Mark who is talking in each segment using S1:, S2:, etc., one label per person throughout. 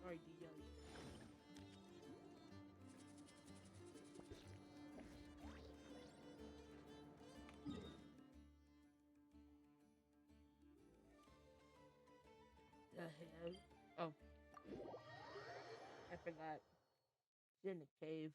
S1: ideas. The hell? Oh, I forgot. It's in the cave.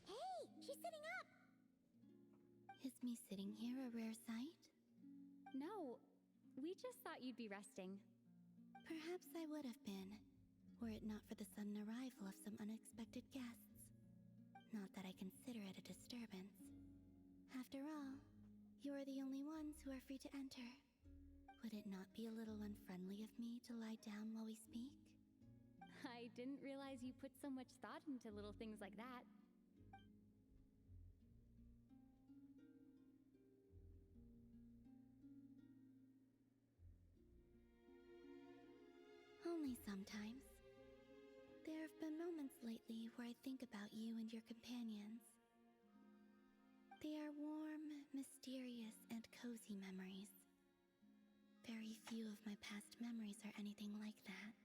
S2: Hey, she's sitting up!
S3: Is me sitting here a rare sight?
S4: No, we just thought you'd be resting.
S3: Perhaps I would have been, were it not for the sudden arrival of some unexpected guests. Not that I consider it a disturbance. After all, you are the only ones who are free to enter. Would it not be a little unfriendly of me to lie down while we speak?
S4: I didn't realize you put so much thought into little things like that.
S3: Only sometimes. There have been moments lately where I think about you and your companions. They are warm, mysterious, and cozy memories. Very few of my past memories are anything like that.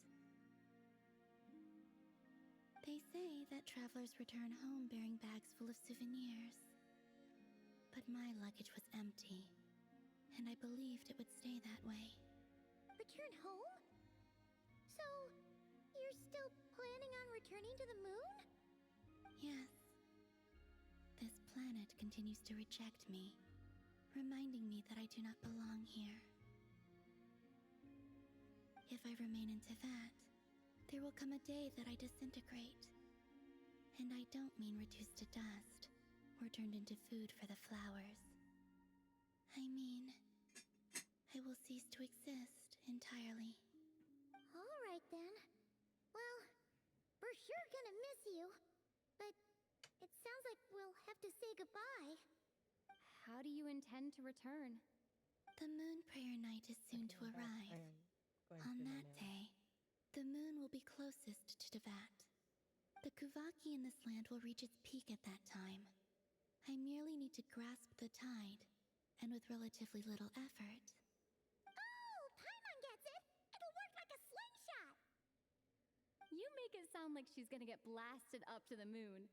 S3: They say that travelers return home bearing bags full of souvenirs. But my luggage was empty, and I believed it would stay that way.
S2: Return home? So, you're still planning on returning to the moon?
S3: Yes. This planet continues to reject me, reminding me that I do not belong here. If I remain in Teyvat, there will come a day that I disintegrate. And I don't mean reduced to dust, or turned into food for the flowers. I mean, I will cease to exist entirely.
S2: Alright then. Well, we're sure gonna miss you. But it sounds like we'll have to say goodbye.
S4: How do you intend to return?
S3: The Moon Prayer Night is soon to arrive. On that day, the moon will be closest to Teyvat. The Kuvaki in this land will reach its peak at that time. I merely need to grasp the tide, and with relatively little effort.
S2: Oh, Paimon gets it! It'll work like a slingshot!
S4: You make it sound like she's gonna get blasted up to the moon.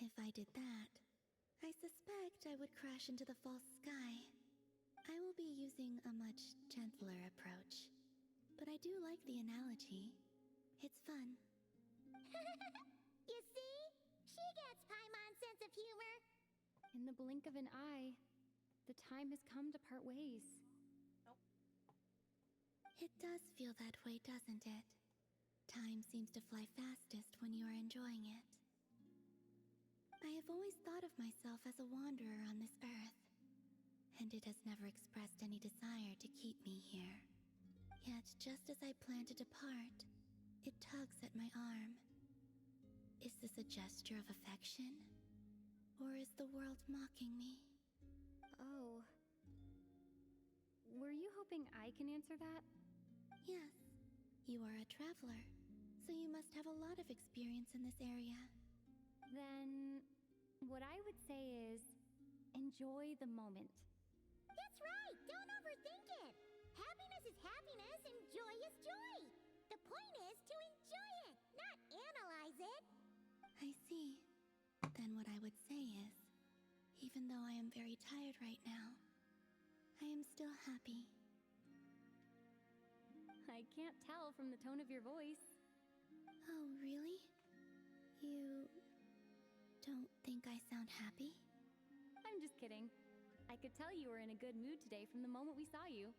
S3: If I did that, I suspect I would crash into the false sky. I will be using a much gentler approach. But I do like the analogy. It's fun.
S2: You see? She gets Paimon's sense of humor.
S4: In the blink of an eye, the time has come to part ways.
S3: It does feel that way, doesn't it? Time seems to fly fastest when you are enjoying it. I have always thought of myself as a wanderer on this earth, and it has never expressed any desire to keep me here. Yet, just as I plan to depart, it tugs at my arm. Is this a gesture of affection? Or is the world mocking me?
S4: Oh. Were you hoping I can answer that?
S3: Yes, you are a traveler, so you must have a lot of experience in this area.
S4: Then, what I would say is, enjoy the moment.
S2: That's right! Don't overthink it! Happiness is happiness and joy is joy! The point is to enjoy it, not analyze it!
S3: I see. Then what I would say is, even though I am very tired right now, I am still happy.
S4: I can't tell from the tone of your voice.
S3: Oh, really? You don't think I sound happy?
S4: I'm just kidding. I could tell you were in a good mood today from the moment we saw you.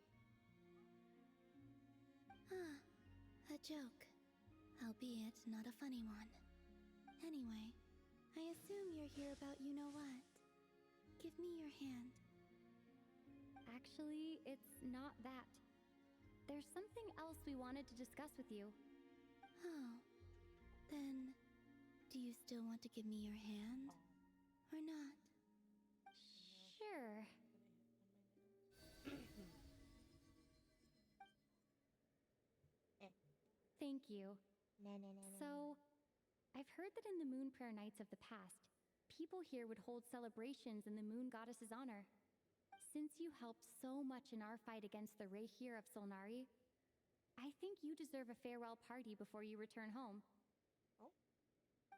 S3: Ah, a joke. Albeit not a funny one. Anyway, I assume you're here about you-know-what. Give me your hand.
S4: Actually, it's not that. There's something else we wanted to discuss with you.
S3: Oh, Then, do you still want to give me your hand? Or not?
S4: Sure. Thank you. So, I've heard that in the Moon Prayer Nights of the past, people here would hold celebrations in the Moon Goddess's honor. Since you helped so much in our fight against the Rayhir of Solnari, I think you deserve a farewell party before you return home.
S1: Oh.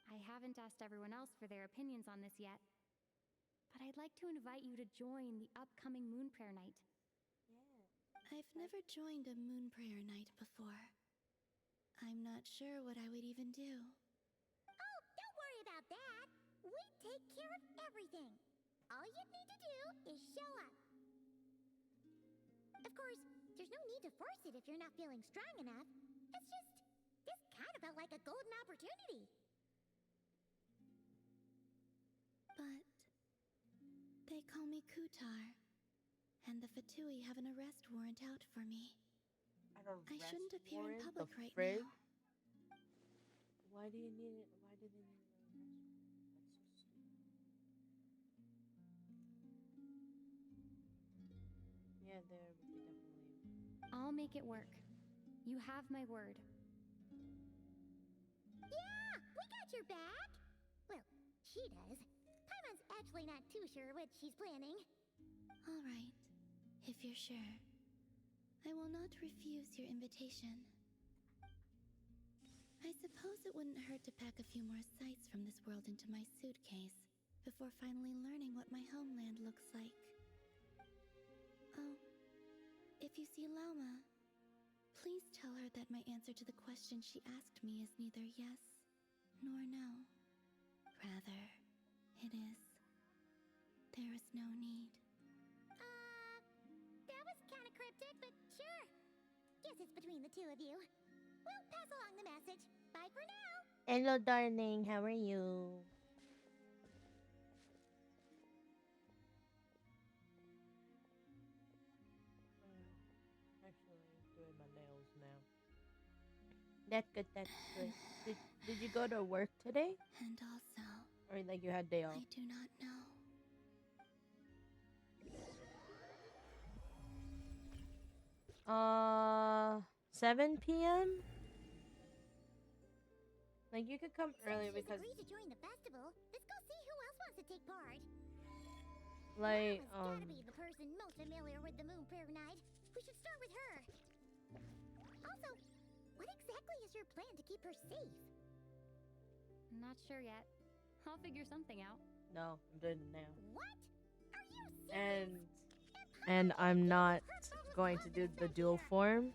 S4: I haven't asked everyone else for their opinions on this yet, but I'd like to invite you to join the upcoming Moon Prayer Night.
S3: I've never joined a moon prayer night before. I'm not sure what I would even do.
S2: Oh, don't worry about that. We take care of everything. All you need to do is show up. Of course, there's no need to force it if you're not feeling strong enough. It's just, this kind of felt like a golden opportunity.
S3: But they call me Kutar, and the Fatui have an arrest warrant out for me. I shouldn't appear in public right now.
S1: Why do you need it? Why do they need an arrest warrant? That's so stupid. Yeah, there would be definitely.
S4: I'll make it work. You have my word.
S2: Yeah, we got your back. Well, she does. Paimon's actually not too sure what she's planning.
S3: All right, if you're sure. I will not refuse your invitation. I suppose it wouldn't hurt to pack a few more sights from this world into my suitcase before finally learning what my homeland looks like. Oh, if you see Lauma, please tell her that my answer to the question she asked me is neither yes nor no. Rather, it is. There is no need.
S2: That was kind of cryptic, but sure. Guess it's between the two of you. We'll pass along the message. Bye for now.
S1: Hello, darling. How are you? Actually, doing my nails now. That's good. That's good. Did you go to work today?
S3: And also,
S1: Or like you had day off?
S3: I do not know.
S1: 7 p.m. Like you could come
S2: Since
S1: early
S2: she's
S1: because
S2: agreed to join the festival, let's go see who else wants to take part.
S1: like
S2: Mama's gotta be the person most familiar with the Moon Prayer Night. We should start with her. Also, what exactly is your plan to keep her safe?
S4: Not sure yet. I'll figure something out.
S1: no, I'm doing it now.
S2: What? Are you serious?
S1: And I'm not going to do the dual form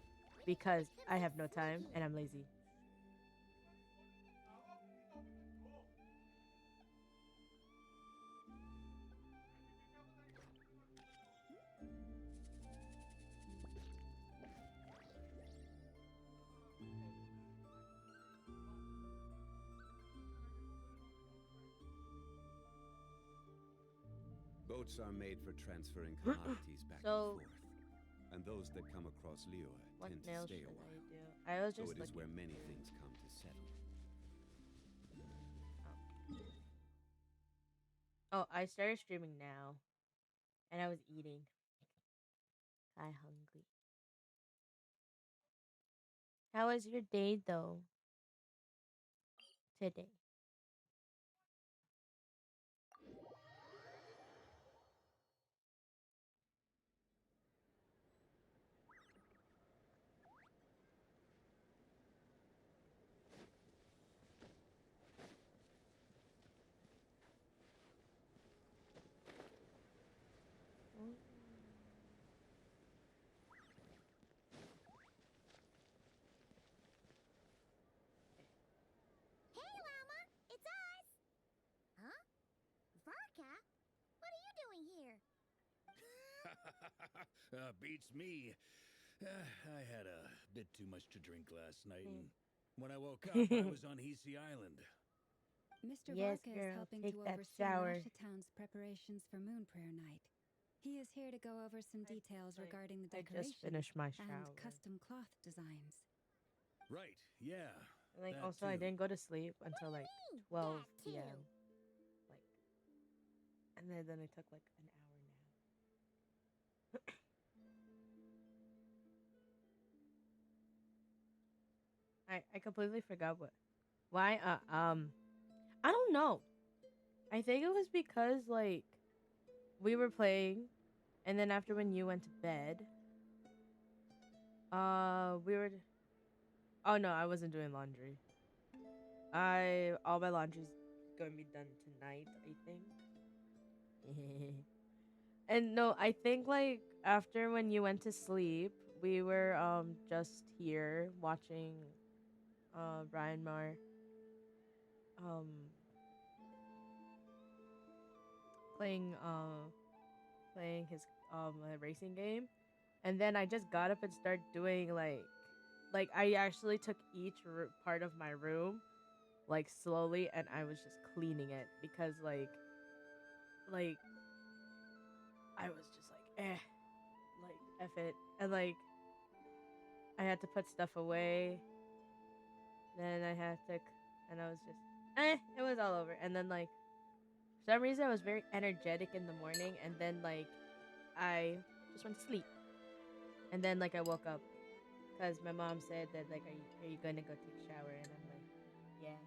S1: because I have no time and I'm lazy.
S5: Boats are made for transferring commodities back
S1: So-
S5: and forth. And those that come across Liyue
S1: What
S5: tend to
S1: nails
S5: stay
S1: should
S5: a
S1: I
S5: while.
S1: do? I was
S5: So
S1: just
S5: it is where
S1: looking.
S5: many things come to settle.
S1: Oh, I started streaming now, and I was eating. I hungry. How was your day though? Today. Mm.
S2: Hey, Llama, it's us. Huh? Varka? What are you doing here?
S6: Beats me. I had a bit too much to drink last night, and when I woke up, I was on Hisi Island.
S7: Mr.
S1: Yes,
S7: Varka is
S1: girl,
S7: helping
S1: take
S7: to
S1: that
S7: oversee
S1: shower.
S7: Lasha Town's preparations for Moon Prayer Night. He is here to go over some details regarding the
S1: I
S7: decorations
S1: just finished my
S7: and
S1: shower.
S7: custom cloth designs.
S6: Right, yeah.
S1: And like
S6: That
S1: also I
S6: too.
S1: didn't go to sleep until like
S2: mean,
S1: 12
S2: that
S1: p.m.
S2: too?
S1: Like, and then I took like an hour nap. I completely forgot why I don't know. I think it was because like we were playing, and then after when you went to bed, we were. Oh no, I wasn't doing laundry. I all my laundry's gonna be done tonight, I think. And no, I think like after when you went to sleep, we were just here watching Brian Mar um playing playing his racing game, and then I just got up and started doing like I actually took each part of my room like slowly, and I was just cleaning it because like I was just like like F it, and like I had to put stuff away. Then I had to, and I was just it was all over. And then like for some reason I was very energetic in the morning, and then like I just went to sleep, and then like I woke up because my mom said that like are you gonna go take a shower, and I'm like yeah.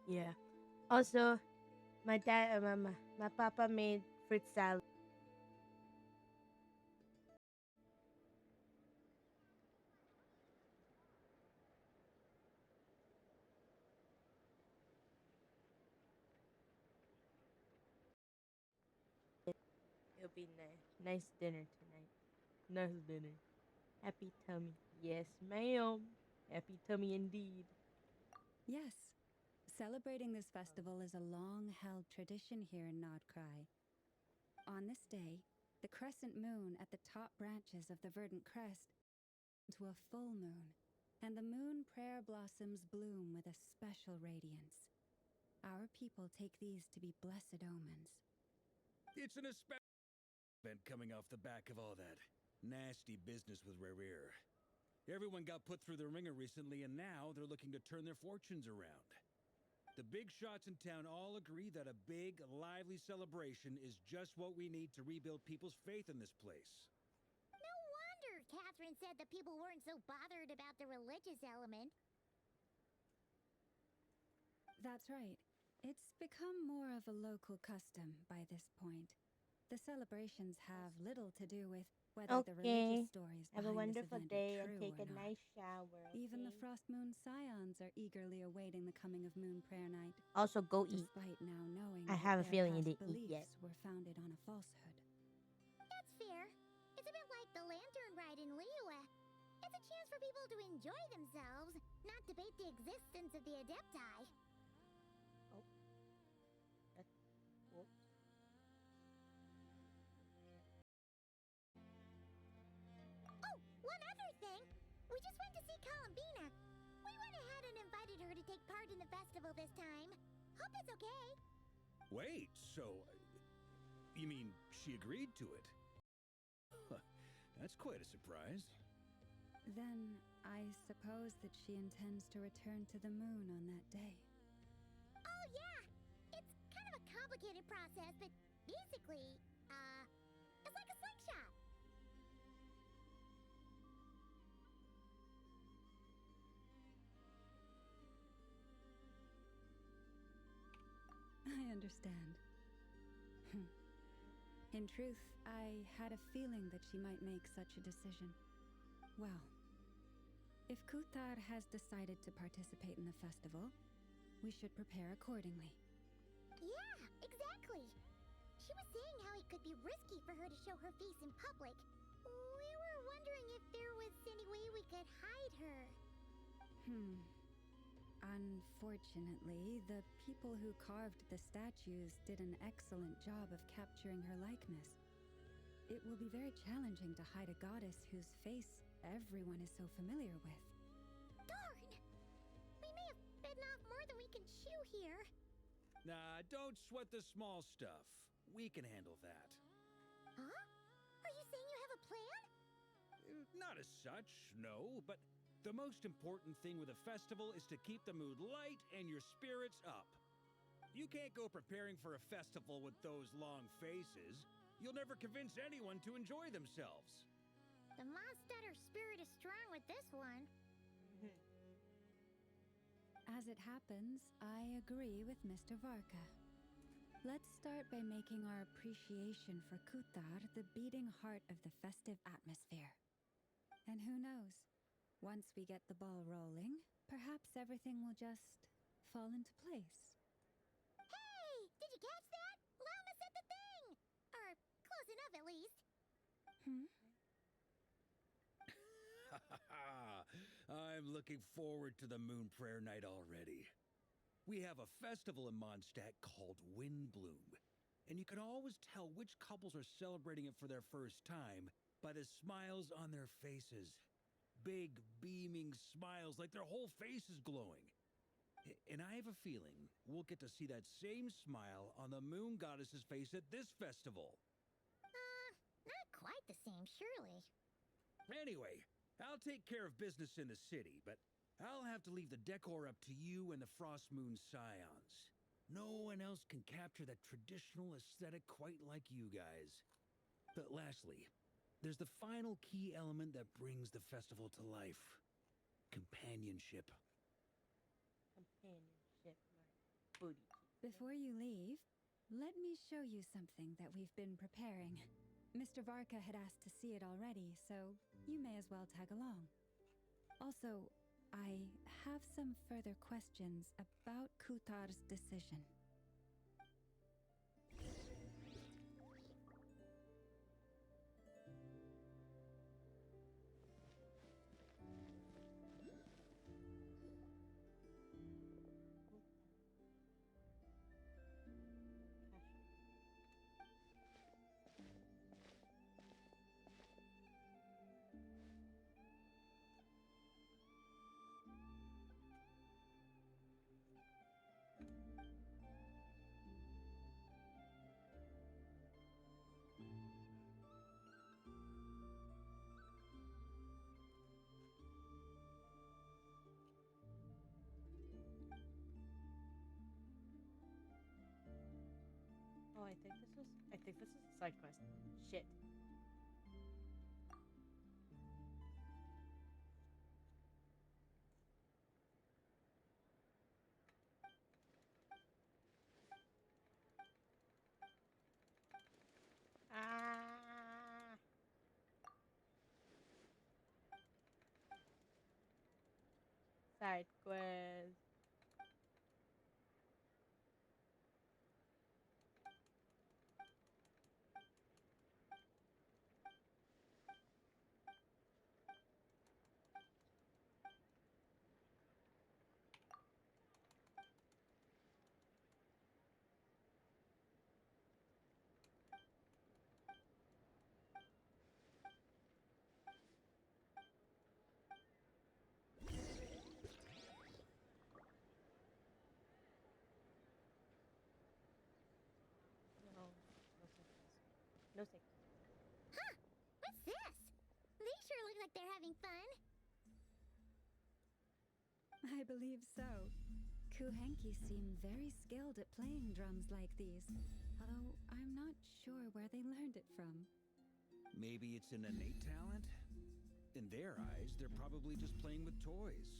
S1: Yeah. Also, my dad, my papa made fruit salad. It'll be nice. Nice dinner tonight. Nice dinner. Happy tummy. Yes, ma'am. Happy tummy indeed.
S7: Yes, celebrating this festival is a long held tradition here in Nodcry. On this day, the crescent moon at the top branches of the verdant crest into a full moon, and the moon prayer blossoms bloom with a special radiance. Our people take these to be blessed omens.
S6: It's an event coming off the back of all that nasty business with Rare. Everyone got put through the ringer recently, and now they're looking to turn their fortunes around. The big shots in town all agree that a big, lively celebration is just what we need to rebuild people's faith in this place.
S2: No wonder Catherine said the people weren't so bothered about the religious element.
S7: That's right. It's become more of a local custom by this point. The celebrations have little to do with whether the religious stories
S1: Have a
S7: behind this
S1: wonderful
S7: event
S1: day
S7: are
S1: and
S7: true
S1: take
S7: or
S1: a
S7: not.
S1: nice shower.
S7: Even the
S1: Okay?
S7: Frost Moon Scions are eagerly awaiting the coming of Moon Prayer Night,
S1: Also, go eat.
S7: despite now knowing
S1: I
S7: that
S1: have a
S7: their
S1: feeling you
S7: past
S1: didn't eat
S7: beliefs
S1: yet.
S7: were founded on a falsehood.
S2: That's fair. It's a bit like the lantern ride in Liyue. It's a chance for people to enjoy themselves, not debate the existence of the Adepti.
S1: Whoops.
S2: Oh, one other thing. We just went to see Columbina. We went ahead and invited her to take part in the festival this time. Hope it's okay.
S6: Wait, so. You mean she agreed to it? Huh, that's quite a surprise.
S7: Then I suppose that she intends to return to the moon on that day.
S2: Oh, yeah. It's kind of a complicated process, but basically, it's like a slingshot.
S7: I understand. In truth, I had a feeling that she might make such a decision. Well, if Kuthar has decided to participate in the festival, we should prepare accordingly.
S2: Yeah, exactly. She was saying how it could be risky for her to show her face in public. We were wondering if there was any way we could hide her.
S7: Unfortunately, the people who carved the statues did an excellent job of capturing her likeness. It will be very challenging to hide a goddess whose face everyone is so familiar with.
S2: Darn! We may have bitten off more than we can chew here.
S6: Nah, don't sweat the small stuff. We can handle that.
S2: Huh? Are you saying you have a plan?
S6: Not as such, no, but the most important thing with a festival is to keep the mood light and your spirits up. You can't go preparing for a festival with those long faces. You'll never convince anyone to enjoy themselves.
S2: The Mondstatter spirit is strong with this one.
S7: As it happens, I agree with Mr. Varka. Let's start by making our appreciation for Kutar the beating heart of the festive atmosphere. And who knows? Once we get the ball rolling, perhaps everything will just fall into place.
S2: Hey! Did you catch that? Llama said the thing! Or close enough, at least.
S6: I'm looking forward to the Moon Prayer Night already. We have a festival in Mondstadt called Windbloom, and you can always tell which couples are celebrating it for their first time by the smiles on their faces. Big, beaming smiles like their whole face is glowing. And I have a feeling we'll get to see that same smile on the Moon Goddess's face at this festival.
S2: Not quite the same, surely.
S6: Anyway, I'll take care of business in the city, but I'll have to leave the decor up to you and the Frost Moon Scions. No one else can capture that traditional aesthetic quite like you guys. But lastly, there's the final key element that brings the festival to life. Companionship.
S1: Companionship, my booty.
S7: Before you leave, let me show you something that we've been preparing. Mr. Varka had asked to see it already, so you may as well tag along. Also, I have some further questions about Kutar's decision.
S1: Oh, I think this is a side quest. Shit. Ah. Side quest. No sickness.
S2: Huh! What's this? They sure look like they're having fun.
S7: I believe so. Kuhenki seem very skilled at playing drums like these, although I'm not sure where they learned it from.
S6: Maybe it's an innate talent? In their eyes, they're probably just playing with toys.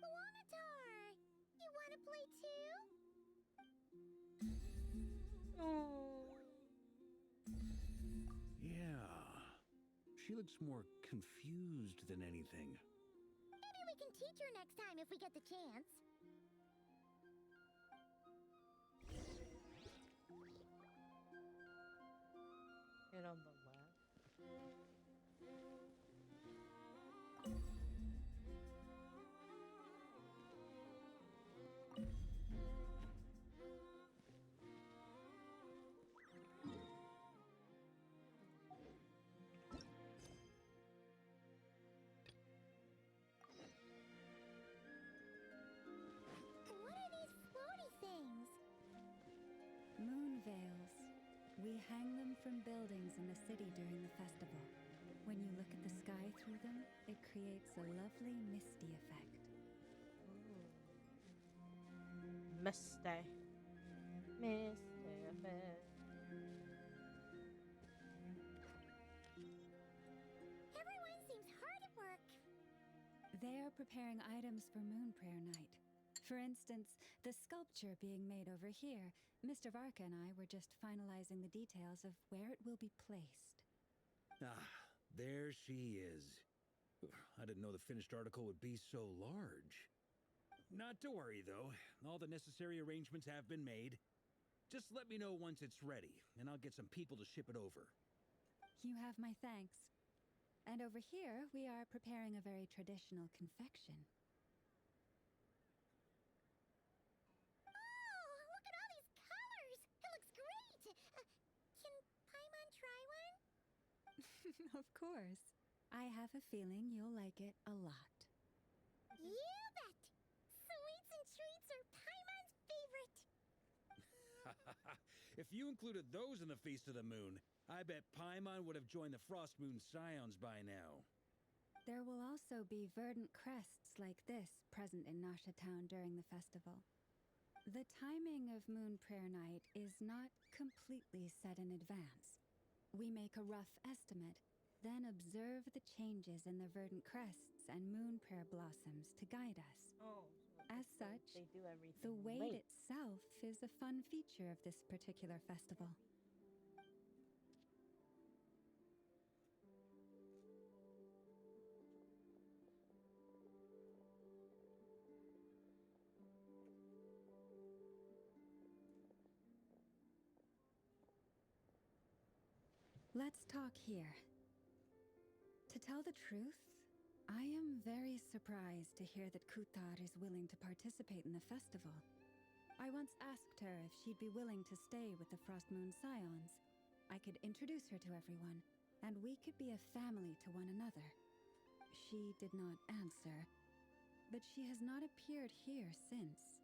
S2: Wanatar! You wanna play too?
S1: Oh.
S6: Yeah. She looks more confused than anything.
S2: Maybe we can teach her next time if we get the chance.
S1: And on the left.
S2: What are these floaty
S7: We hang them from buildings in the city during the festival. When you look at the sky through them, it creates a lovely misty effect.
S1: Misty. Misty effect.
S2: Everyone seems hard at work.
S7: They are preparing items for Moon Prayer Night. For instance, the sculpture being made over here. Mr. Varka and I were just finalizing the details of where it will be placed.
S6: Ah, there she is. I didn't know the finished article would be so large. Not to worry, though. All the necessary arrangements have been made. Just let me know once it's ready, and I'll get some people to ship it over.
S7: You have my thanks. And over here, we are preparing a very traditional confection.
S2: Oh, look at all these colors! It looks great! Can Paimon try one?
S7: Of course. I have a feeling you'll like it a lot.
S2: You bet! Sweets and treats are Paimon's favorite!
S6: If you included those in the Feast of the Moon, I bet Paimon would have joined the Frost Moon Scions by now.
S7: There will also be verdant crests like this present in Nasha Town during the festival. The timing of Moon Prayer Night is not completely set in advance. We make a rough estimate, then observe the changes in the verdant crests and moon prayer blossoms to guide us.
S1: Oh.
S7: As such,
S1: They do everything
S7: the wait
S1: late.
S7: itself is a fun feature of this particular festival. Let's talk here. To tell the truth, I am very surprised to hear that Kuthar is willing to participate in the festival. I once asked her if she'd be willing to stay with the Frost Moon Scions. I could introduce her to everyone, and we could be a family to one another. She did not answer, but she has not appeared here since.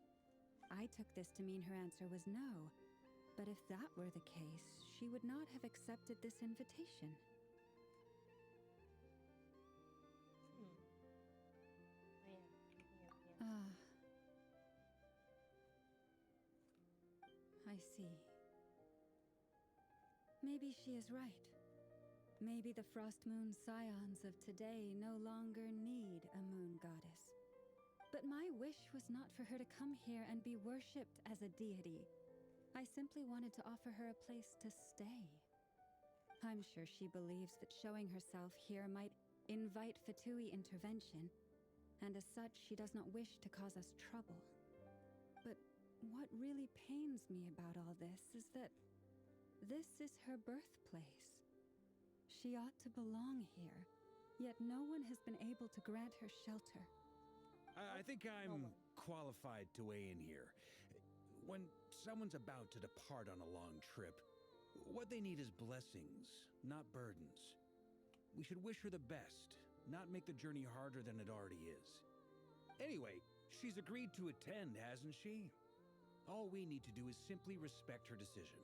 S7: I took this to mean her answer was no, but if that were the case, she would not have accepted this invitation. Ah. I see. Maybe she is right. Maybe the Frost Moon Scions of today no longer need a moon goddess. But my wish was not for her to come here and be worshipped as a deity. I simply wanted to offer her a place to stay. I'm sure she believes that showing herself here might invite Fatui intervention, and as such, she does not wish to cause us trouble. But what really pains me about all this is that this is her birthplace. She ought to belong here, yet no one has been able to grant her shelter.
S6: I think I'm qualified to weigh in here. When someone's about to depart on a long trip, what they need is blessings, not burdens. We should wish her the best, not make the journey harder than it already is. Anyway, she's agreed to attend, hasn't she? All we need to do is simply respect her decision.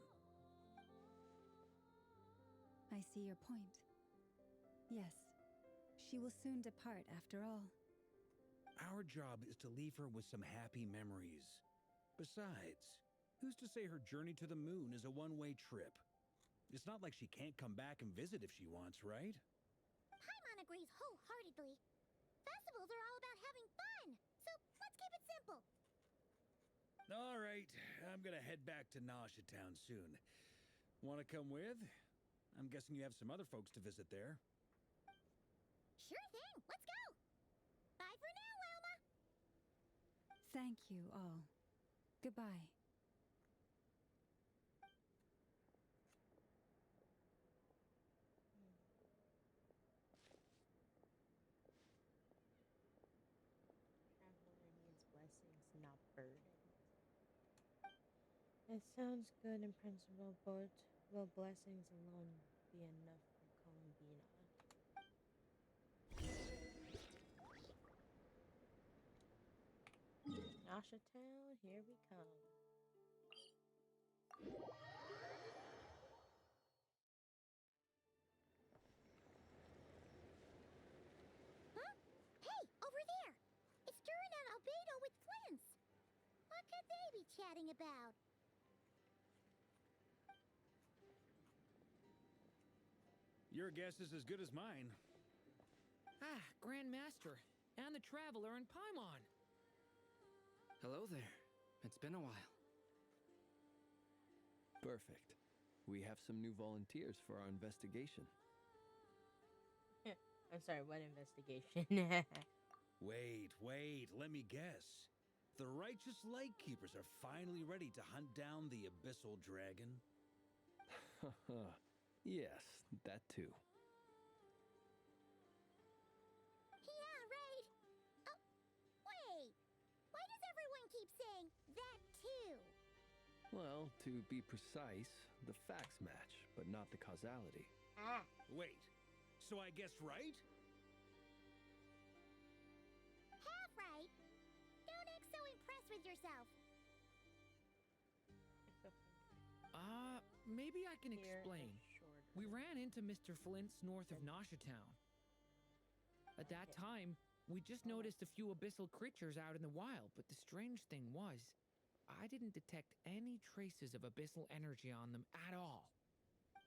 S7: I see your point. Yes, she will soon depart after all.
S6: Our job is to leave her with some happy memories. Besides, who's to say her journey to the moon is a one-way trip? It's not like she can't come back and visit if she wants, right?
S2: Paimon agrees wholeheartedly. Festivals are all about having fun, so let's keep it simple.
S6: All right, I'm gonna head back to Nasha Town soon. Wanna come with? I'm guessing you have some other folks to visit there.
S2: Sure thing, let's go! Bye for now, Wilma!
S7: Thank you all. Goodbye.
S1: Traveler needs blessings, not burdens. It sounds good in principle, but will blessings alone be enough for Columbina? Nasha Town, here we come.
S2: chatting about?
S6: Your guess is as good as mine.
S8: Ah, Grand Master, and the Traveler and Paimon.
S9: Hello there. It's been a while.
S10: Perfect. We have some new volunteers for our investigation.
S1: I'm sorry, what investigation?
S6: Wait, let me guess. The righteous Lightkeepers are finally ready to hunt down the Abyssal Dragon?
S10: Yes, that too.
S2: Yeah, right. Oh, wait. Why does everyone keep saying that too?
S10: Well, to be precise, the facts match, but not the causality.
S1: Ah.
S6: Wait, so I guessed right?
S2: Half right. Don't act so impressed with yourself.
S8: Maybe I can
S1: Here
S8: explain.
S1: is shorter.
S8: We ran into Mr. Flint's north of Nasha Town. At that
S1: Okay.
S8: time, we just noticed a few abyssal creatures out in the wild, but the strange thing was, I didn't detect any traces of abyssal energy on them at all.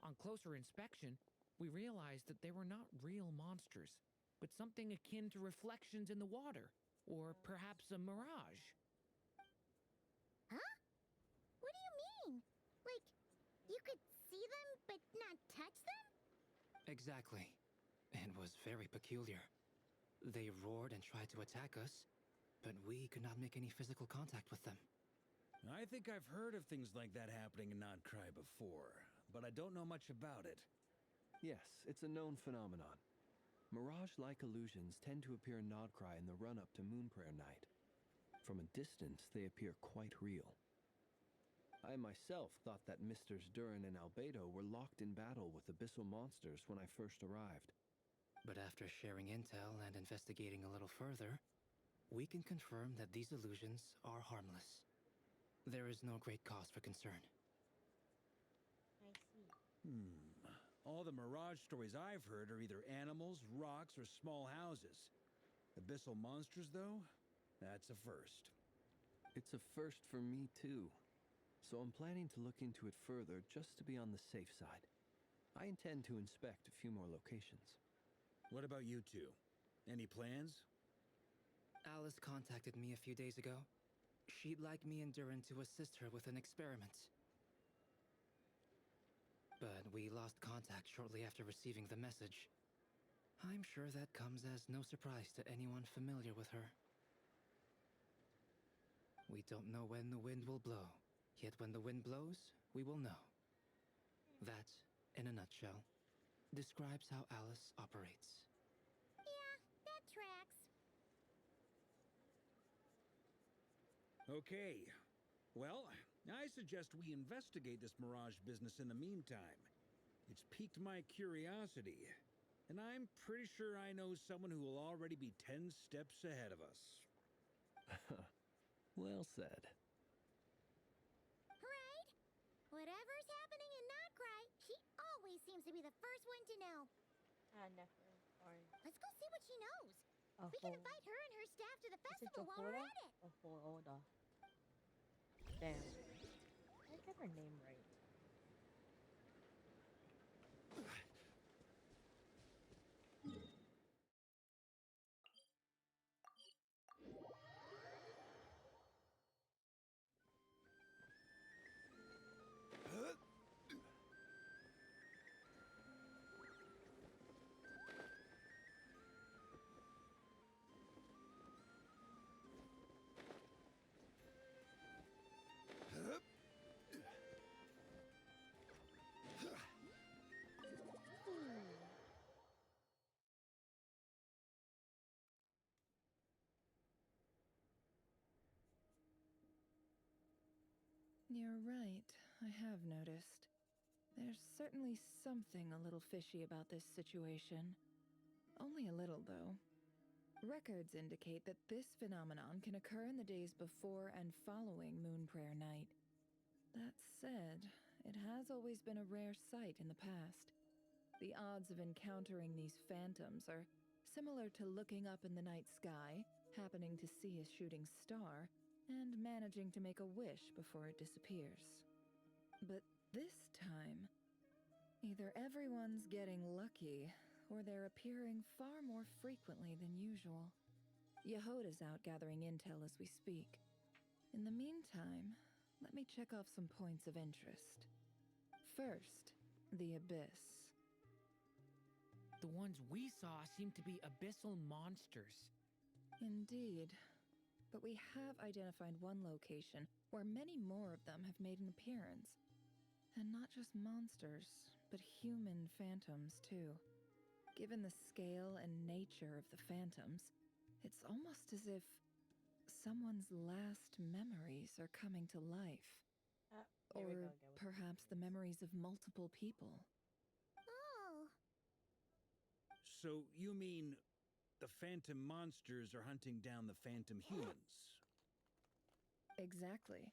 S8: On closer inspection, we realized that they were not real monsters, but something akin to reflections in the water, or perhaps a mirage.
S2: Huh? What do you mean? Like, you could see them but not touch them?
S9: Exactly. It was very peculiar. They roared and tried to attack us, but we could not make any physical contact with them.
S6: I think I've heard of things like that happening in Notcry before, but I don't know much about it.
S10: Yes, it's a known phenomenon. Mirage-like illusions tend to appear in Nodcry in the run-up to Moonprayer Night. From a distance, they appear quite real. I myself thought that Misters Durin and Albedo were locked in battle with abyssal monsters when I first arrived.
S9: But after sharing intel and investigating a little further, we can confirm that these illusions are harmless. There is no great cause for concern.
S1: I see.
S6: All the Mirage stories I've heard are either animals, rocks, or small houses. Abyssal monsters, though? That's a first.
S10: It's a first for me, too. So I'm planning to look into it further just to be on the safe side. I intend to inspect a few more locations.
S6: What about you two? Any plans?
S9: Alice contacted me a few days ago. She'd like me and Durin to assist her with an experiment. But we lost contact shortly after receiving the message. I'm sure that comes as no surprise to anyone familiar with her. We don't know when the wind will blow, yet when the wind blows, we will know. That, in a nutshell, describes how Alice operates.
S2: Yeah, that tracks.
S6: Okay. Well, I suggest we investigate this Mirage business in the meantime. It's piqued my curiosity, and I'm pretty sure I know someone who will already be 10 steps ahead of us.
S10: Well said.
S2: Right? Whatever's happening in Notcry, she always seems to be the first one to know.
S1: Nefer, or
S2: Let's go see what she knows.
S1: a
S2: We can
S1: whole.
S2: invite her and her staff to the
S1: Is it
S2: festival while we're
S1: Johora?
S2: at it.
S1: A whole order. Damn. I got her name right.
S11: You're right, I have noticed. There's certainly something a little fishy about this situation. Only a little, though. Records indicate that this phenomenon can occur in the days before and following Moonprayer Night. That said, it has always been a rare sight in the past. The odds of encountering these phantoms are similar to looking up in the night sky, happening to see a shooting star, and managing to make a wish before it disappears. But this time, either everyone's getting lucky, or they're appearing far more frequently than usual. Yehoda's out gathering intel as we speak. In the meantime, let me check off some points of interest. First, the Abyss.
S8: The ones we saw seem to be abyssal monsters.
S11: Indeed. But we have identified one location where many more of them have made an appearance. And not just monsters, but human phantoms, too. Given the scale and nature of the phantoms, it's almost as if someone's last memories are coming to life.
S1: Here we go
S11: Or
S1: again with
S11: perhaps the memories of multiple people.
S2: Oh,
S6: So you mean the phantom monsters are hunting down the phantom humans?
S11: Exactly.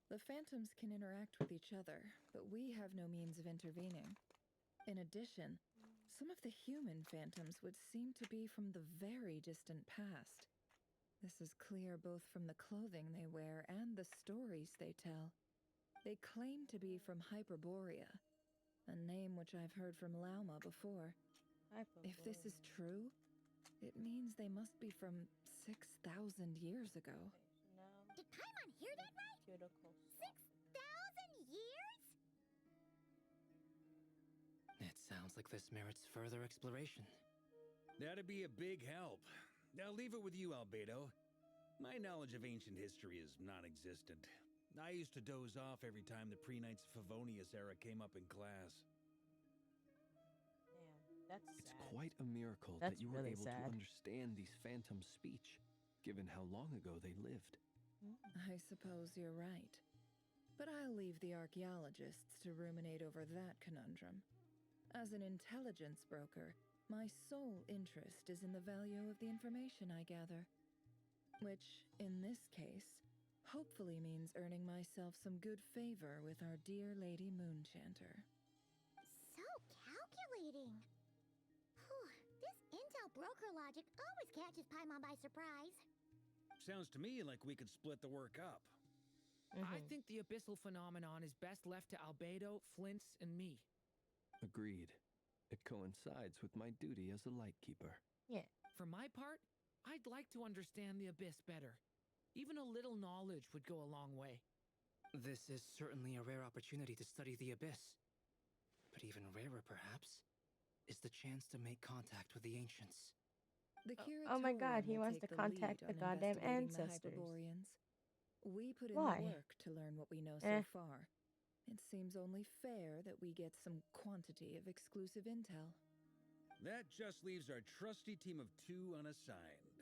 S11: The phantoms can interact with each other, but we have no means of intervening. In addition, some of the human phantoms would seem to be from the very distant past. This is clear both from the clothing they wear and the stories they tell. They claim to be from Hyperborea, a name which I've heard from Lauma before. If this is true, it means they must be from 6,000 years ago.
S2: did Paimon hear that right? 6,000 years?
S9: It sounds like this merits further exploration.
S6: That'd be a big help. I'll leave it with you, Albedo. My knowledge of ancient history is non-existent. I used to doze off every time the pre-Knights of Favonius era came up in class.
S1: Damn, that's
S10: It's
S1: sad.
S10: quite a miracle
S1: That's
S10: that you were
S1: really
S10: able
S1: sad.
S10: to understand these phantoms' speech, given how long ago they lived.
S11: I suppose you're right. But I'll leave the archaeologists to ruminate over that conundrum. As an intelligence broker, my sole interest is in the value of the information I gather. Which, in this case, hopefully means earning myself some good favor with our dear Lady Moonchanter.
S2: So calculating. Whew, this intel broker logic always catches Paimon by surprise.
S6: Sounds to me like we could split the work up.
S8: I think the abyssal phenomenon is best left to Albedo, Flints, and me.
S10: Agreed. It coincides with my duty as a lightkeeper.
S1: Yeah.
S8: For my part, I'd like to understand the abyss better. Even a little knowledge would go a long way.
S9: This is certainly a rare opportunity to study the abyss. But even rarer, perhaps, is the chance to make contact with the ancients.
S11: The
S1: Oh my God,
S11: Curatorium
S1: he
S11: will
S1: wants
S11: take
S1: to
S11: the
S1: contact
S11: lead
S1: the
S11: on
S1: goddamn
S11: investigating the
S1: ancestors.
S11: Hyperboreans. We put in
S1: Why?
S11: the work to learn what we know
S1: Eh.
S11: so far. It seems only fair that we get some quantity of exclusive intel.
S6: That just leaves our trusty team of 2 unassigned.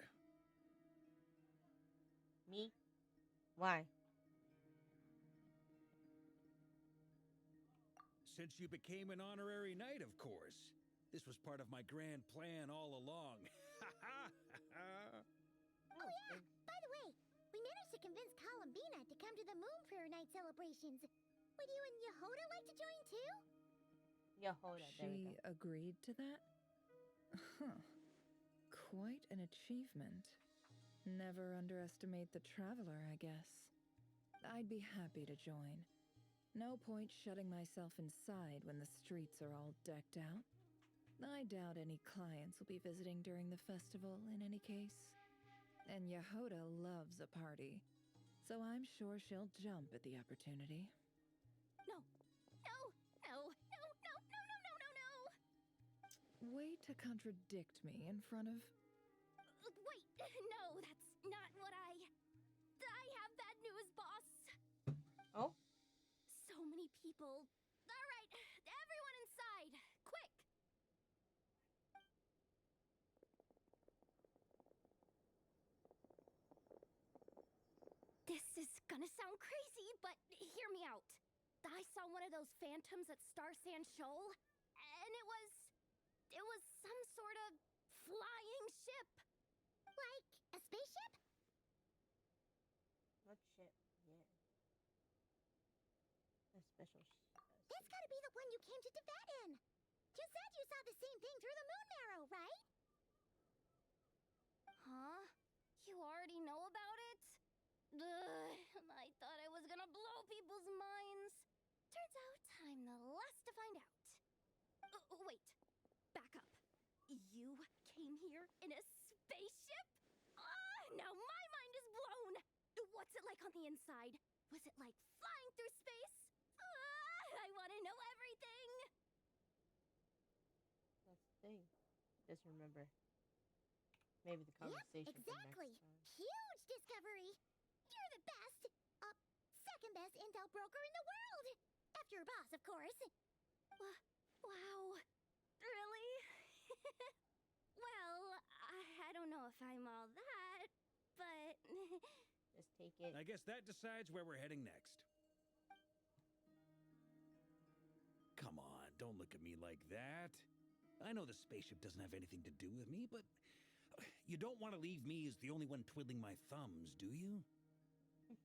S1: Me? Why?
S6: Since you became an honorary knight, of course. This was part of my grand plan all along.
S2: Oh yeah, by the way, we managed to convince Columbina to come to the Moon Prayer Night celebrations. Would you and Yehoda like to join too?
S1: Yehoda, there we
S11: She
S1: go.
S11: agreed to that? Huh. Quite an achievement. Never underestimate the traveler, I guess. I'd be happy to join. No point shutting myself inside when the streets are all decked out. I doubt any clients will be visiting during the festival in any case. And Yehoda loves a party, so I'm sure she'll jump at the opportunity.
S4: No, no, no, no, no, no, no, no, no, no!
S11: Way to contradict me in front of...
S4: Wait, no, that's not what I have bad news, boss.
S1: Oh?
S4: So many people. All right, everyone inside, quick! This is gonna sound crazy, but hear me out. I saw one of those phantoms at Star Sand Shoal, and it was some sort of flying ship.
S2: Like a spaceship?
S1: What shit? Yeah. A special
S2: That's gotta be the one you came to Tibet in. You said you saw the same thing through the moon marrow, right?
S4: Huh? You already know about it?
S2: I thought I was gonna blow people's minds. Turns out I'm the last to find out. Wait. Back up. You came here in a spaceship? Now my mind is blown! What's it like on the inside? Was it like flying through space? I want to know everything!
S1: That's the thing. Just remember. Maybe the conversation
S2: Yep, exactly.
S1: for next time.
S2: Huge discovery! You're the best, second best intel broker in the world! After your boss, of course. Wow. Really? Well, I don't know if I'm all that, but...
S1: Just take it.
S6: I guess that decides where we're heading next. Come on, don't look at me like that. I know the spaceship doesn't have anything to do with me, but you don't want to leave me as the only one twiddling my thumbs, do you?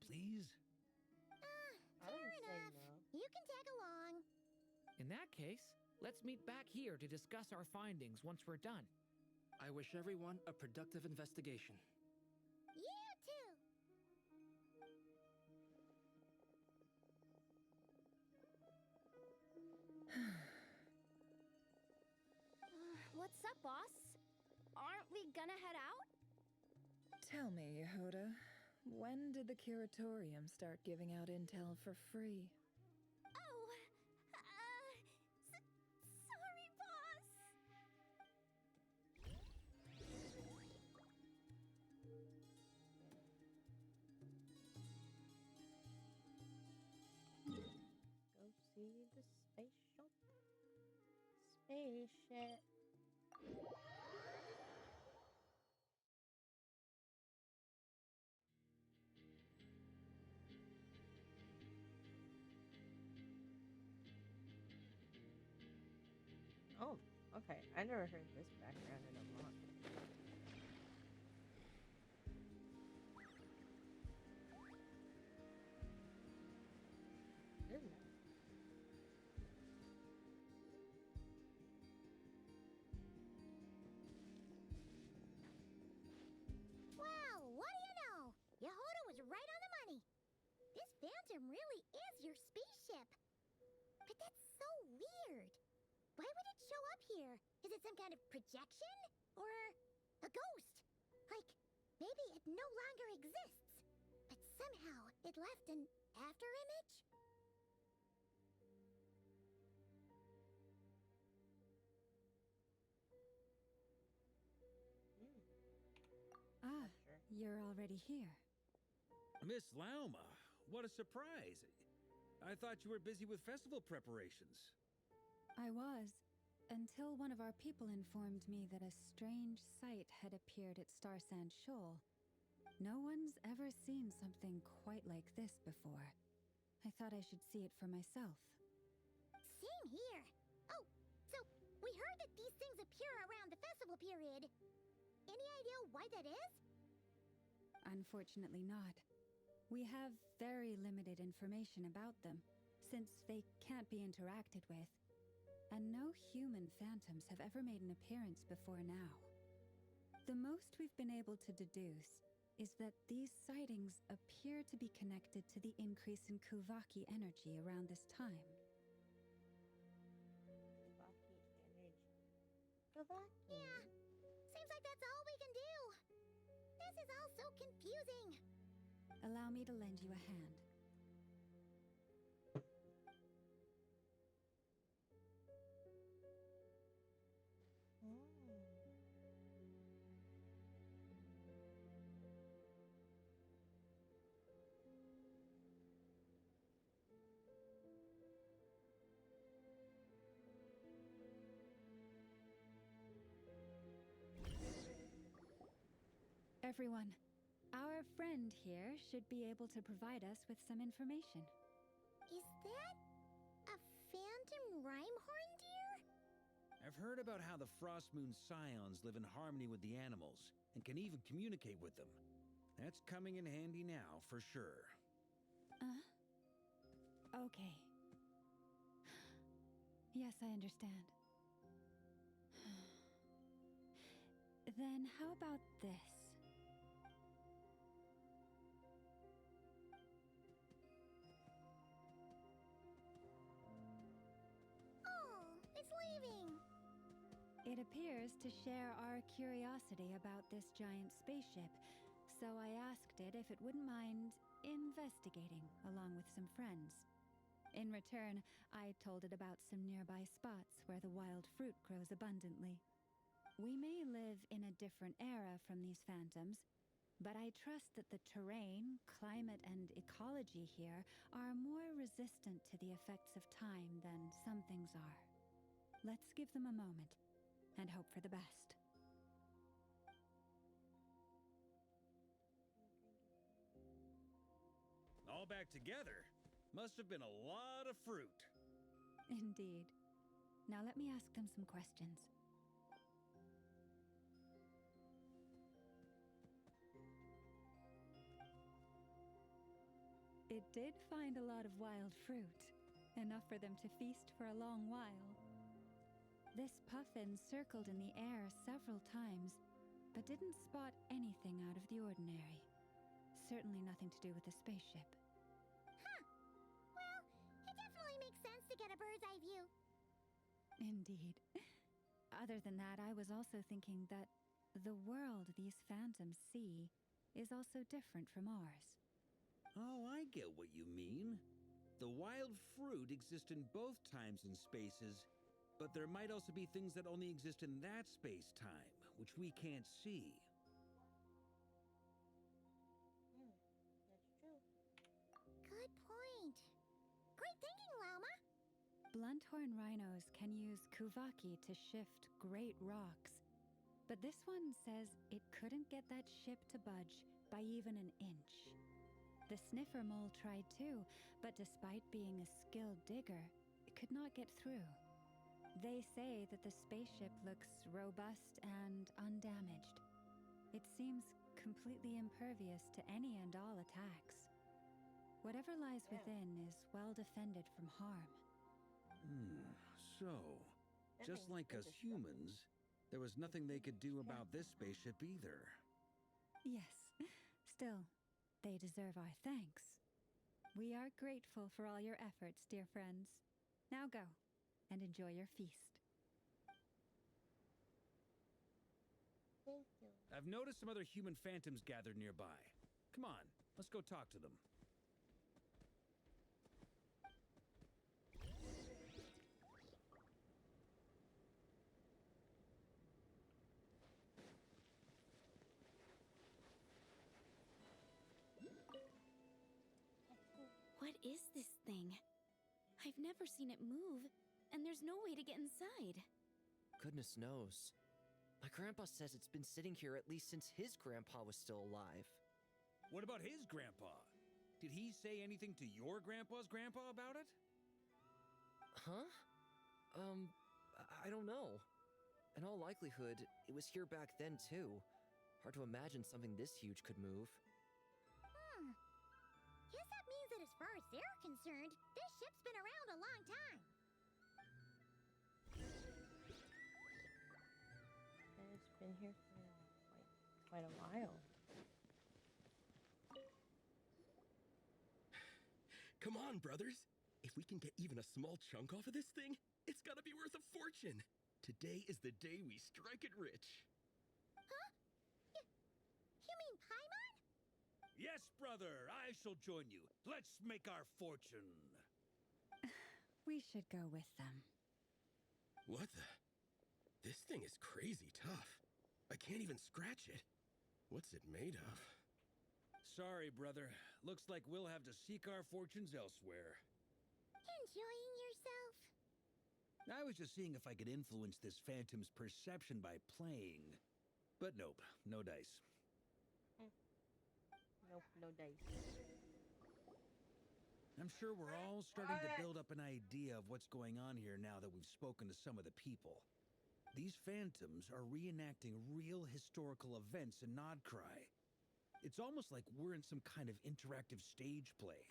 S6: Please?
S2: Fair enough.
S1: No.
S2: You can tag along.
S8: In that case, let's meet back here to discuss our findings once we're done.
S9: I wish everyone a productive investigation.
S2: You too. What's up, boss? Aren't we gonna head out?
S11: Tell me, Yehuda, when did the Curatorium start giving out intel for free?
S2: Oh, sorry, boss.
S1: Go see the spaceship. Spaceship. Oh, okay. I never heard this background in a mod. Isn't it?
S2: Well, what do you know? Yehuda was right on the money. This Phantom really is your spaceship. But that's so weird. Why would it show up here? Is it some kind of projection? Or a ghost? Like, maybe it no longer exists, but somehow it left an afterimage?
S7: Ah,
S1: Sure.
S7: you're already here.
S6: Miss Lauma, what a surprise. I thought you were busy with festival preparations.
S7: I was, until one of our people informed me that a strange sight had appeared at Starsand Shoal. No one's ever seen something quite like this before. I thought I should see it for myself.
S2: Same here. Oh, so we heard that these things appear around the festival period. Any idea why that is?
S7: Unfortunately not. We have very limited information about them, since they can't be interacted with. And no human phantoms have ever made an appearance before now. The most we've been able to deduce is that these sightings appear to be connected to the increase in Kuvaki energy around this time.
S1: Kuvaki energy. Kuvaki.
S2: Yeah, seems like that's all we can do. This is all so confusing.
S7: Allow me to lend you a hand. Everyone, our friend here should be able to provide us with some information.
S2: Is that a phantom Rhymehorn deer?
S6: I've heard about how the Frostmoon Scions live in harmony with the animals and can even communicate with them. That's coming in handy now, for sure.
S7: Okay. Yes, I understand. Then how about this? It appears to share our curiosity about this giant spaceship, so I asked it if it wouldn't mind investigating along with some friends. In return, I told it about some nearby spots where the wild fruit grows abundantly. We may live in a different era from these phantoms, but I trust that the terrain, climate, and ecology here are more resistant to the effects of time than some things are. Let's give them a moment and hope for the best.
S6: All back together. Must have been a lot of fruit.
S7: Indeed. Now let me ask them some questions. It did find a lot of wild fruit, enough for them to feast for a long while. This puffin circled in the air several times, but didn't spot anything out of the ordinary. Certainly nothing to do with the spaceship.
S2: Well, it definitely makes sense to get a bird's eye view.
S7: Indeed. Other than that, I was also thinking that the world these phantoms see is also different from ours.
S6: Oh, I get what you mean. The wild fruit exist in both times and spaces, but there might also be things that only exist in that space-time, which we can't see.
S1: That's true.
S2: Good point. Great thinking, Lauma.
S7: Blunthorn rhinos can use Kuvaki to shift great rocks, but this one says it couldn't get that ship to budge by even an inch. The sniffer mole tried too, but despite being a skilled digger, it could not get through. They say that the spaceship looks robust and undamaged. It seems completely impervious to any and all attacks. Whatever lies within is well defended from harm.
S6: So,
S1: That
S6: just
S1: makes
S6: like us
S1: sense.
S6: humans, there was nothing they could do about this spaceship either.
S7: Yes, still, they deserve our thanks. We are grateful for all your efforts, dear friends. Now go and enjoy your feast.
S1: Thank you.
S6: I've noticed some other human phantoms gathered nearby. Come on, let's go talk to them.
S3: What is this thing? I've never seen it move, and there's no way to get inside.
S12: Goodness knows. My grandpa says it's been sitting here at least since his grandpa was still alive.
S6: What about his grandpa? Did he say anything to your grandpa's grandpa about it?
S12: Huh? I don't know. In all likelihood, it was here back then too. Hard to imagine something this huge could move.
S2: Guess that means that as far as they're concerned, this ship's been around a long time.
S1: And it's been here for quite a while.
S13: Come on, brothers. If we can get even a small chunk off of this thing, it's gotta be worth a fortune. Today is the day we strike it rich.
S2: Huh? You mean Paimon?
S6: Yes, brother, I shall join you. Let's make our fortune.
S7: We should go with them.
S13: What the? This thing is crazy tough. I can't even scratch it. What's it made of?
S6: Sorry, brother. Looks like we'll have to seek our fortunes elsewhere.
S2: Enjoying yourself?
S6: I was just seeing if I could influence this phantom's perception by playing. But nope, no dice.
S1: Nope, no dice.
S6: I'm sure we're all starting to build up an idea of what's going on here now that we've spoken to some of the people. These phantoms are reenacting real historical events in Nodcry. It's almost like we're in some kind of interactive stage play.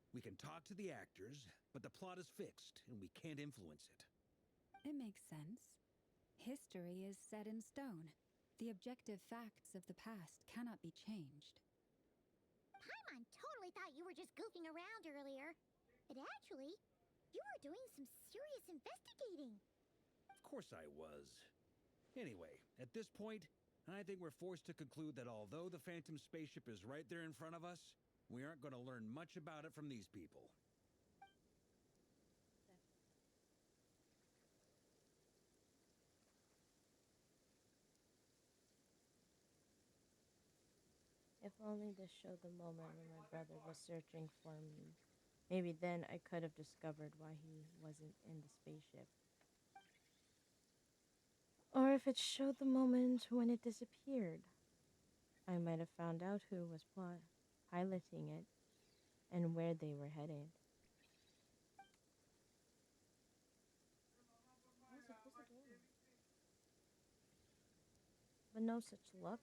S6: We can talk to the actors, but the plot is fixed, and we can't influence it.
S7: It makes sense. History is set in stone. The objective facts of the past cannot be changed.
S2: Paimon totally thought you were just goofing around earlier. But actually, you were doing some serious investigating.
S6: Of course I was. Anyway, at this point, I think we're forced to conclude that although the Phantom spaceship is right there in front of us, we aren't going to learn much about it from these people.
S1: If only this showed the moment when my brother was searching for me. Maybe then I could have discovered why he wasn't in the spaceship. Or if it showed the moment when it disappeared, I might have found out who was piloting it and where they were headed. But no such luck.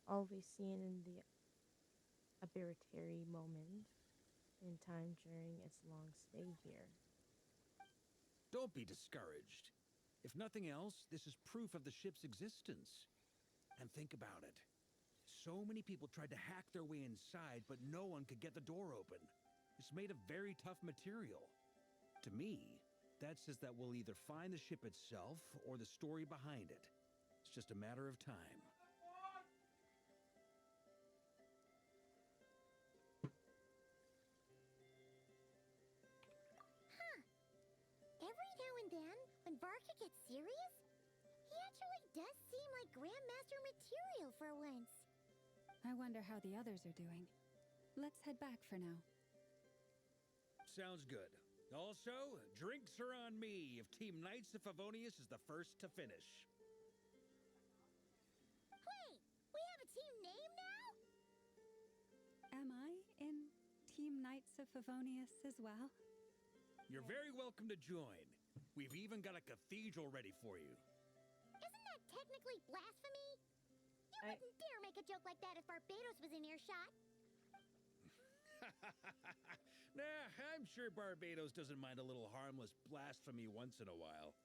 S1: All we've seen in the arbitrary moment in time during its long stay here.
S6: Don't be discouraged. If nothing else, this is proof of the ship's existence. And think about it. So many people tried to hack their way inside, but no one could get the door open. It's made of very tough material. To me, that says that we'll either find the ship itself or the story behind it. It's just a matter of time.
S2: Every now and then, when Varka gets serious, he actually does seem like Grandmaster material for once.
S7: I wonder how the others are doing. Let's head back for now.
S6: Sounds good. Also, drinks are on me if Team Knights of Favonius is the first to finish.
S2: Wait, we have a team name now?
S7: Am I in Team Knights of Favonius as well?
S6: You're very welcome to join. We've even got a cathedral ready for you.
S2: Isn't that technically blasphemy? You wouldn't dare make a joke like that if Barbados was in earshot.
S6: Nah, I'm sure Barbados doesn't mind a little harmless blasphemy once in a while.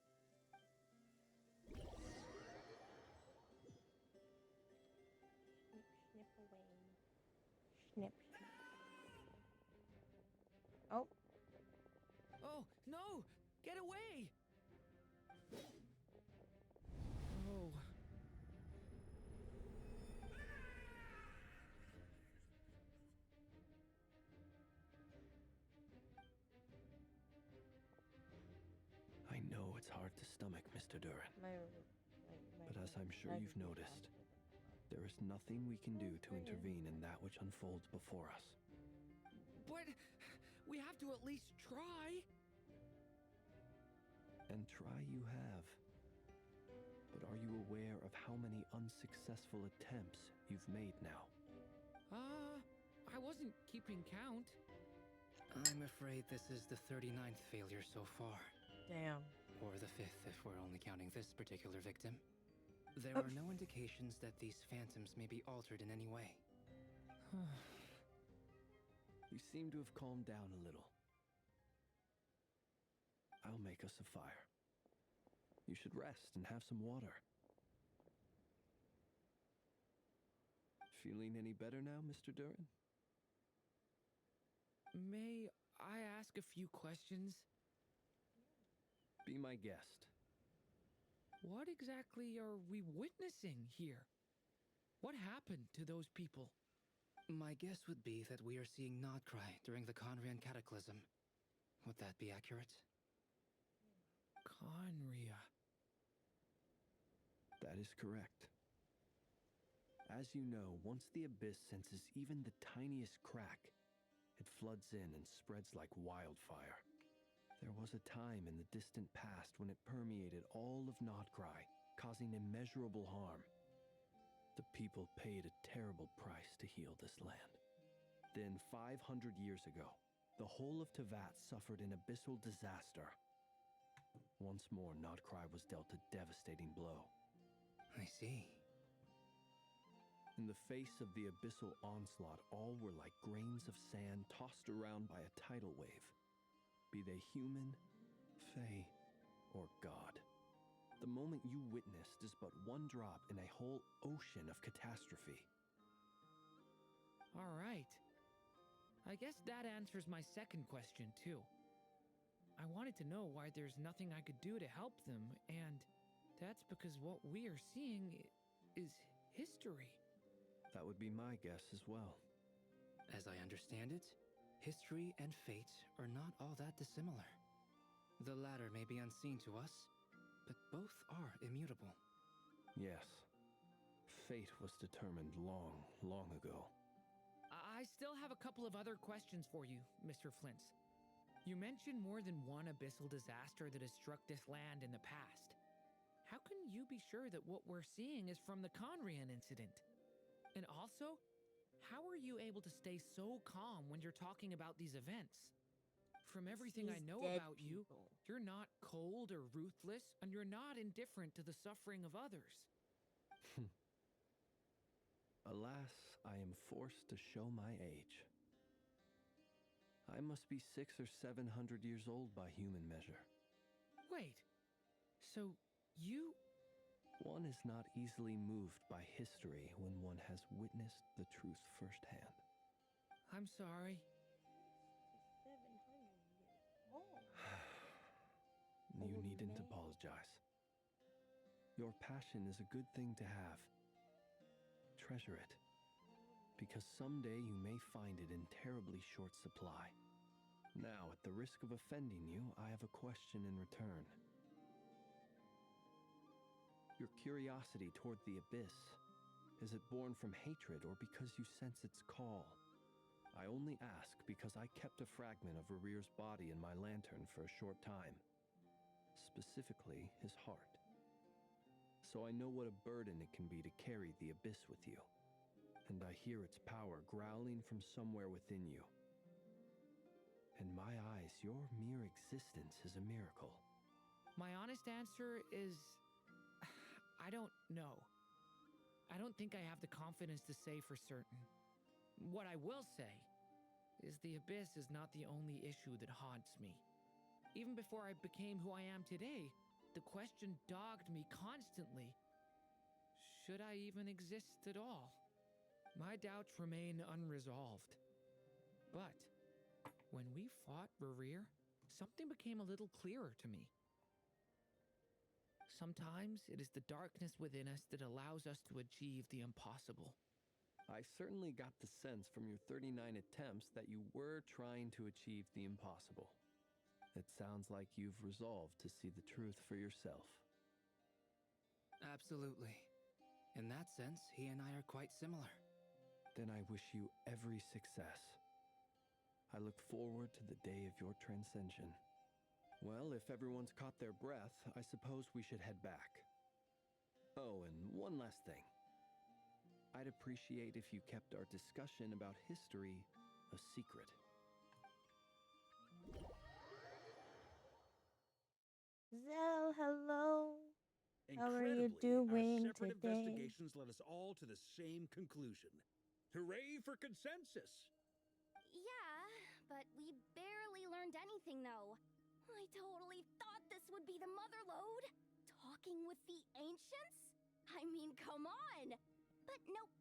S1: Snip away. Snip, snip. Oh.
S8: Oh, no! Get away! Oh.
S10: I know it's hard to stomach, Mr. Duran. But as I'm sure you've noticed, there is nothing we can do to intervene in that which unfolds before us.
S8: But we have to at least try.
S10: And try you have. But are you aware of how many unsuccessful attempts you've made now?
S8: I wasn't keeping count.
S9: I'm afraid this is the 39th failure so far.
S1: Damn.
S9: Or the 5th if we're only counting this particular victim. There are no indications that these phantoms may be altered in any way.
S10: You seem to have calmed down a little. I'll make us a fire. You should rest and have some water. Feeling any better now, Mr. Duran?
S8: May I ask a few questions?
S10: Be my guest.
S8: What exactly are we witnessing here? What happened to those people?
S9: My guess would be that we are seeing Nodcry during the Conrian Cataclysm. Would that be accurate?
S8: Conria.
S10: That is correct. As you know, once the Abyss senses even the tiniest crack, it floods in and spreads like wildfire. There was a time in the distant past when it permeated all of Nodcry, causing immeasurable harm. The people paid a terrible price to heal this land. Then, 500 years ago, the whole of Teyvat suffered an abyssal disaster. Once more, Nodcry was dealt a devastating blow.
S9: I see.
S10: In the face of the abyssal onslaught, all were like grains of sand tossed around by a tidal wave. Be they human, fae, or god. The moment you witnessed is but one drop in a whole ocean of catastrophe.
S8: All right. I guess that answers my second question, too. I wanted to know why there's nothing I could do to help them, and that's because what we are seeing is history.
S10: That would be my guess as well.
S9: As I understand it, history and fate are not all that dissimilar. The latter may be unseen to us, but both are immutable.
S10: Yes. Fate was determined long, long ago.
S8: I still have a couple of other questions for you, Mr. Flint. You mentioned more than one abyssal disaster that has struck this land in the past. How can you be sure that what we're seeing is from the Conrian incident? And also, how are you able to stay so calm when you're talking about these events? From everything I
S1: These
S8: know
S1: dead
S8: about you,
S1: people.
S8: you're not cold or ruthless, and you're not indifferent to the suffering of others.
S10: Alas, I am forced to show my age. I must be 600 or 700 years old by human measure.
S8: Wait, so you...
S10: One is not easily moved by history when one has witnessed the truth firsthand.
S8: I'm sorry.
S1: 700 years old.
S10: You
S1: Old
S10: needn't
S1: man.
S10: apologize. Your passion is a good thing to have. Treasure it, because someday you may find it in terribly short supply. Now, at the risk of offending you, I have a question in return. Your curiosity toward the abyss, is it born from hatred or because you sense its call? I only ask because I kept a fragment of Rerear's body in my lantern for a short time. Specifically, his heart. So I know what a burden it can be to carry the abyss with you. And I hear its power growling from somewhere within you. In my eyes, your mere existence is a miracle.
S8: My honest answer is... I don't know. I don't think I have the confidence to say for certain. What I will say is the abyss is not the only issue that haunts me. Even before I became who I am today, the question dogged me constantly. Should I even exist at all? My doubts remain unresolved. But when we fought Rerear, something became a little clearer to me. Sometimes it is the darkness within us that allows us to achieve the impossible.
S10: I certainly got the sense from your 39 attempts that you were trying to achieve the impossible. It sounds like you've resolved to see the truth for yourself.
S9: Absolutely. In that sense, he and I are quite similar.
S10: Then I wish you every success. I look forward to the day of your transcension. Well, if everyone's caught their breath, I suppose we should head back. Oh, and one last thing. I'd appreciate if you kept our discussion about history a secret.
S1: Zell, hello. How are you doing
S6: our separate
S1: today?
S6: investigations led us all to the same conclusion. Hooray for consensus!
S2: Yeah, but we barely learned anything, though. I totally thought this would be the mother lode. Talking with the ancients? I mean, come on! But nope.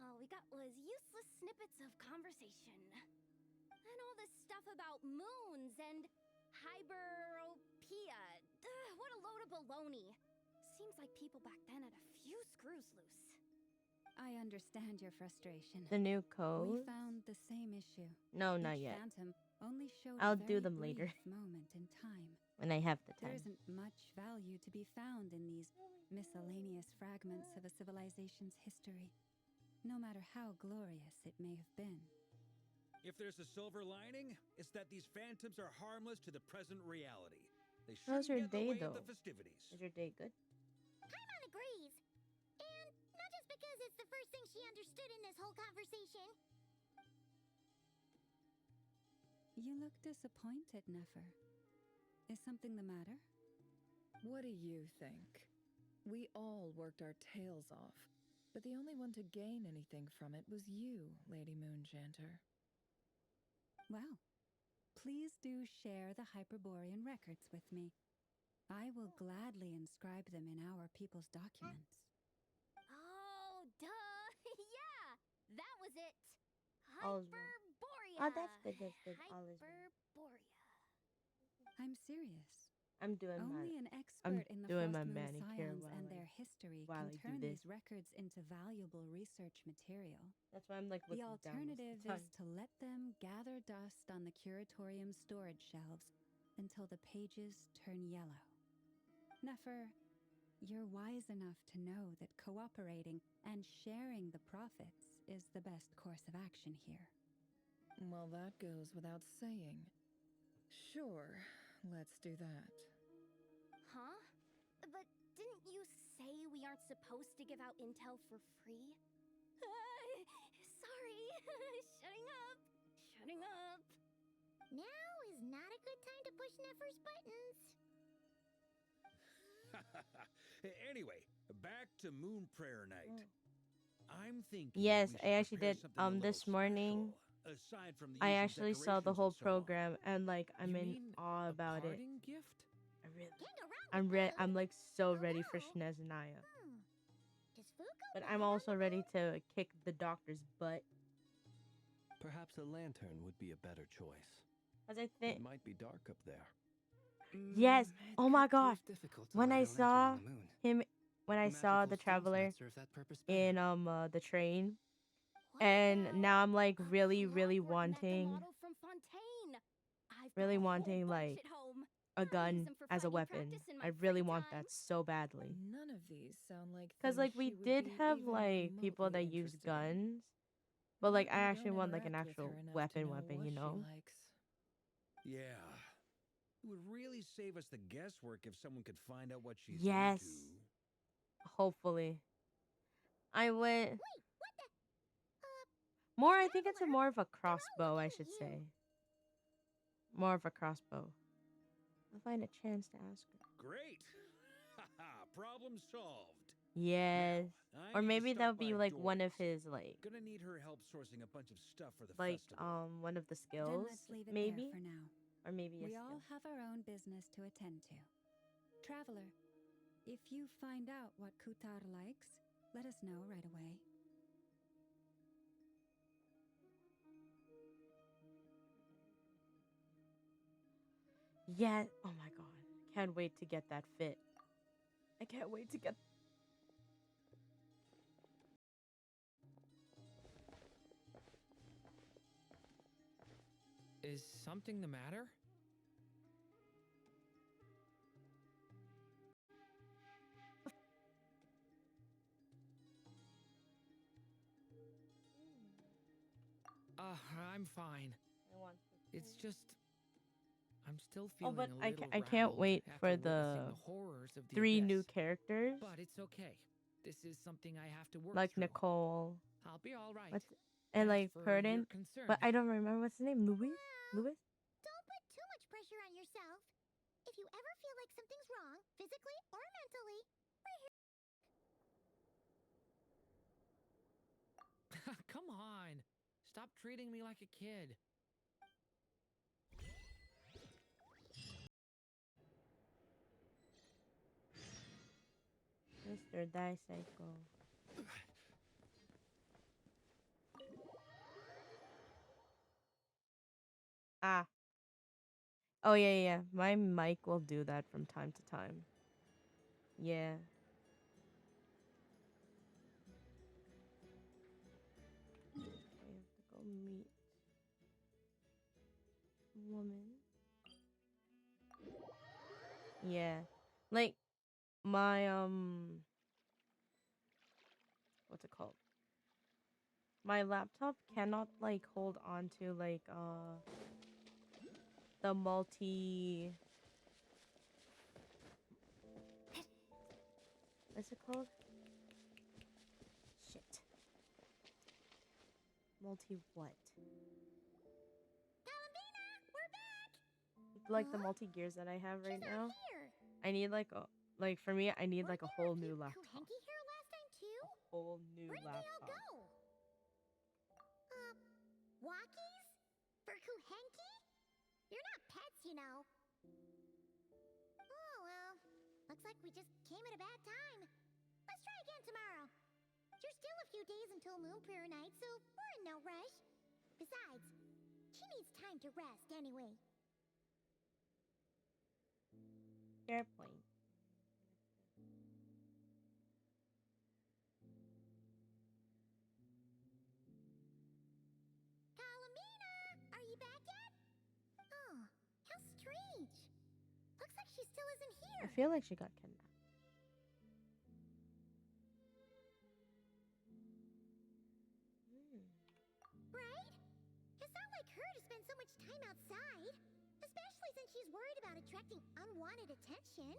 S2: All we got was useless snippets of conversation. And all this stuff about moons and hyperopia. What a load of baloney. Seems like people back then had a few screws loose.
S7: I understand your frustration.
S1: The new
S7: We
S1: code?
S7: found the same issue.
S1: No, not
S7: Each
S1: yet.
S7: phantom only showed
S1: I'll
S7: a
S1: do
S7: very
S1: them later.
S7: brief moment in time.
S1: When I have the
S7: There
S1: time.
S7: isn't much value to be found in these miscellaneous fragments of a civilization's history, no matter how glorious it may have been.
S6: If there's a silver lining, it's that these phantoms are harmless to the present reality. They
S1: How's
S6: shouldn't
S1: your
S6: get in the
S1: day,
S6: way of
S1: though?
S6: the festivities.
S1: Is your day good?
S2: Paimon agrees. And not just because it's the first thing she understood in this whole conversation.
S7: You look disappointed, Nefer. Is something the matter?
S11: What do you think? We all worked our tails off, but the only one to gain anything from it was you, Lady Moonjanter.
S7: Well, please do share the Hyperborean records with me. I will gladly inscribe them in our people's documents.
S2: Oh, duh. Yeah, that was it.
S1: All's well.
S2: Hyperborea.
S1: Oh, that's good, that's good. All is well.
S2: Hyperborea.
S7: I'm serious.
S1: I'm doing
S7: Only an
S1: I'm
S7: expert in the
S1: doing my
S7: Frost Moon
S1: manicure
S7: scions and their history
S1: while
S7: can
S1: I do
S7: turn
S1: this.
S7: these records into valuable research material.
S1: That's why I'm like
S7: The
S1: looking down most of
S7: alternative
S1: the time.
S7: is to let them gather dust on the curatorium's storage shelves until the pages turn yellow. Nefer, you're wise enough to know that cooperating and sharing the profits is the best course of action here.
S11: Well, that goes without saying. Sure, let's do that.
S4: Huh? But didn't you say we aren't supposed to give out intel for free? Sorry. Shutting up. Shutting up.
S2: Now is not a good time to push Nefer's buttons.
S6: Anyway, back to Moon Prayer Night. I'm thinking.
S1: Yes,
S6: we
S1: I
S6: should
S1: actually
S6: prepare
S1: did.
S6: something a little
S1: This morning,
S6: special, aside from the
S1: I
S6: usual
S1: actually saw the
S6: decorations
S1: whole
S6: and so on.
S1: program, and like I'm
S8: You
S1: in
S8: mean
S1: awe
S8: a
S1: about it.
S8: parting gift?
S1: I really,
S2: Can't go wrong with food.
S1: I'm like so ready for
S2: Hello?
S1: Sneznaya,
S2: Does food go
S1: but
S2: bad
S1: I'm
S2: on
S1: also
S2: the
S1: ready
S2: moon?
S1: to kick the doctor's butt.
S10: Perhaps a lantern would be a better choice.
S1: Cause I think
S10: It might be dark up there.
S1: yes.
S9: It
S1: Oh my
S9: could prove
S1: God.
S9: difficult to
S1: When
S9: light
S1: I
S9: a lantern
S1: saw
S9: on the moon.
S1: him, when I saw
S9: Magical
S1: the
S9: stones
S1: traveler
S9: might serve that purpose better.
S1: in the train,
S2: What
S1: and
S2: about
S1: now I'm like
S4: A
S1: really
S4: clockwork mecha
S1: wanting
S4: model from Fontaine. I've got
S1: really
S4: a whole
S1: wanting
S4: bunch
S1: like
S4: at home.
S1: a
S4: I use
S1: gun
S4: 'em for
S1: as a
S4: fighting
S1: weapon.
S4: practice in my
S1: I really
S4: free
S1: want
S4: time.
S1: that so badly.
S11: None of these sound like
S1: Cause
S11: things
S1: like
S11: she
S1: we
S11: would
S1: did
S11: be
S1: have
S11: even
S1: like people
S11: remotely
S1: that use
S11: interested in.
S1: guns, but like I
S11: We
S1: actually
S11: don't
S1: want like an
S11: interact with
S1: actual
S11: her enough to
S1: weapon,
S11: know
S1: you
S11: what
S1: know?
S11: she likes.
S6: Yeah. It would really save us the guesswork if someone could find out what she's
S1: Yes.
S6: into.
S1: Hopefully. I went
S2: Wait, what the?
S1: more. I think it's a
S2: Traveler,
S1: more of a
S2: they're all
S1: crossbow, I
S2: looking at
S1: should
S2: you.
S1: say. More of a crossbow. I'll find a chance to ask her.
S6: Great. Haha, problem solved.
S1: Yes.
S6: Now, I
S1: Or
S6: need to
S1: maybe
S6: stop
S1: that'll be
S6: by
S1: like one of
S6: Dory's.
S1: his like
S6: Gonna need her help sourcing a bunch of stuff for the festival.
S1: one of the
S7: Then
S1: skills,
S7: let's leave it
S1: maybe,
S7: there for now.
S1: or maybe a
S7: We
S1: skill.
S7: all have our own business to attend to. Traveler, if you find out what Kutar likes, let us know right away.
S1: Yeah. Oh my God. Can't wait to get that fit. I can't wait to get.
S8: Is something the matter? I'm fine.
S1: I want
S8: It's just I'm still
S1: Oh,
S8: feeling
S1: but
S8: a little
S1: I can't
S8: rattled
S1: wait
S8: after
S1: for
S8: witnessing
S1: the
S8: horrors of the
S1: 3 new
S8: abyss.
S1: characters,
S8: But it's okay. This is something I have to work
S1: like
S8: through.
S1: Nicole,
S8: I'll be all right.
S1: what's and
S8: As
S1: like
S8: for
S1: Purdon,
S8: your concern,
S1: but I don't remember what's his name. Louis. Louis.
S2: Don't put too much pressure on yourself. If you ever feel like something's wrong, physically or mentally,
S8: come on. Stop treating me like a kid.
S1: Mr. Daisaiko. Ah. Oh yeah. My mic will do that from time to time. Yeah. I have to go meet woman. Yeah. Like my what's it called? My laptop cannot like hold on to like the multi what's it called? Shit. Multi what?
S2: Columbina, we're back.
S1: Like the multi gears that I have right
S2: She's
S1: now.
S2: not here.
S1: I need like a for me I need like a
S2: Weren't
S1: whole
S2: there
S1: new
S2: few
S1: laptop.
S2: Kuhenki here last time too?
S1: Whole new
S2: Where did they all
S1: laptop.
S2: go? Walkies? For Kuhenki? You're not pets, you know. Oh well, looks like we just came at a bad time. Let's try again tomorrow. There's still a few days until Moon Prayer Night, so we're in no rush. Besides, she needs time to rest anyway.
S1: Fair point.
S2: Kalamina, are you back yet? Oh, how strange. Looks like she still isn't
S1: I
S2: here.
S1: feel like she got kidnapped.
S2: Right? It's not like her to spend so much time outside. Especially since she's worried about attracting unwanted attention.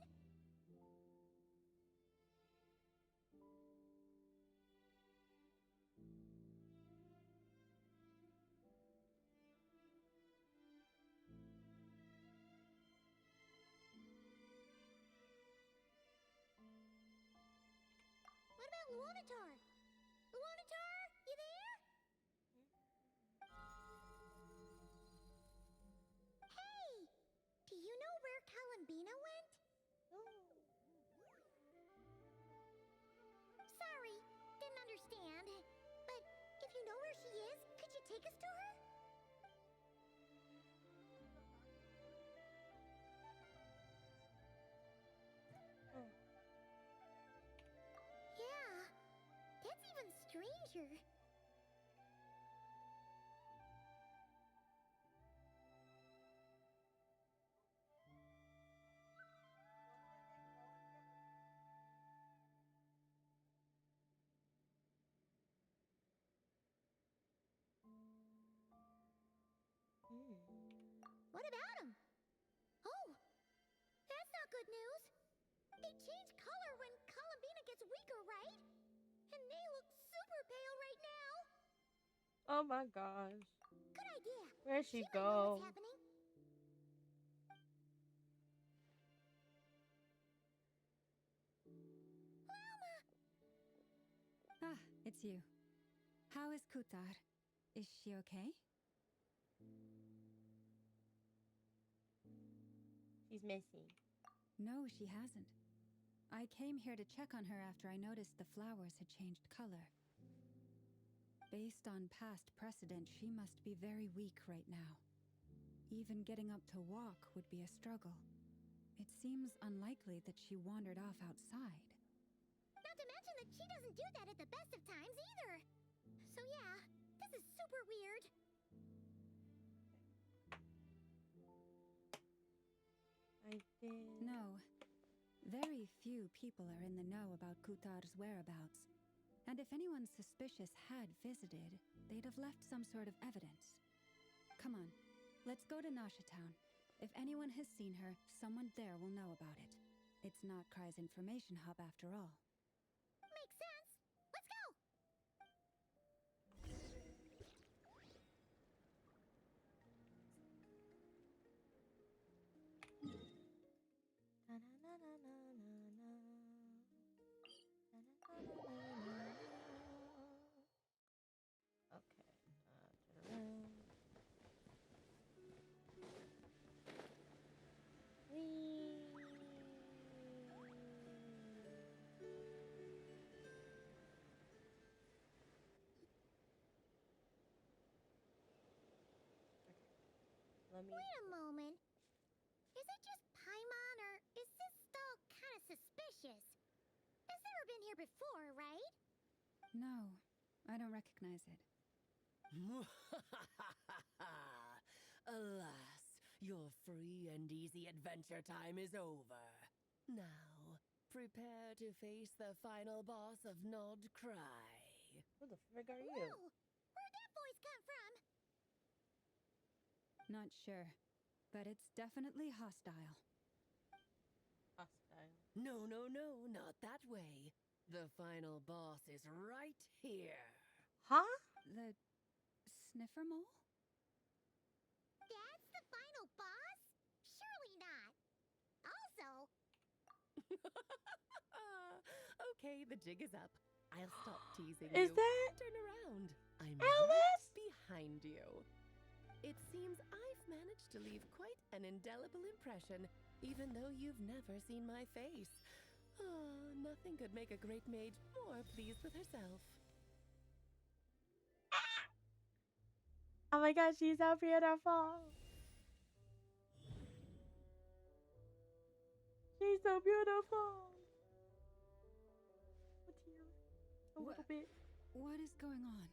S2: What about Luonatar? Luonatar, you there? Hey! Do you know where Kalambina went? Sorry, didn't understand. But if you know where she is, could you take us to her? Yeah, that's even stranger. What about him? Oh, that's not good news. They change color when Kalambina gets weaker, right? And they look super pale right now.
S1: Oh my gosh.
S2: Good idea.
S1: Where'd she
S2: might know
S1: go?
S2: what's happening.
S7: Ah, it's you. How is Kutar? Is she okay?
S1: She's missing.
S7: No, she hasn't. I came here to check on her after I noticed the flowers had changed color. Based on past precedent, she must be very weak right now. Even getting up to walk would be a struggle. It seems unlikely that she wandered off outside.
S2: Not to mention that she doesn't do that at the best of times either. So yeah, this is super weird.
S1: I did.
S7: No. Very few people are in the know about Kutar's whereabouts. And if anyone suspicious had visited, they'd have left some sort of evidence. Come on, let's go to Nasha Town. If anyone has seen her, someone there will know about it. It's Notcry's information hub after all.
S2: Makes sense. Let's go.
S1: Let me.
S2: Wait a moment. Is it just Paimon, or is this stall kind of suspicious? It's never been here before, right?
S7: No, I don't recognize it.
S14: Alas, your free and easy adventure time is over. Now, prepare to face the final boss of Nodcry.
S1: Who the frig are you?
S2: Whoa! Where'd that voice come from?
S7: Not sure, but it's definitely hostile.
S1: Hostile.
S14: No, no, no, not that way. The final boss is right here.
S1: Huh?
S7: The sniffer mole?
S2: That's the final boss? Surely not. Also,
S14: Okay, the jig is up. I'll stop teasing
S1: Is
S14: you.
S1: that
S14: Turn around. I'm
S1: Alice?
S14: right behind you. It seems I've managed to leave quite an indelible impression, even though you've never seen my face. Oh, nothing could make a great mage more pleased with herself.
S1: Oh my gosh, she's so beautiful. She's so beautiful. A tear. A little bit.
S7: What is going on?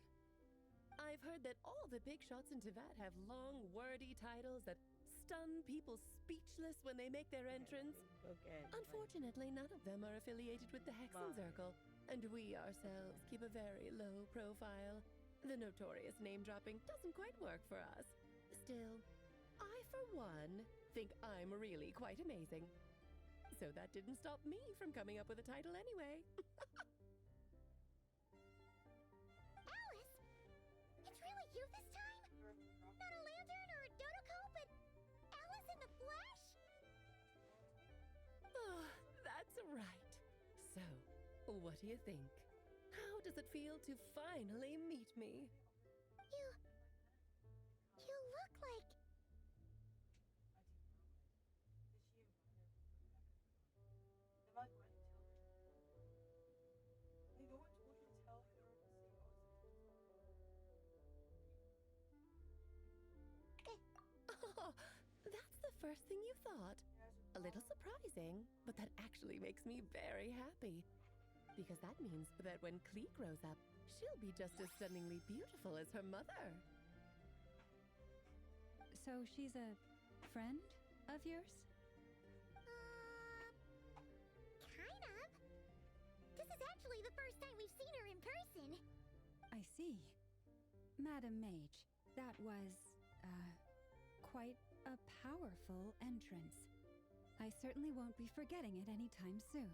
S14: I've heard that all the big shots in Teyvat have long, wordy titles that stun people speechless when they make their entrance.
S1: Okay.
S14: Unfortunately, none of them are affiliated with the Hexenzirkel, and we ourselves keep a very low profile. The notorious name-dropping doesn't quite work for us. Still, I, for one, think I'm really quite amazing. So that didn't stop me from coming up with a title anyway.
S2: Alice! It's really you this time? Not a lantern or a Dodoko, but Alice in the flesh?
S14: Oh, that's right. So, what do you think? How does it feel to finally meet me?
S2: You look like...
S14: Oh, that's the first thing you thought. A little surprising, but that actually makes me very happy. Because that means that when Klee grows up, she'll be just as stunningly beautiful as her mother.
S7: So she's a friend of yours?
S2: Kind of. This is actually the first time we've seen her in person.
S7: I see. Madam Mage, that was, quite a powerful entrance. I certainly won't be forgetting it anytime soon.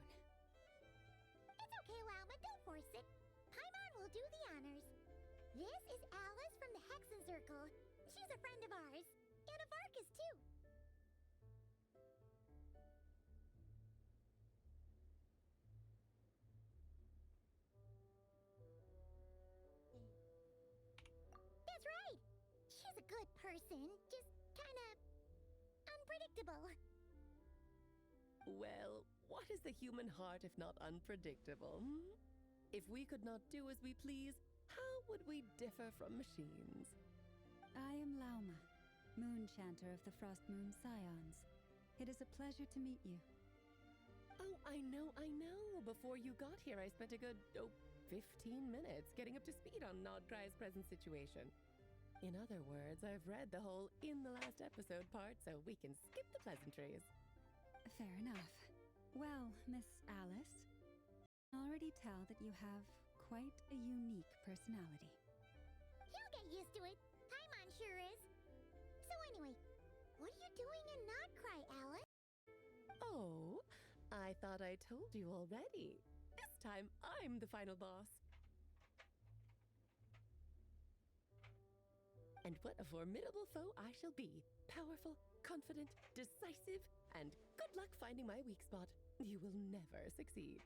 S2: It's okay, Lauma, don't force it. Paimon will do the honors. This is Alice from the Hexenzirkel. She's a friend of ours. And of Arcus, too. That's right. She's a good person. Just kinda unpredictable.
S14: Well, what is the human heart if not unpredictable? Hmm? If we could not do as we please, how would we differ from machines?
S7: I am Lauma, Moon Chanter of the Frost Moon Scions. It is a pleasure to meet you.
S14: Oh, I know. Before you got here, I spent a good, 15 minutes getting up to speed on Nodcry's present situation. In other words, I've read the whole in the last episode part, so we can skip the pleasantries.
S7: Fair enough. Well, Miss Alice, I can already tell that you have quite a unique personality.
S2: You'll get used to it. Paimon sure is. So anyway, what are you doing in Nodcry, Alice?
S14: Oh, I thought I told you already. This time, I'm the final boss. And what a formidable foe I shall be. Powerful, confident, decisive, and good luck finding my weak spot. You will never succeed.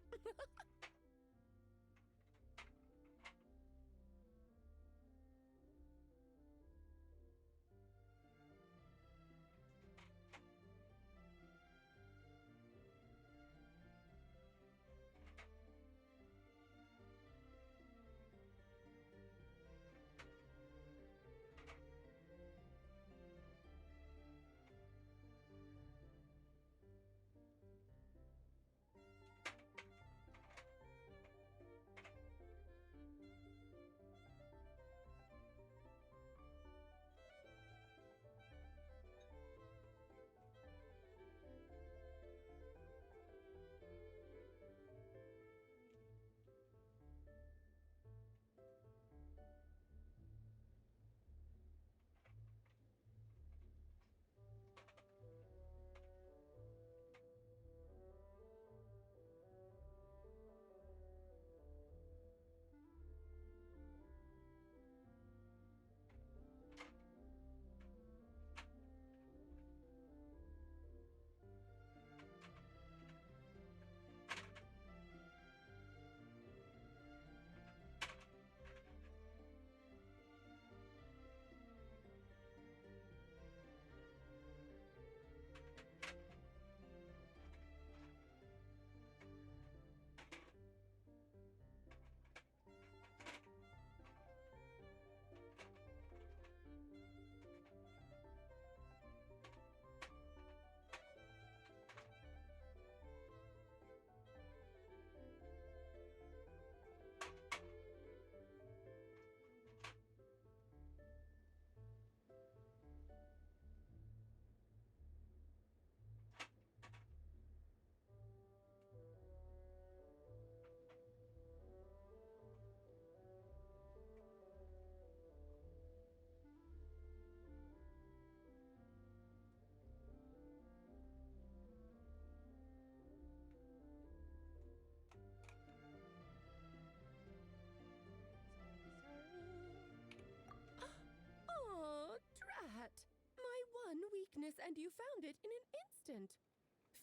S14: found it in an instant.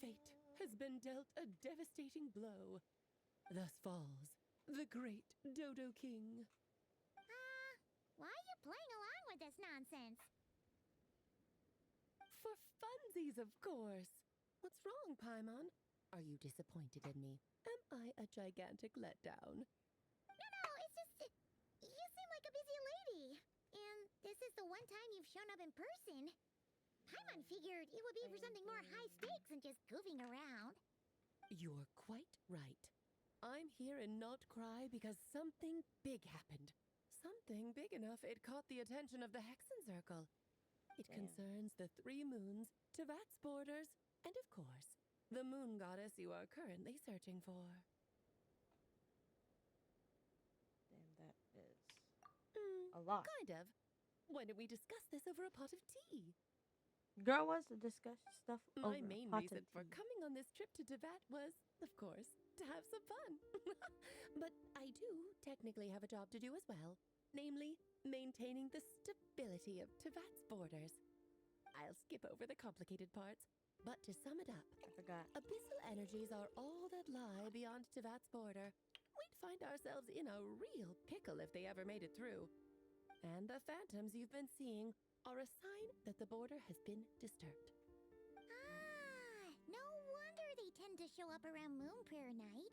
S14: Fate has been dealt a devastating blow. Thus falls the great Dodo King.
S2: Why are you playing along with this nonsense?
S14: For funsies, of course. What's wrong, Paimon? Are you disappointed in me? Am I a gigantic letdown?
S2: No, it's just you seem like a busy lady. And this is the one time you've shown up in person. Paimon figured it would be for something more high stakes than just goofing around.
S14: You're quite right. I'm here in Not Cry because something big happened. Something big enough it caught the attention of the Hexen Circle. It concerns the 3 moons, Tevat's borders, and of course, the moon goddess you are currently searching for.
S1: Damn, that is a lot.
S14: Kind of. Why don't we discuss this over a pot of tea?
S1: Girl wants to discuss stuff over
S14: My main
S1: pot
S14: reason
S1: of
S14: for
S1: tea.
S14: coming on this trip to Tevat was, of course, to have some fun. But I do technically have a job to do as well, namely, maintaining the stability of Tevat's borders. I'll skip over the complicated parts, but to sum it up,
S1: I forgot.
S14: abyssal energies are all that lie beyond Tevat's border. We'd find ourselves in a real pickle if they ever made it through. And the phantoms you've been seeing are a sign that the border has been disturbed.
S2: No wonder they tend to show up around Moon Prayer Night.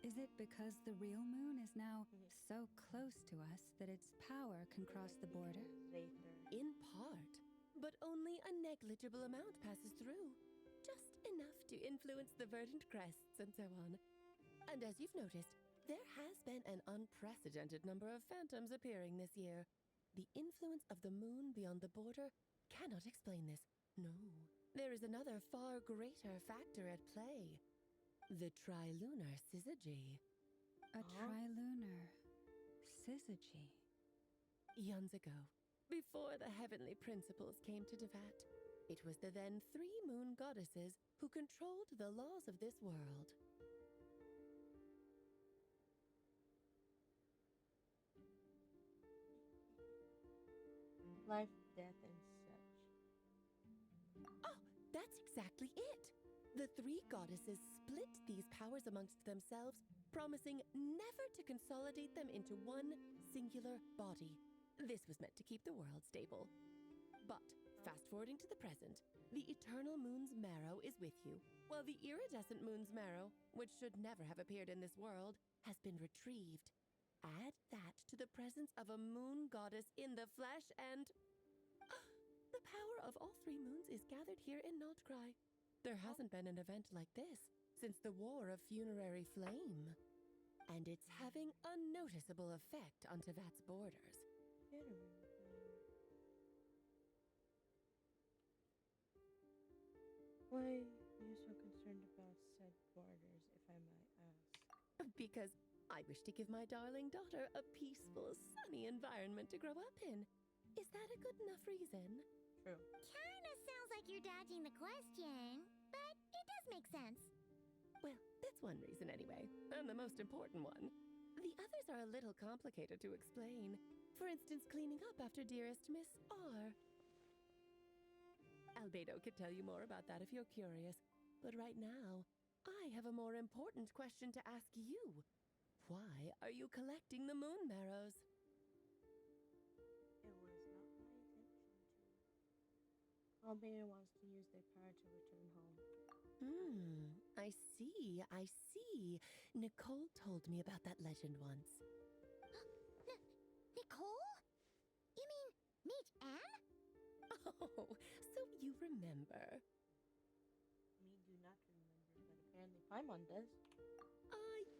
S7: Is it because the real moon is now so close to us that its power can cross the border?
S14: In part, but only a negligible amount passes through. Just enough to influence the verdant crests and so on. And as you've noticed, there has been an unprecedented number of phantoms appearing this year. The influence of the moon beyond the border cannot explain this. No, there is another far greater factor at play. The trilunar syzygy.
S7: A trilunar syzygy.
S14: Eons ago, before the heavenly principles came to Tevat, it was the then 3 moon goddesses who controlled the laws of this world.
S1: Life, death, and such.
S14: Oh, that's exactly it! The 3 goddesses split these powers amongst themselves, promising never to consolidate them into one singular body. This was meant to keep the world stable. But, fast forwarding to the present, the eternal moon's marrow is with you, while the iridescent moon's marrow, which should never have appeared in this world, has been retrieved. Add that to the presence of a moon goddess in the flesh and... the power of all 3 moons is gathered here in Notcry. There hasn't been an event like this since the War of Funerary Flame. And it's having a noticeable effect on Tevat's borders.
S1: Why are you so concerned about said borders, if I might ask?
S14: Because I wish to give my darling daughter a peaceful, sunny environment to grow up in. Is that a good enough reason?
S1: True.
S2: Kinda sounds like you're dodging the question, but it does make sense.
S14: Well, that's one reason anyway, and the most important one. The others are a little complicated to explain. For instance, cleaning up after dearest Miss R. Albedo could tell you more about that if you're curious, but right now, I have a more important question to ask you. Why are you collecting the moon marrows?
S1: It was not my intention to. Albedo wants to use their power to return home.
S14: I see, I see. Nicole told me about that legend once.
S2: Nicole? You mean Mage Anne?
S14: Oh, so you remember.
S1: Me do not remember, but apparently Paimon does.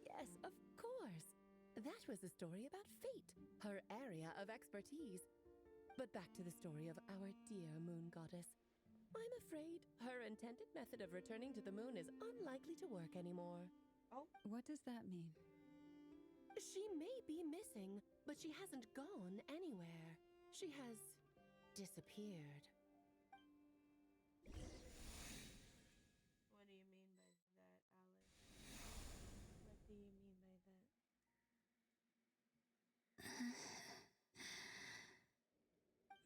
S14: Yes, of course. That was a story about fate, her area of expertise. But back to the story of our dear moon goddess. I'm afraid her intended method of returning to the moon is unlikely to work anymore.
S1: Oh?
S7: What does that mean?
S14: She may be missing, but she hasn't gone anywhere. She has disappeared.
S1: What do you mean by that, Alex? What do you mean by that?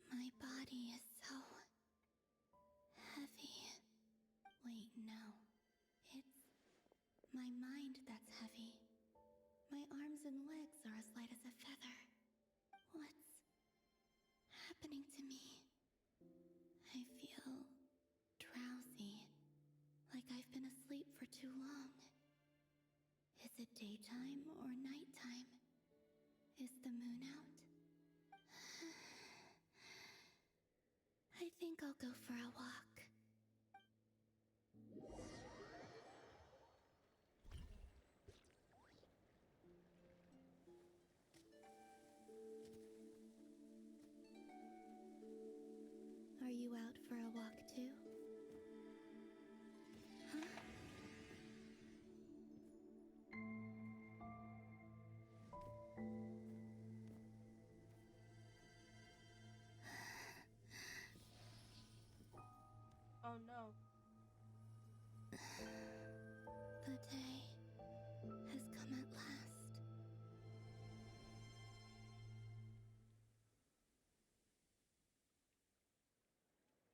S3: My body is so mind that's heavy. My arms and legs are as light as a feather. What's happening to me? I feel drowsy, like I've been asleep for too long. Is it daytime or nighttime? Is the moon out? I think I'll go for a walk. Are you out for a walk too? Huh?
S1: Oh no.
S3: The day has come at last.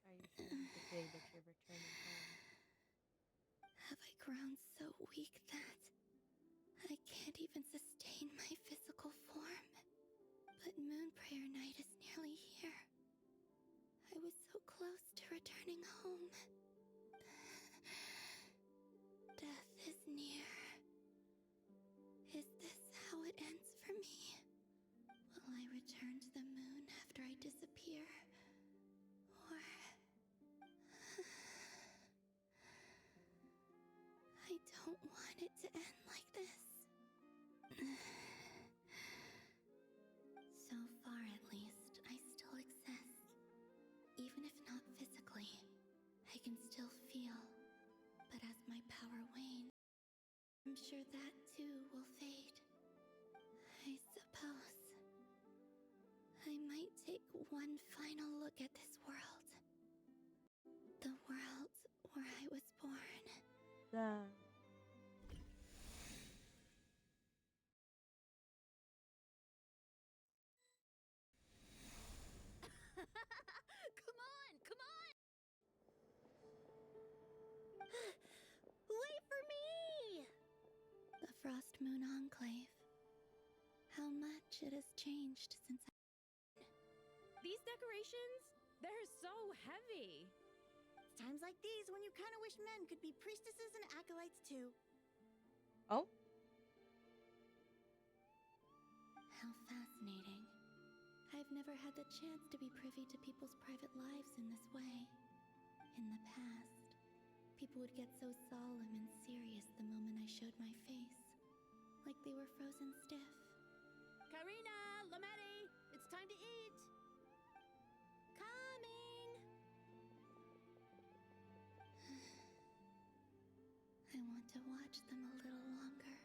S1: Are you feeling the day that you're returning home?
S3: Have I grown so weak that I can't even sustain my physical form? But Moon Prayer Night is nearly here. I was so close to returning home. Death is near. Is this how it ends for me? Will I return to the moon after I disappear? Or... I don't want it to end like this. So far, at least, I still exist. Even if not physically, I can still feel. But as my power wanes, I'm sure that too will fade. I suppose I might take one final look at this world. The world where I was born.
S2: Come on, come on! Wait for me!
S3: The Frost Moon Enclave. How much it has changed since
S15: These decorations, they're so heavy.
S2: It's times like these when you kind of wish men could be priestesses and acolytes too.
S1: Oh?
S3: How fascinating. I've never had the chance to be privy to people's private lives in this way. In the past, people would get so solemn and serious the moment I showed my face. Like they were frozen stiff.
S14: Karina, Lametti, it's time to eat.
S2: Coming!
S3: I want to watch them a little longer.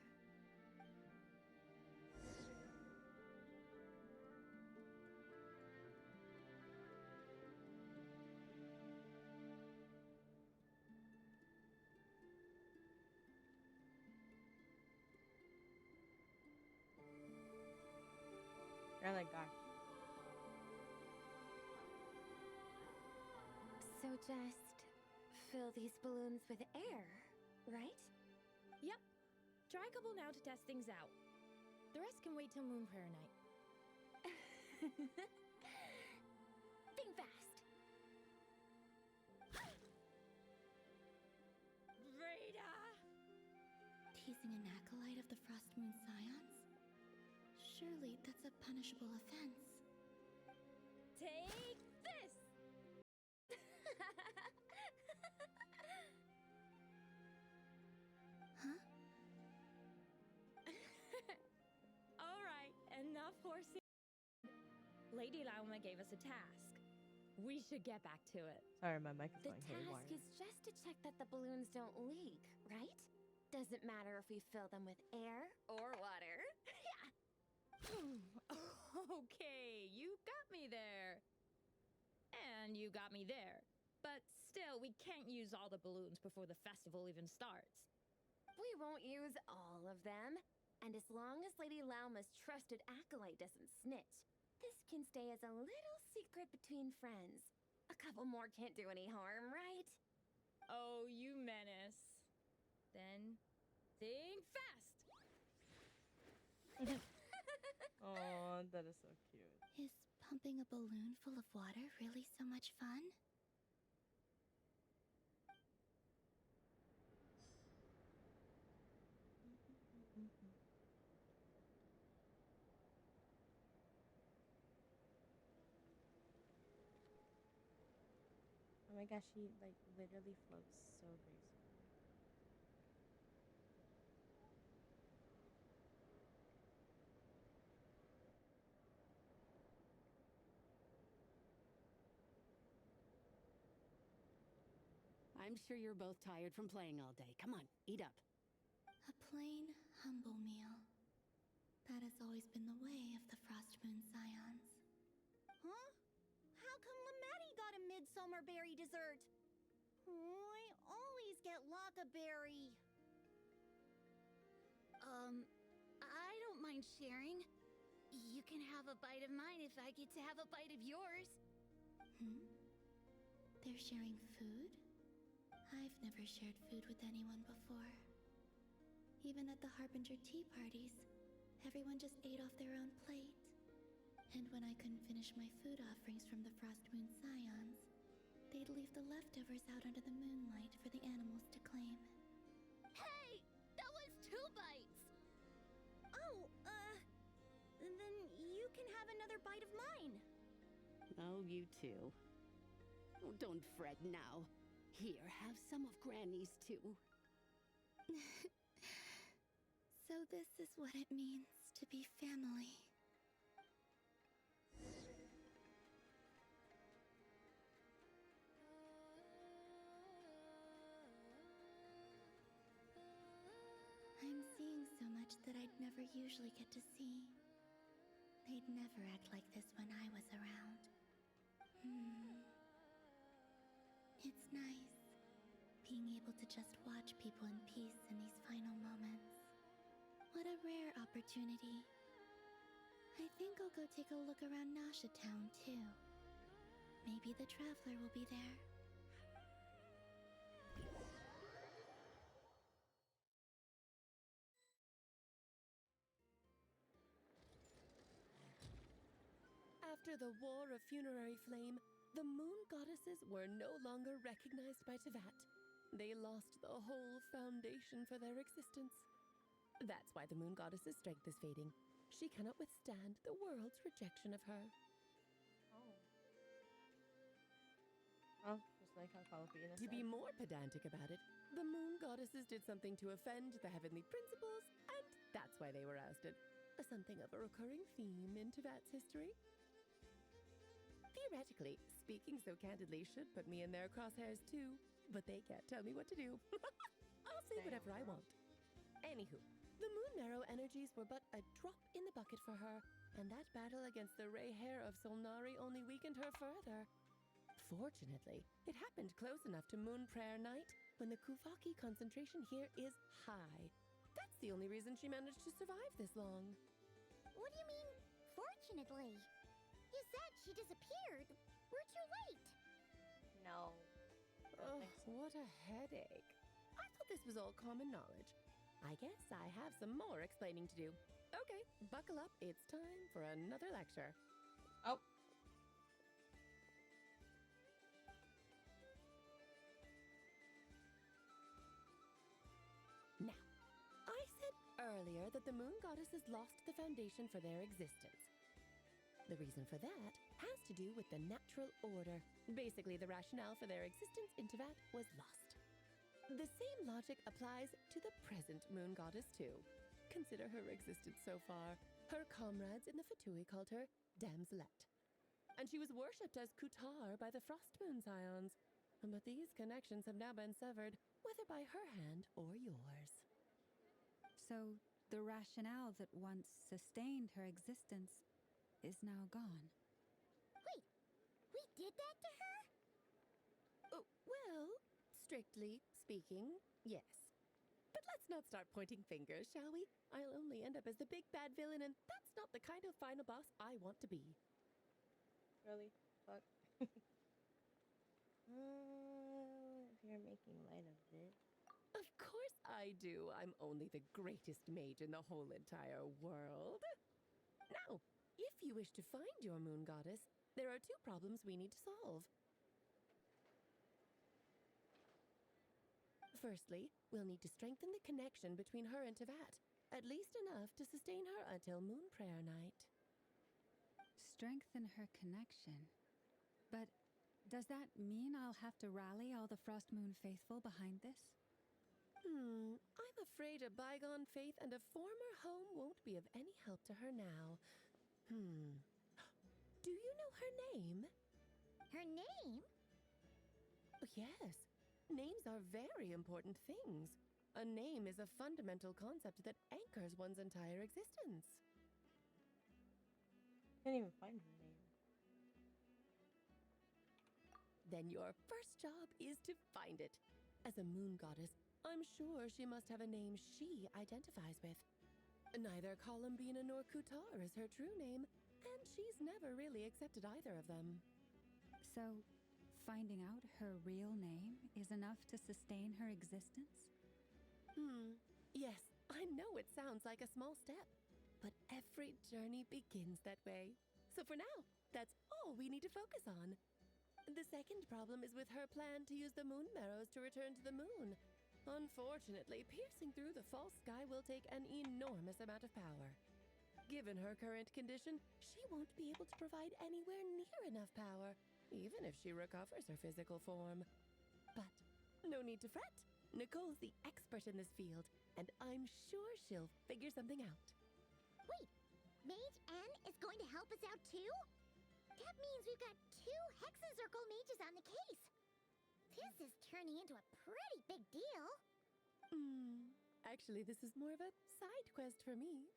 S1: You're like God.
S4: So just fill these balloons with air, right?
S15: Yep. Try a couple now to test things out. The rest can wait till Moon Prayer Night.
S4: Think fast.
S15: Vreda!
S3: Teasing an acolyte of the Frost Moon Scions? Surely that's a punishable offense.
S15: Take this!
S3: Huh?
S15: Alright, enough horsing. Lady Lauma gave us a task. We should get back to it.
S1: Sorry, my mic is
S4: The
S1: going
S4: task
S1: haywire.
S4: is just to check that the balloons don't leak, right? Doesn't matter if we fill them with air or water.
S15: Okay, you got me there. And you got me there. But still, we can't use all the balloons before the festival even starts.
S4: We won't use all of them. And as long as Lady Lauma's trusted acolyte doesn't snitch, this can stay as a little secret between friends. A couple more can't do any harm, right?
S15: Oh, you menace. Then, Think fast!
S1: Oh, that is so cute.
S3: Is pumping a balloon full of water really so much fun?
S1: Oh my gosh, she like literally floats so gracefully.
S16: I'm sure you're both tired from playing all day. Come on, eat up.
S3: A plain, humble meal. That has always been the way of the Frostmoon Scions.
S2: Huh? How come Lametti got a midsummer berry dessert? Oh, I always get Lockaberry.
S17: I don't mind sharing. You can have a bite of mine if I get to have a bite of yours.
S3: They're sharing food? I've never shared food with anyone before. Even at the Harbinger tea parties, everyone just ate off their own plate. And when I couldn't finish my food offerings from the Frostmoon Scions, they'd leave the leftovers out under the moonlight for the animals to claim.
S17: Hey! That was 2 bites!
S2: Oh, then you can have another bite of mine.
S16: Oh, you too. Oh, don't fret now. Here, have some of Granny's too.
S3: So this is what it means to be family. I'm seeing so much that I'd never usually get to see. They'd never act like this when I was around. It's nice, being able to just watch people in peace in these final moments. What a rare opportunity. I think I'll go take a look around Nasha Town, too. Maybe the Traveler will be there.
S14: After the War of Funerary Flame, the Moon Goddesses were no longer recognized by Teyvat. They lost the whole foundation for their existence. That's why the Moon Goddess's strength is fading. She cannot withstand the world's rejection of her.
S1: Oh, just like how Call of Venus
S14: To be more pedantic about it, the Moon Goddesses did something to offend the heavenly principles, and that's why they were ousted. Something of a recurring theme in Teyvat's history. Theoretically, speaking so candidly should put me in their crosshairs too, but they can't tell me what to do. I'll say whatever I want. Anywho, the Moon Marrow energies were but a drop in the bucket for her, and that battle against the Ray Hair of Solnari only weakened her further. Fortunately, it happened close enough to Moon Prayer Night when the Kuvaki concentration here is high. That's the only reason she managed to survive this long.
S2: What do you mean, fortunately? You said she disappeared. We're too late.
S1: No.
S14: Oh, what a headache. I thought this was all common knowledge. I guess I have some more explaining to do. Okay, buckle up. It's time for another lecture.
S1: Oh.
S14: Now, I said earlier that the Moon Goddesses lost the foundation for their existence. The reason for that has to do with the natural order. Basically, the rationale for their existence in Teyvat was lost. The same logic applies to the present Moon Goddess, too. Consider her existence so far. Her comrades in the Fatui called her Damselette. And she was worshipped as Kutar by the Frostmoon Scions. But these connections have now been severed, whether by her hand or yours.
S7: So, the rationale that once sustained her existence is now gone.
S2: Wait, we did that to her?
S14: Oh, well, strictly speaking, yes. But let's not start pointing fingers, shall we? I'll only end up as the big bad villain, and that's not the kind of final boss I want to be.
S1: Really? Fuck. If you're making light of it.
S14: Of course I do. I'm only the greatest mage in the whole entire world. Now, if you wish to find your moon goddess, there are two problems we need to solve. Firstly, we'll need to strengthen the connection between her and Tevat, at least enough to sustain her until Moon Prayer Night.
S7: Strengthen her connection. But does that mean I'll have to rally all the Frost Moon faithful behind this?
S14: I'm afraid a bygone faith and a former home won't be of any help to her now. Do you know her name?
S2: Her name?
S14: Yes. Names are very important things. A name is a fundamental concept that anchors one's entire existence.
S1: Can't even find her name.
S14: Then your first job is to find it. As a moon goddess, I'm sure she must have a name she identifies with. Neither Columbina nor Kutar is her true name, and she's never really accepted either of them.
S7: So, finding out her real name is enough to sustain her existence?
S14: Yes, I know it sounds like a small step, but every journey begins that way. So for now, that's all we need to focus on. The second problem is with her plan to use the moon marrows to return to the moon. Unfortunately, piercing through the false sky will take an enormous amount of power. Given her current condition, she won't be able to provide anywhere near enough power, even if she recovers her physical form. But no need to fret. Nicole's the expert in this field, and I'm sure she'll figure something out.
S2: Wait, Mage N is going to help us out too? That means we've got 2 Hexencircle mages on the case. This is turning into a pretty big deal.
S14: Actually, this is more of a side quest for me.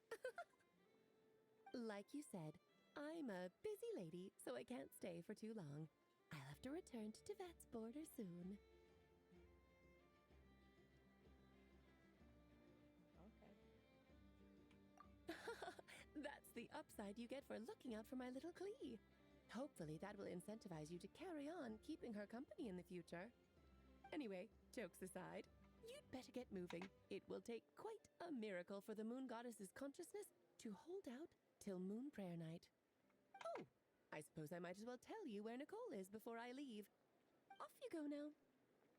S14: Like you said, I'm a busy lady, so I can't stay for too long. I'll have to return to Tevat's border soon. That's the upside you get for looking out for my little Klee. Hopefully that will incentivize you to carry on keeping her company in the future. Anyway, jokes aside, you'd better get moving. It will take quite a miracle for the moon goddess's consciousness to hold out till Moon Prayer Night. Oh, I suppose I might as well tell you where Nicole is before I leave. Off you go now.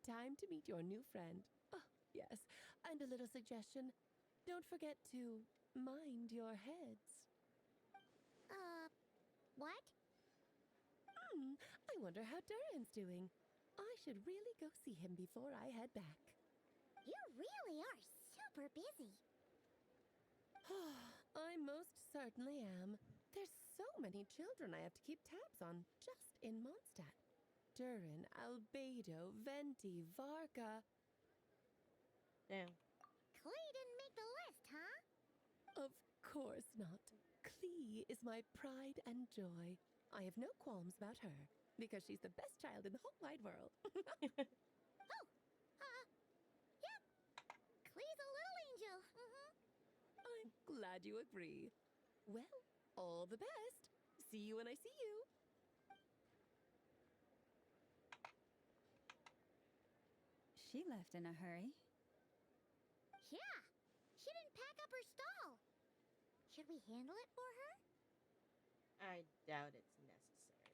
S14: Time to meet your new friend. Oh, yes, and a little suggestion. Don't forget to mind your heads.
S2: What?
S14: I wonder how Durin's doing. I should really go see him before I head back.
S2: You really are super busy.
S14: I most certainly am. There's so many children I have to keep tabs on just in Mondstadt. Durin, Albedo, Venti, Varka.
S1: Damn.
S2: Klee didn't make the list, huh?
S14: Of course not. Klee is my pride and joy. I have no qualms about her, because she's the best child in the whole wide world.
S2: Yep. Klee's a little angel.
S14: I'm glad you agree. Well, all the best. See you when I see you.
S7: She left in a hurry.
S2: Yeah, she didn't pack up her stall. Should we handle it for her?
S1: I doubt it's necessary.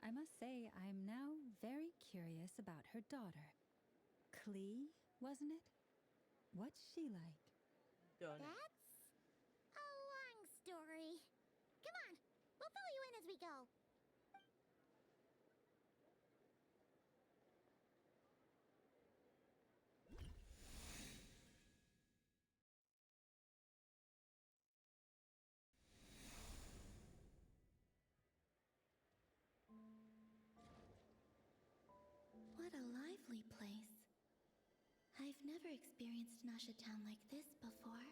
S7: I must say, I'm now very curious about her daughter. Klee, wasn't it? What's she like?
S1: Don't know.
S2: That's a long story. Come on, we'll fill you in as we go.
S3: What a lively place. I've never experienced Nasha Town like this before.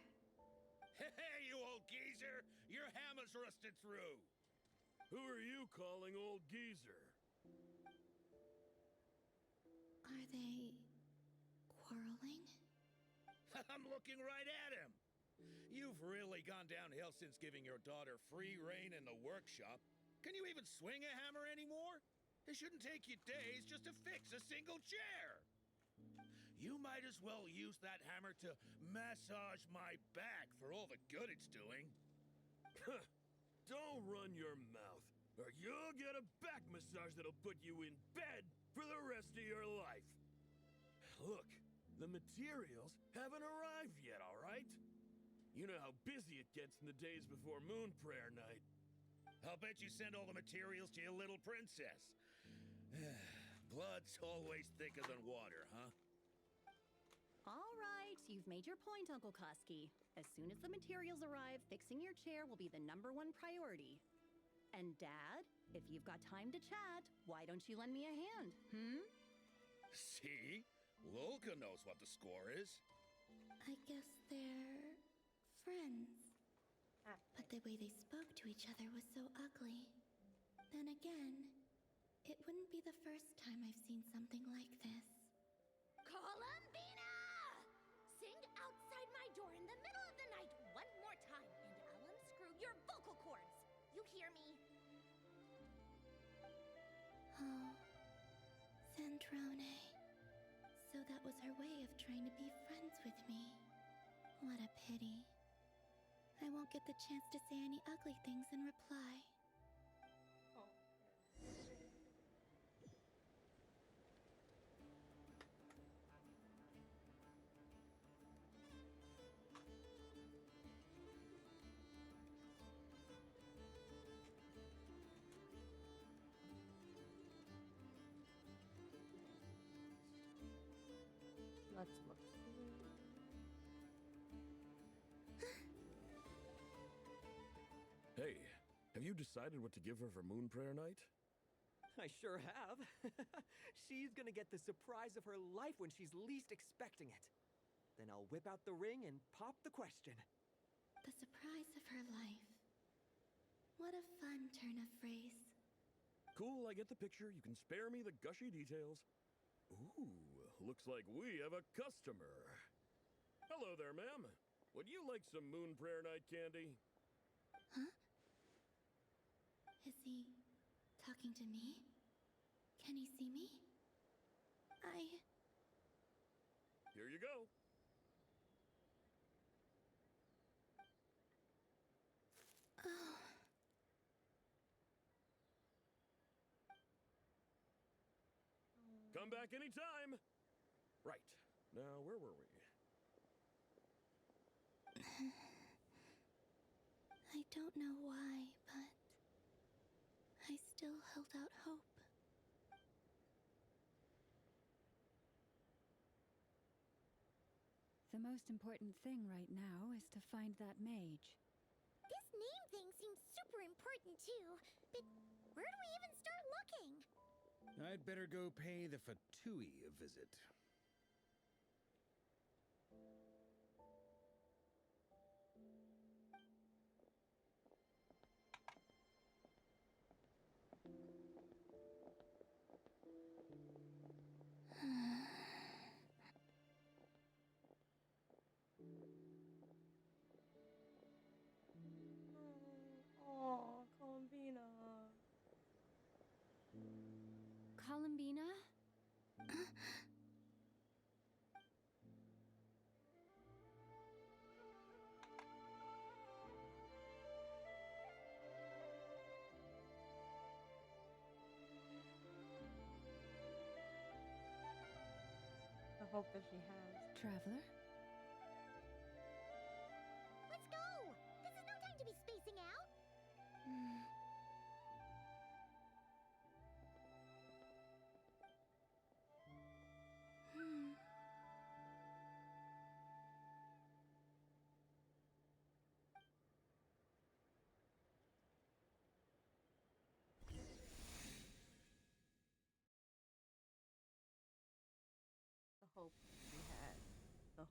S6: Hey, you old geezer! Your hammer's rusted through! Who are you calling old geezer?
S3: Are they quarreling?
S6: I'm looking right at him! You've really gone downhill since giving your daughter free rein in the workshop. Can you even swing a hammer anymore? It shouldn't take you days just to fix a single chair. You might
S18: might as well use that hammer to massage my back for all the good it's doing.
S13: Don't run your mouth, or you'll get a back massage that'll put you in bed for the rest of your life. Look, the materials haven't arrived yet, all right? You know how busy it gets in the days before Moon Prayer Night.
S18: I'll bet you send all the materials to your little princess. Blood's always thicker than water, huh?
S19: All right, you've made your point, Uncle Koski. As soon as the materials arrive, fixing your chair will be the #1 priority. And Dad, if you've got time to chat, why don't you lend me a hand,
S18: See? Lolka knows what the score is.
S3: I guess they're friends. But the way they spoke to each other was so ugly. Then again, it wouldn't be the first time I've seen something like this.
S2: Columbina! Sing outside my door in the middle of the night one more time, and I'll unscrew your vocal cords. You hear me?
S3: Oh, Sandrone. So that was her way of trying to be friends with me. What a pity. I won't get the chance to say any ugly things in reply.
S1: Let's look.
S13: Hey, have you decided what to give her for Moon Prayer Night?
S12: I sure have. She's gonna get the surprise of her life when she's least expecting it. Then I'll whip out the ring and pop the question.
S3: The surprise of her life. What a fun turn of phrase.
S13: Cool, I get the picture. You can spare me the gushy details. Ooh, looks like we have a customer. Hello there, ma'am. Would you like some Moon Prayer Night candy?
S3: Huh? Is he talking to me? Can he see me?
S13: Here you go.
S3: Oh.
S13: Come back anytime. Right. Now, where were we?
S3: I don't know why, but I still held out hope.
S7: The most important thing right now is to find that mage.
S2: This name thing seems super important too, but where do we even start looking?
S6: I'd better go pay the Fatui a visit.
S1: Oh, Columbina.
S4: Columbina?
S1: I hope that she has.
S7: Traveler?
S2: Let's go! This is no time to be spacing out!
S1: The hope she had. The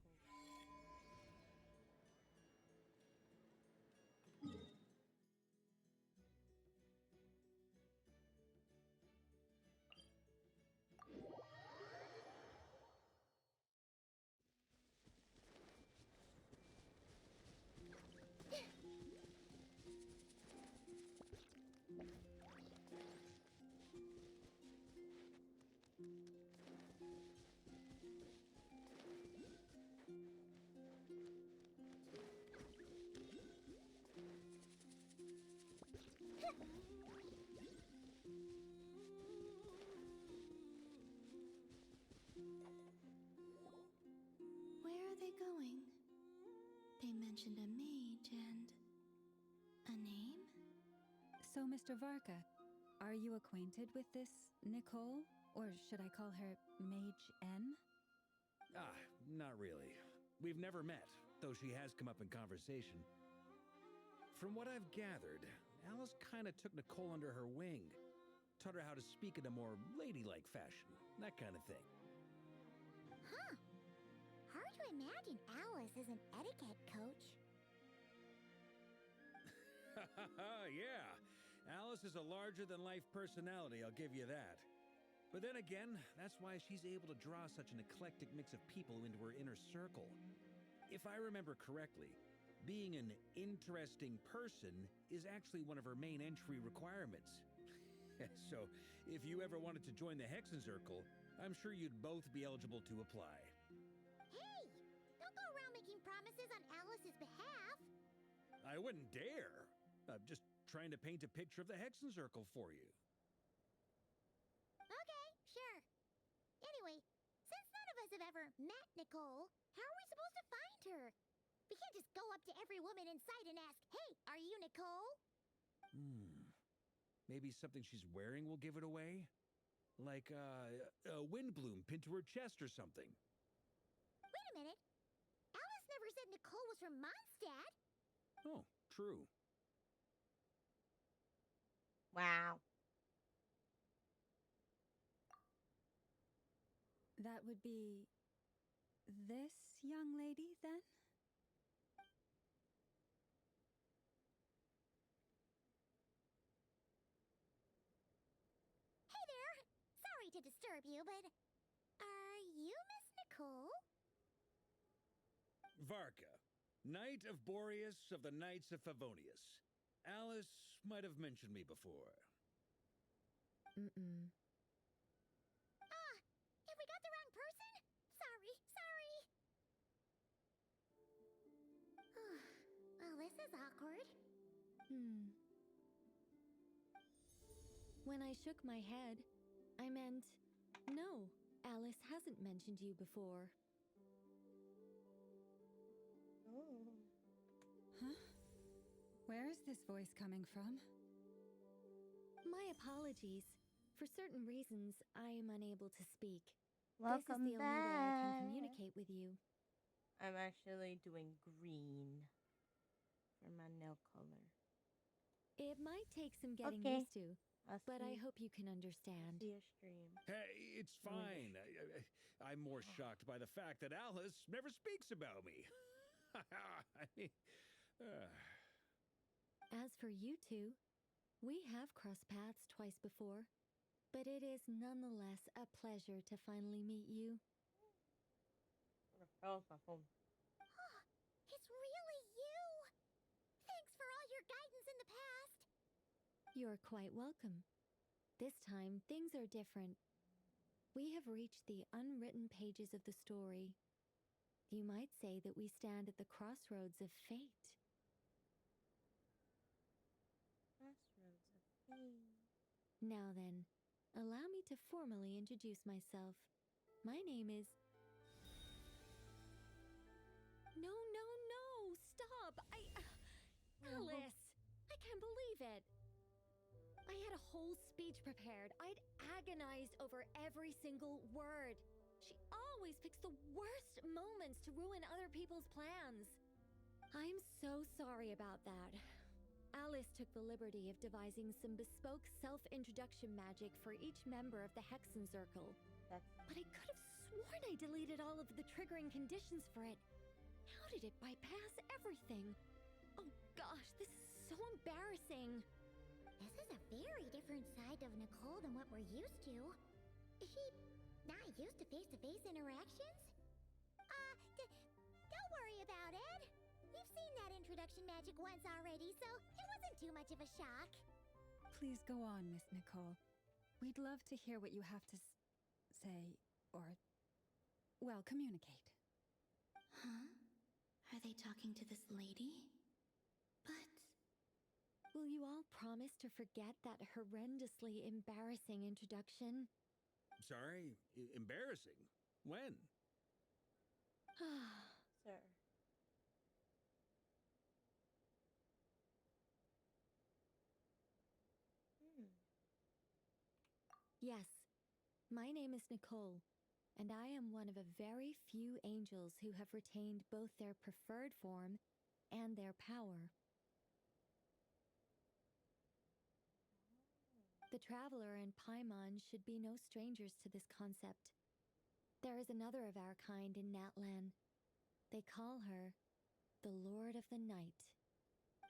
S3: Where are they going? They mentioned a mage and a name?
S7: So, Mr. Varka, are you acquainted with this Nicole? Or should I call her Mage N?
S6: Not really. We've never met, though she has come up in conversation. From what I've gathered, Alice kinda took Nicole under her wing. Taught her how to speak in a more ladylike fashion, that kind of thing.
S2: Huh. Hard to imagine Alice as an etiquette coach.
S6: Yeah, Alice is a larger-than-life personality, I'll give you that. But then again, that's why she's able to draw such an eclectic mix of people into her inner circle. If I remember correctly, being an interesting person is actually one of her main entry requirements. So, if you ever wanted to join the Hexenzirkel, I'm sure you'd both be eligible to apply.
S2: Hey! Don't go around making promises on Alice's behalf.
S6: I wouldn't dare. I'm just trying to paint a picture of the Hexenzirkel for you.
S2: Okay, sure. Anyway, since none of us have ever met Nicole, how are we supposed to find her? We can't just go up to every woman in sight and ask, "Hey, are you Nicole?"
S6: Maybe something she's wearing will give it away? Like, a windbloom pinned to her chest or something.
S2: Wait a minute. Alice never said Nicole was from Mondstadt.
S6: Oh, true.
S1: Wow.
S7: That would be this young lady, then?
S2: Hey there! Sorry to disturb you, but are you Miss Nicole?
S6: Varka, Knight of Boreas of the Knights of Favonius. Alice might have mentioned me before.
S4: Mm-mm.
S2: Have we got the wrong person? Sorry. Well, this is awkward.
S4: When I shook my head, I meant, no, Alice hasn't mentioned you before.
S7: Huh? Where is this voice coming from?
S4: My apologies. For certain reasons, I am unable to speak.
S1: Welcome
S4: this is the only way I can
S1: back.
S4: communicate with you.
S1: I'm actually doing green for my nail color.
S4: It might take some getting
S1: Okay.
S4: used to,
S1: I'll
S4: but I
S1: see-
S4: hope you can understand.
S1: See your stream.
S6: Hey, it's fine. I'm more shocked by the fact that Alice never speaks about me. I mean,
S4: As for you two, we have crossed paths twice before, but it is nonetheless a pleasure to finally meet you.
S1: Oh, my phone.
S2: It's really you! Thanks for all your guidance in the past.
S4: You're quite welcome. This time, things are different. We have reached the unwritten pages of the story. You might say that we stand at the crossroads of fate.
S1: Crossroads of Fate.
S4: Now then, allow me to formally introduce myself. My name is... No! Stop! Alice! I can't believe it! I had a whole speech prepared. I'd agonized over every single word. She always picks the worst moments to ruin other people's plans. I'm so sorry about that. Alice took the liberty of devising some bespoke self-introduction magic for each member of the Hexenzirkel. But I could have sworn I deleted all of the triggering conditions for it. How did it bypass everything? Oh gosh, this is so embarrassing.
S2: This is a very different side of Nicole than what we're used to. Is she not used to face-to-face interactions? Don't worry about it. We've seen that introduction magic once already, so it wasn't too much of a shock.
S7: Please go on, Miss Nicole. We'd love to hear what you have to say, or, well, communicate.
S3: Huh? Are they talking to this lady? But
S20: Will you all promise to forget that horrendously embarrassing introduction?
S6: Sorry? Embarrassing? When?
S1: Sir.
S20: Yes, my name is Nicole, and I am one of a very few angels who have retained both their preferred form and their power. The Traveler and Paimon should be no strangers to this concept. There is another of our kind in Natlan. They call her the Lord of the Night.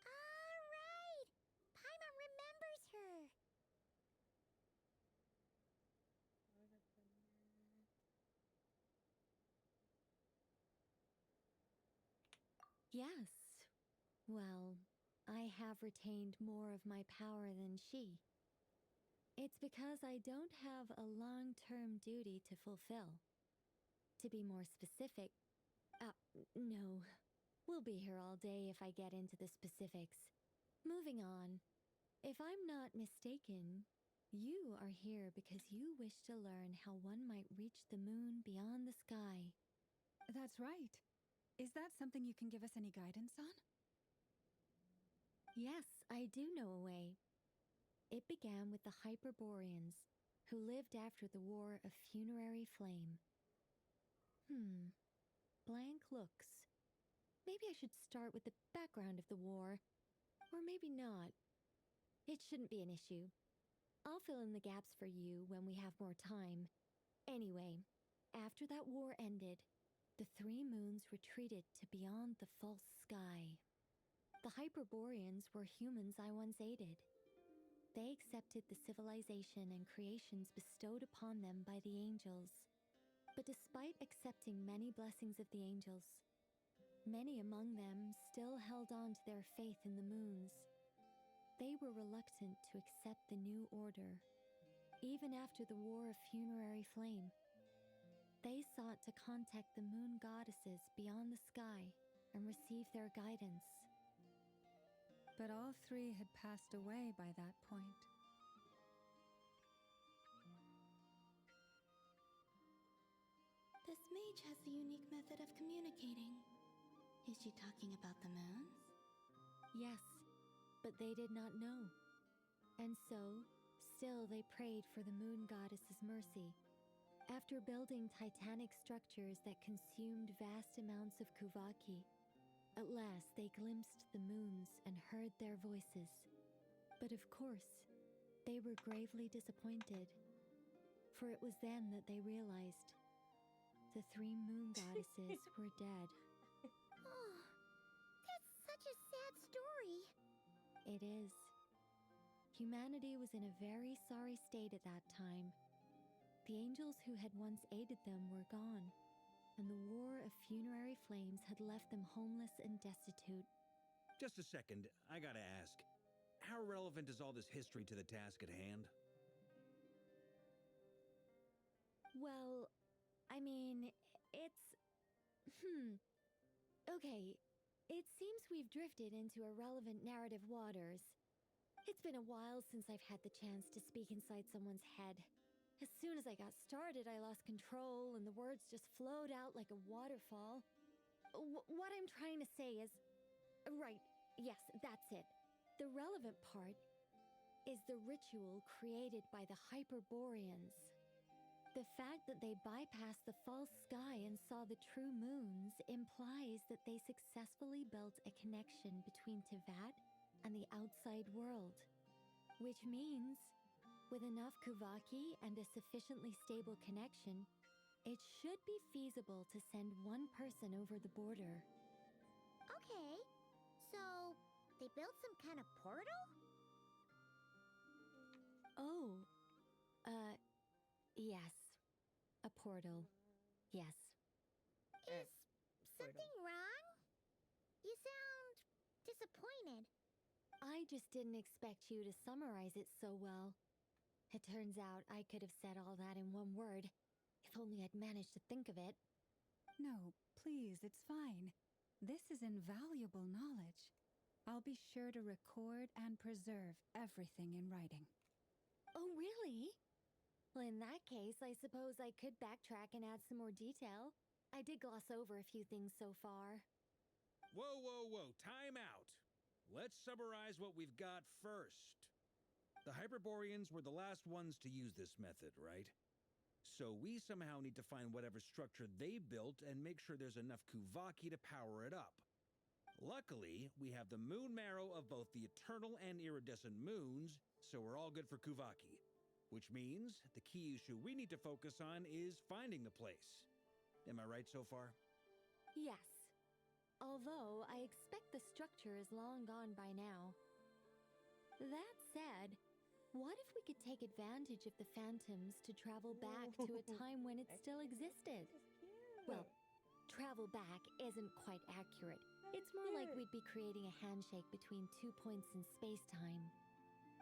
S2: All right! Paimon remembers her.
S20: Yes. Well, I have retained more of my power than she. It's because I don't have a long-term duty to fulfill. To be more specific, no. We'll be here all day if I get into the specifics. Moving on. If I'm not mistaken, you are here because you wish to learn how one might reach the moon beyond the sky.
S7: That's right. Is that something you can give us any guidance on?
S20: Yes, I do know a way. It began with the Hyperboreans, who lived after the War of Funerary Flame. Blank looks. Maybe I should start with the background of the war. Or maybe not. It shouldn't be an issue. I'll fill in the gaps for you when we have more time. Anyway, after that war ended, the three moons retreated to beyond the false sky. The Hyperboreans were humans I once aided. They accepted the civilization and creations bestowed upon them by the angels. But despite accepting many blessings of the angels, many among them still held on to their faith in the moons. They were reluctant to accept the new order. Even after the War of Funerary Flame, they sought to contact the moon goddesses beyond the sky and receive their guidance.
S7: But all three had passed away by that point.
S3: This mage has a unique method of communicating. Is she talking about the moons?
S20: Yes, but they did not know. And so, still they prayed for the moon goddess's mercy. After building titanic structures that consumed vast amounts of Kuvaki, at last they glimpsed the moons and heard their voices. But of course, they were gravely disappointed. For it was then that they realized the three moon goddesses were dead.
S2: Oh, that's such a sad story.
S20: It is. Humanity was in a very sorry state at that time. The angels who had once aided them were gone, and the War of Funerary Flames had left them homeless and destitute.
S6: Just a second, I gotta ask. How relevant is all this history to the task at hand?
S20: Well, I mean, it's... Okay, it seems we've drifted into irrelevant narrative waters. It's been a while since I've had the chance to speak inside someone's head. As soon as I got started, I lost control and the words just flowed out like a waterfall. What I'm trying to say is... Right, yes, that's it. The relevant part is the ritual created by the Hyperboreans. The fact that they bypassed the false sky and saw the true moons implies that they successfully built a connection between Teyvat and the outside world. Which means, with enough Kuvaki and a sufficiently stable connection, it should be feasible to send one person over the border.
S2: Okay, so they built some kind of portal?
S20: Oh, yes. A portal. Yes.
S2: Is something wrong? You sound disappointed.
S20: I just didn't expect you to summarize it so well. It turns out I could have said all that in one word, if only I'd managed to think of it.
S7: No, please, it's fine. This is invaluable knowledge. I'll be sure to record and preserve everything in writing.
S20: Oh, really? Well, in that case, I suppose I could backtrack and add some more detail. I did gloss over a few things so far.
S6: Whoa, whoa, whoa, time out. Let's summarize what we've got first. The Hyperboreans were the last ones to use this method, right? So we somehow need to find whatever structure they built and make sure there's enough Kuvaki to power it up. Luckily, we have the moon marrow of both the eternal and iridescent moons, so we're all good for Kuvaki. Which means the key issue we need to focus on is finding the place. Am I right so far?
S20: Yes. Although I expect the structure is long gone by now. That said, what if we could take advantage of the phantoms to travel back to a time when it still existed? Well, travel back isn't quite accurate. It's more like we'd be creating a handshake between 2 points in space-time.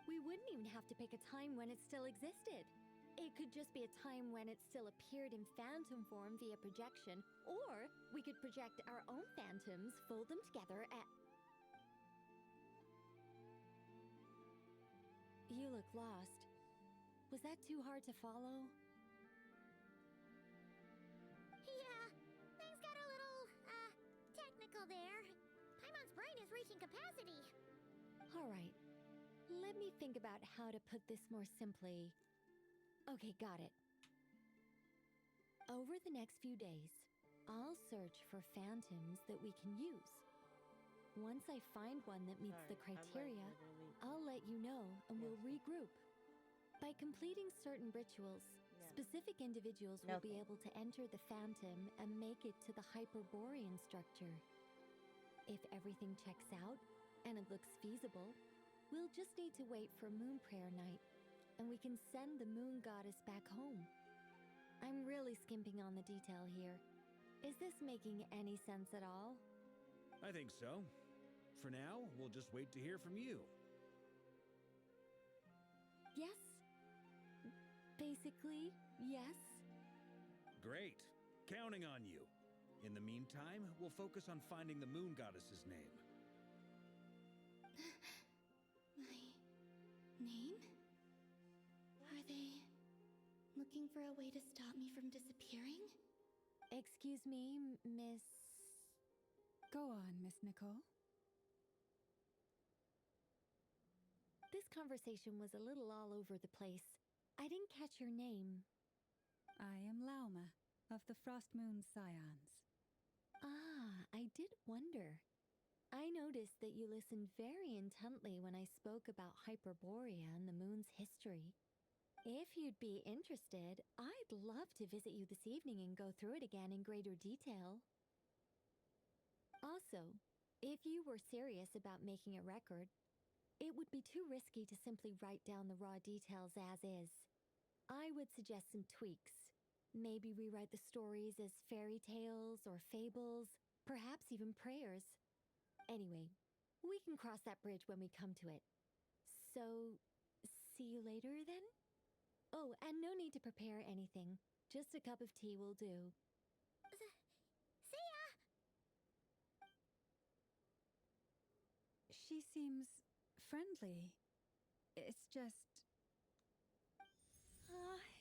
S20: We wouldn't even have to pick a time when it still existed. It could just be a time when it still appeared in phantom form via projection, or we could project our own phantoms, fold them together at... You look lost. Was that too hard to follow?
S2: Yeah, things got a little, technical there. Paimon's brain is reaching capacity.
S20: All right. Let me think about how to put this more simply. Okay, got it. Over the next few days, I'll search for phantoms that we can use. Once I find one that meets the criteria, I'll let you know and we'll regroup. By completing certain rituals, specific individuals will be able to enter the phantom and make it to the Hyperborean structure. If everything checks out and it looks feasible, we'll just need to wait for Moon Prayer Night, and we can send the Moon Goddess back home. I'm really skimping on the detail here. Is this making any sense at all?
S6: I think so. For now, we'll just wait to hear from you.
S20: Yes. Basically, yes.
S6: Great. Counting on you. In the meantime, we'll focus on finding the Moon Goddess's name.
S3: My name? Are they looking for a way to stop me from disappearing?
S20: Excuse me, Miss...
S7: Go on, Miss Nicole.
S20: This conversation was a little all over the place. I didn't catch your name.
S7: I am Lauma, of the Frost Moon Scions.
S20: Ah, I did wonder. I noticed that you listened very intently when I spoke about Hyperborea and the moon's history. If you'd be interested, I'd love to visit you this evening and go through it again in greater detail. Also, if you were serious about making a record, it would be too risky to simply write down the raw details as is. I would suggest some tweaks. Maybe rewrite the stories as fairy tales or fables, perhaps even prayers. Anyway, we can cross that bridge when we come to it. So, see you later then? Oh, and no need to prepare anything. Just a cup of tea will do.
S2: See ya!
S7: She seems friendly. It's just...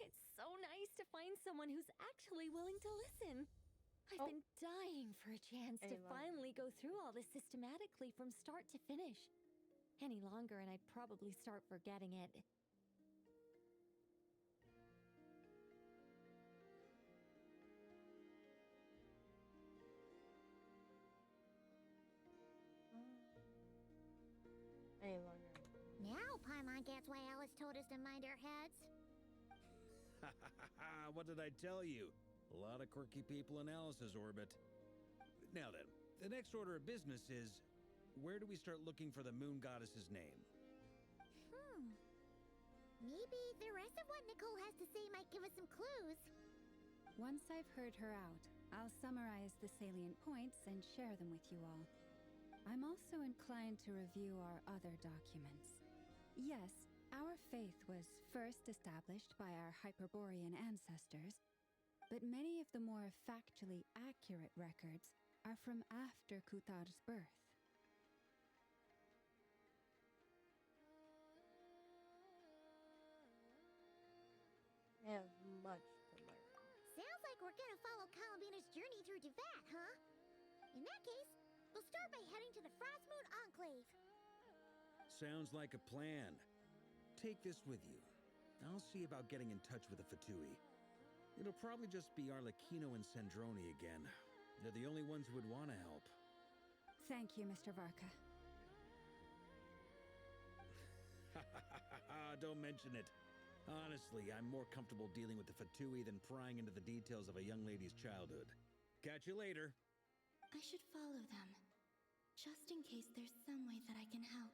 S20: It's so nice to find someone who's actually willing to listen. I've been dying for a chance to finally go through all this systematically from start to finish. Any longer and I'd probably start forgetting it.
S1: Any longer.
S2: Now Paimon gets why Alice told us to mind our heads.
S6: What did I tell you? A lot of quirky people in Alice's orbit. Now then, the next order of business is, where do we start looking for the Moon Goddess's name?
S2: Maybe the rest of what Nicole has to say might give us some clues.
S7: Once I've heard her out, I'll summarize the salient points and share them with you all. I'm also inclined to review our other documents. Yes, our faith was first established by our Hyperborean ancestors, but many of the more factually accurate records are from after Kuthar's birth.
S1: I have much to learn.
S2: Sounds like we're gonna follow Columbina's journey through Devat, huh? In that case, we'll start by heading to the Frost Moon Enclave.
S6: Sounds like a plan. Take this with you. I'll see about getting in touch with the Fatui. It'll probably just be Arlecchino and Sandroni again. They're the only ones who would want to help.
S7: Thank you, Mr. Varka.
S6: Don't mention it. Honestly, I'm more comfortable dealing with the Fatui than prying into the details of a young lady's childhood. Catch you later.
S3: I should follow them, just in case there's some way that I can help.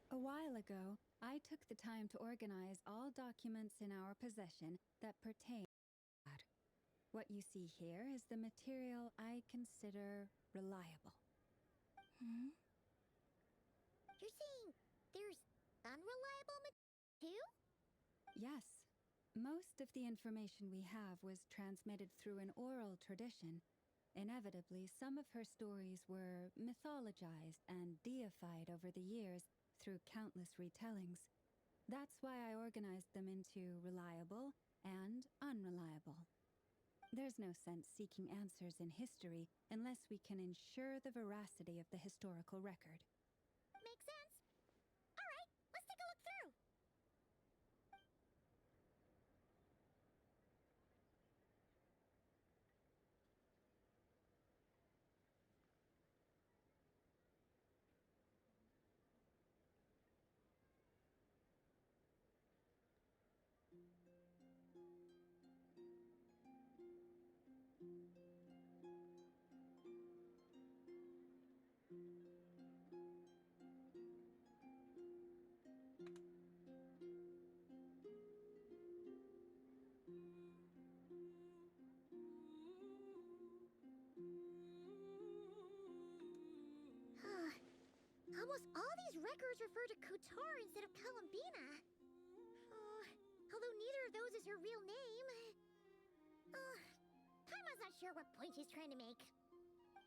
S7: A while ago, I took the time to organize all documents in our possession that pertain to that. What you see here is the material I consider reliable.
S2: You're saying there's unreliable material too?
S7: Yes. Most of the information we have was transmitted through an oral tradition. Inevitably, some of her stories were mythologized and deified over the years through countless retellings. That's why I organized them into reliable and unreliable. There's no sense seeking answers in history unless we can ensure the veracity of the historical record.
S2: Makes sense. All right, let's take a look through. Almost all these records refer to Kutar instead of Columbina. Although neither of those is her real name. Taimon's not sure what point she's trying to make.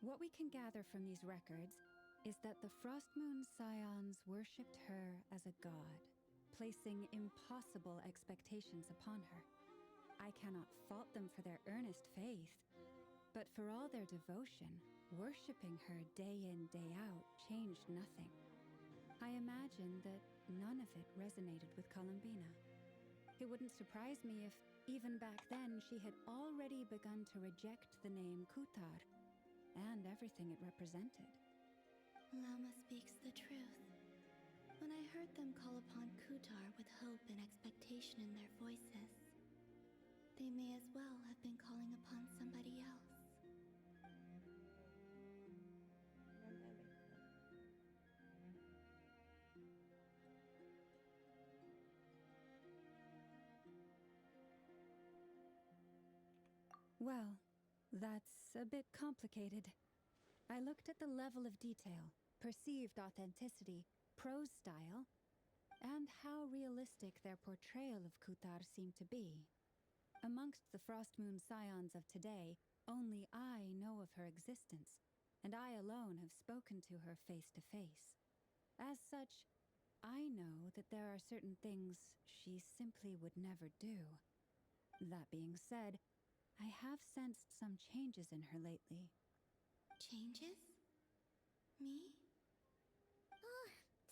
S7: What we can gather from these records is that the Frost Moon Scions worshipped her as a god, placing impossible expectations upon her. I cannot fault them for their earnest faith, but for all their devotion, worshipping her day in, day out changed nothing. I imagine that none of it resonated with Columbina. It wouldn't surprise me if, even back then, she had already begun to reject the name Kutar and everything it represented.
S3: Lama speaks the truth. When I heard them call upon Kutar with hope and expectation in their voices, they may as well have been calling upon somebody else.
S7: Well, that's a bit complicated. I looked at the level of detail, perceived authenticity, prose style, and how realistic their portrayal of Kutar seemed to be. Amongst the Frostmoon Scions of today, only I know of her existence, and I alone have spoken to her face to face. As such, I know that there are certain things she simply would never do. That being said, I have sensed some changes in her lately.
S3: Changes? Me?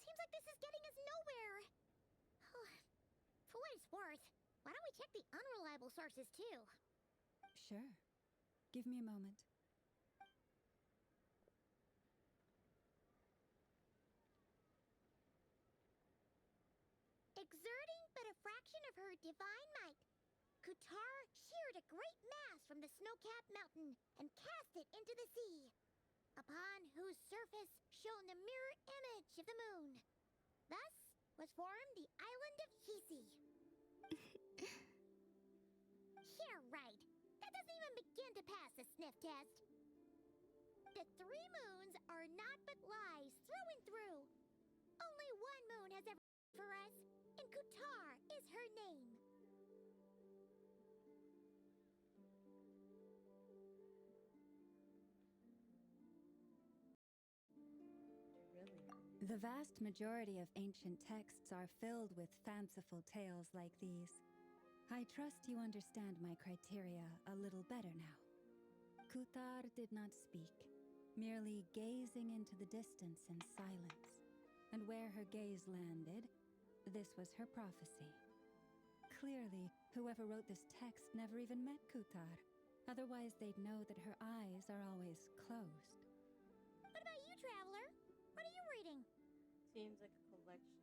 S2: Seems like this is getting us nowhere. For what it's worth, why don't we check the unreliable sources too?
S7: Sure. Give me a moment.
S2: Exerting but a fraction of her divine might, Kutar sheared a great mass from the snow-capped mountain and cast it into the sea, upon whose surface shone the mirror image of the moon. Thus was formed the island of Hisi. Yeah, right. That doesn't even begin to pass the sniff test. the 3 moons are naught but lies through and through. Only one moon has ever for us, and Kutar is her name.
S7: The vast majority of ancient texts are filled with fanciful tales like these. I trust you understand my criteria a little better now. Kutar did not speak, merely gazing into the distance in silence. And where her gaze landed, this was her prophecy. Clearly, whoever wrote this text never even met Kutar. Otherwise, they'd know that her eyes are always closed.
S2: What about you, Traveler? What are you reading?
S1: Seems like a collection of antidotes.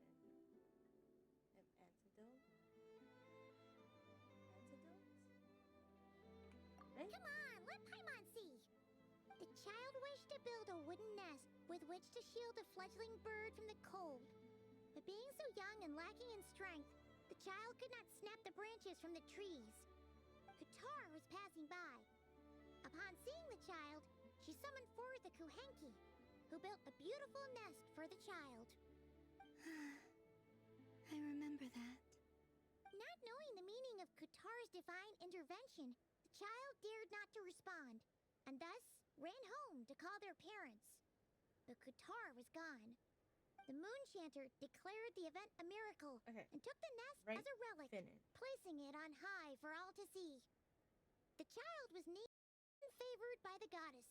S1: Right?
S2: Come on, let Paimon see. The child wished to build a wooden nest with which to shield a fledgling bird from the cold. But being so young and lacking in strength, the child could not snap the branches from the trees. Kutar was passing by. Upon seeing the child, she summoned forth the Kuhenki, who built a beautiful nest for the child.
S3: I remember that.
S2: Not knowing the meaning of Kutar's divine intervention, the child dared not to respond, and thus ran home to call their parents. But Kutar was gone. The Moon Chanter declared the event a miracle and took the nest as a relic, placing it on high for all to see. The child was named and favored by the goddess,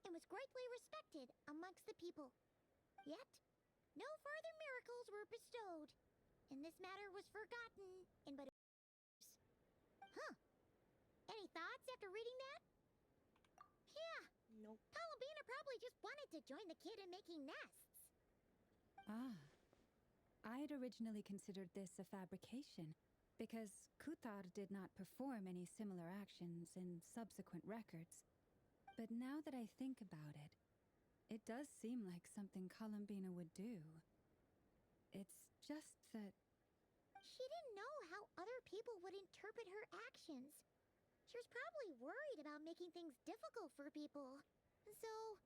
S2: and was greatly respected amongst the people. Yet, no further miracles were bestowed, and this matter was forgotten in but a few years. Huh. Any thoughts after reading that? Yeah.
S1: Nope.
S2: Columbina probably just wanted to join the kid in making nests.
S7: Ah. I'd originally considered this a fabrication, because Kutar did not perform any similar actions in subsequent records. But now that I think about it, it does seem like something Columbina would do. It's just that...
S2: She didn't know how other people would interpret her actions. She was probably worried about making things difficult for people. And so,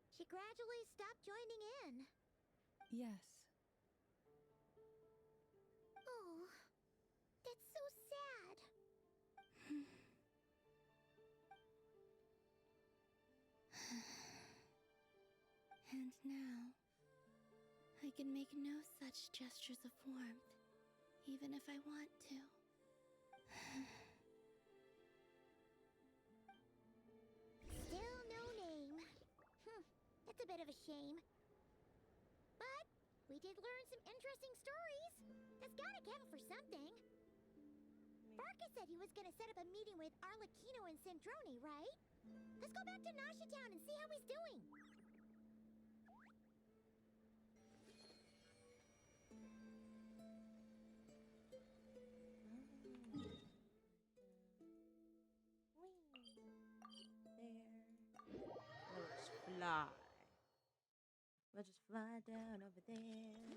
S2: she gradually stopped joining in.
S7: Yes.
S2: Oh, that's so sad.
S3: And now, I can make no such gestures of warmth, even if I want to.
S2: Still no name. That's a bit of a shame. But we did learn some interesting stories. That's gotta count for something. Barca said he was gonna set up a meeting with Arlecchino and Sandrone, right? Let's go back to Nasha Town and see how he's doing.
S1: Fly. Let's just fly down over there.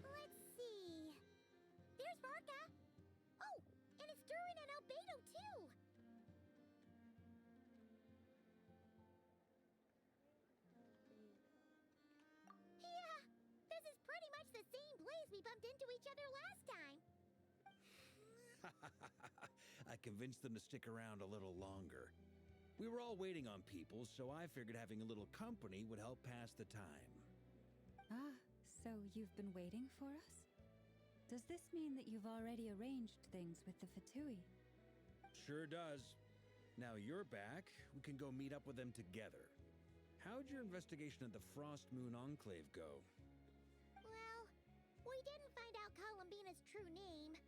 S2: Let's see. There's Varka. Oh, and it's Durin and Albedo too. Yeah, this is pretty much the same place we bumped into each other last time.
S6: I convinced them to stick around a little longer. We were all waiting on people, so I figured having a little company would help pass the time.
S7: Ah, so you've been waiting for us? Does this mean that you've already arranged things with the Fatui?
S6: Sure does. Now you're back, we can go meet up with them together. How'd your investigation of the Frost Moon Enclave go?
S2: Well, we didn't find out Columbina's true name.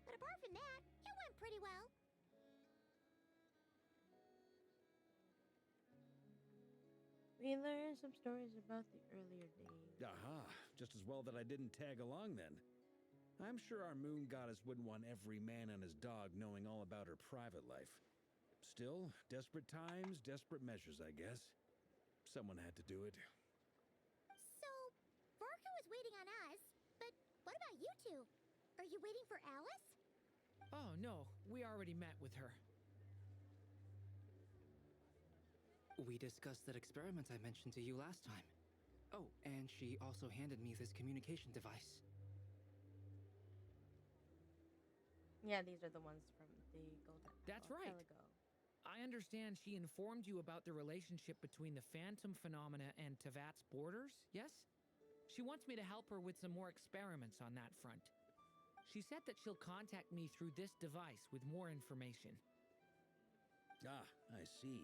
S2: But apart from that, it went pretty well.
S1: We learned some stories about the earlier days.
S6: Aha, just as well that I didn't tag along then. I'm sure our moon goddess wouldn't want every man and his dog knowing all about her private life. Still, desperate times, desperate measures, I guess. Someone had to do it.
S2: So, Varka was waiting on us, but what about you two? Are you waiting for Alice?
S8: Oh, no. We already met with her.
S9: We discussed that experiment I mentioned to you last time. Oh, and she also handed me this communication device.
S1: Yeah, these are the ones from the Golden
S8: That's
S1: Apple
S8: right.
S1: Ago.
S8: I understand she informed you about the relationship between the phantom phenomena and Tevat's borders, yes? She wants me to help her with some more experiments on that front. She said that she'll contact me through this device with more information.
S6: Ah, I see.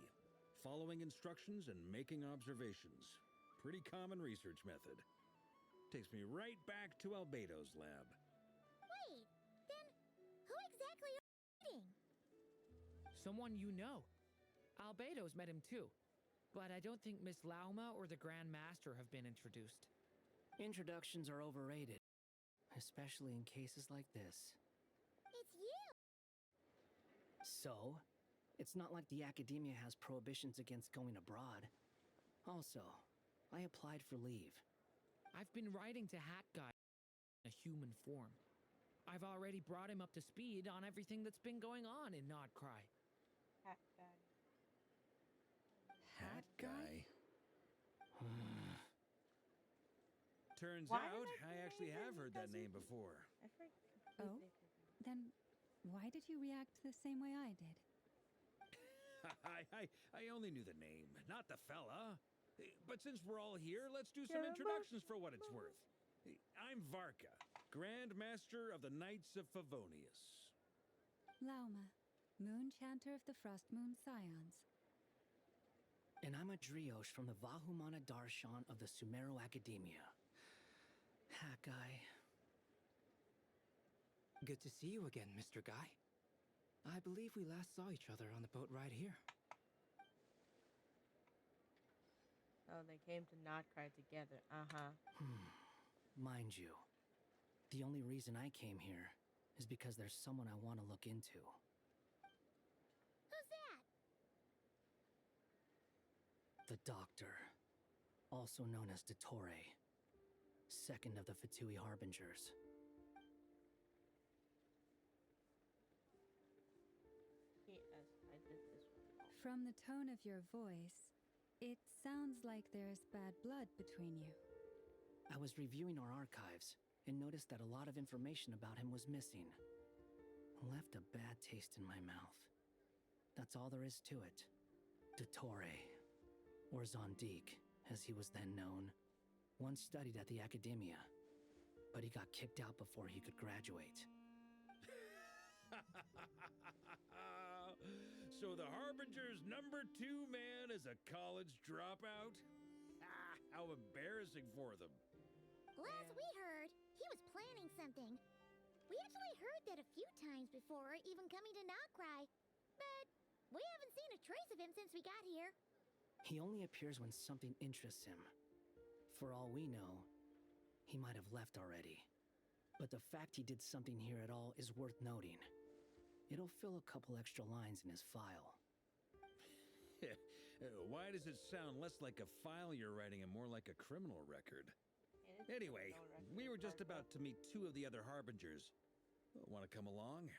S6: Following instructions and making observations. Pretty common research method. Takes me right back to Albedo's lab.
S2: Wait, then who exactly are you meeting?
S8: Someone you know. Albedo's met him too. But I don't think Miss Lauma or the Grand Master have been introduced.
S12: Introductions are overrated, especially in cases like this.
S2: It's you!
S12: So, it's not like the academia has prohibitions against going abroad. Also, I applied for leave.
S8: I've been writing to Hat Guy in a human form. I've already brought him up to speed on everything that's been going on in Nodcry.
S1: Hat guy.
S6: Hat guy? Turns
S1: Why
S6: out,
S1: did
S6: I actually have heard that name before.
S1: I forgot.
S7: Oh? Then why did you react the same way I did?
S6: I only knew the name, not the fella. But since we're all here, let's do some introductions for what it's worth. I'm Varka, Grand Master of the Knights of Favonius.
S7: Lauma, Moon Chanter of the Frost Moon Scions.
S12: And I'm a Driosh from the Vahumana Darshan of the Sumero Academia. Hat Guy.
S9: Good to see you again, Mr. Guy. I believe we last saw each other on the boat ride here.
S1: Oh, they came to Nodcry together.
S12: Mind you, the only reason I came here is because there's someone I want to look into.
S2: Who's that?
S12: The Doctor, also known as Dottore, second of the Fatui Harbingers.
S1: Yes, I did this one.
S7: From the tone of your voice, it sounds like there's bad blood between you.
S12: I was reviewing our archives and noticed that a lot of information about him was missing. Left a bad taste in my mouth. That's all there is to it. Dottore, or Zondique, as he was then known, once studied at the Academia, but he got kicked out before he could graduate.
S6: So the Harbinger's #2 man is a college dropout? Ah, how embarrassing for them.
S2: Last we heard, he was planning something. We actually heard that a few times before, even coming to Nodcry. But we haven't seen a trace of him since we got here.
S12: He only appears when something interests him. For all we know, he might have left already. But the fact he did something here at all is worth noting. It'll fill a couple extra lines in his file.
S6: Why does it sound less like a file you're writing and more like a criminal record? Anyway, we were just about to meet 2 of the other Harbingers. Want to come along?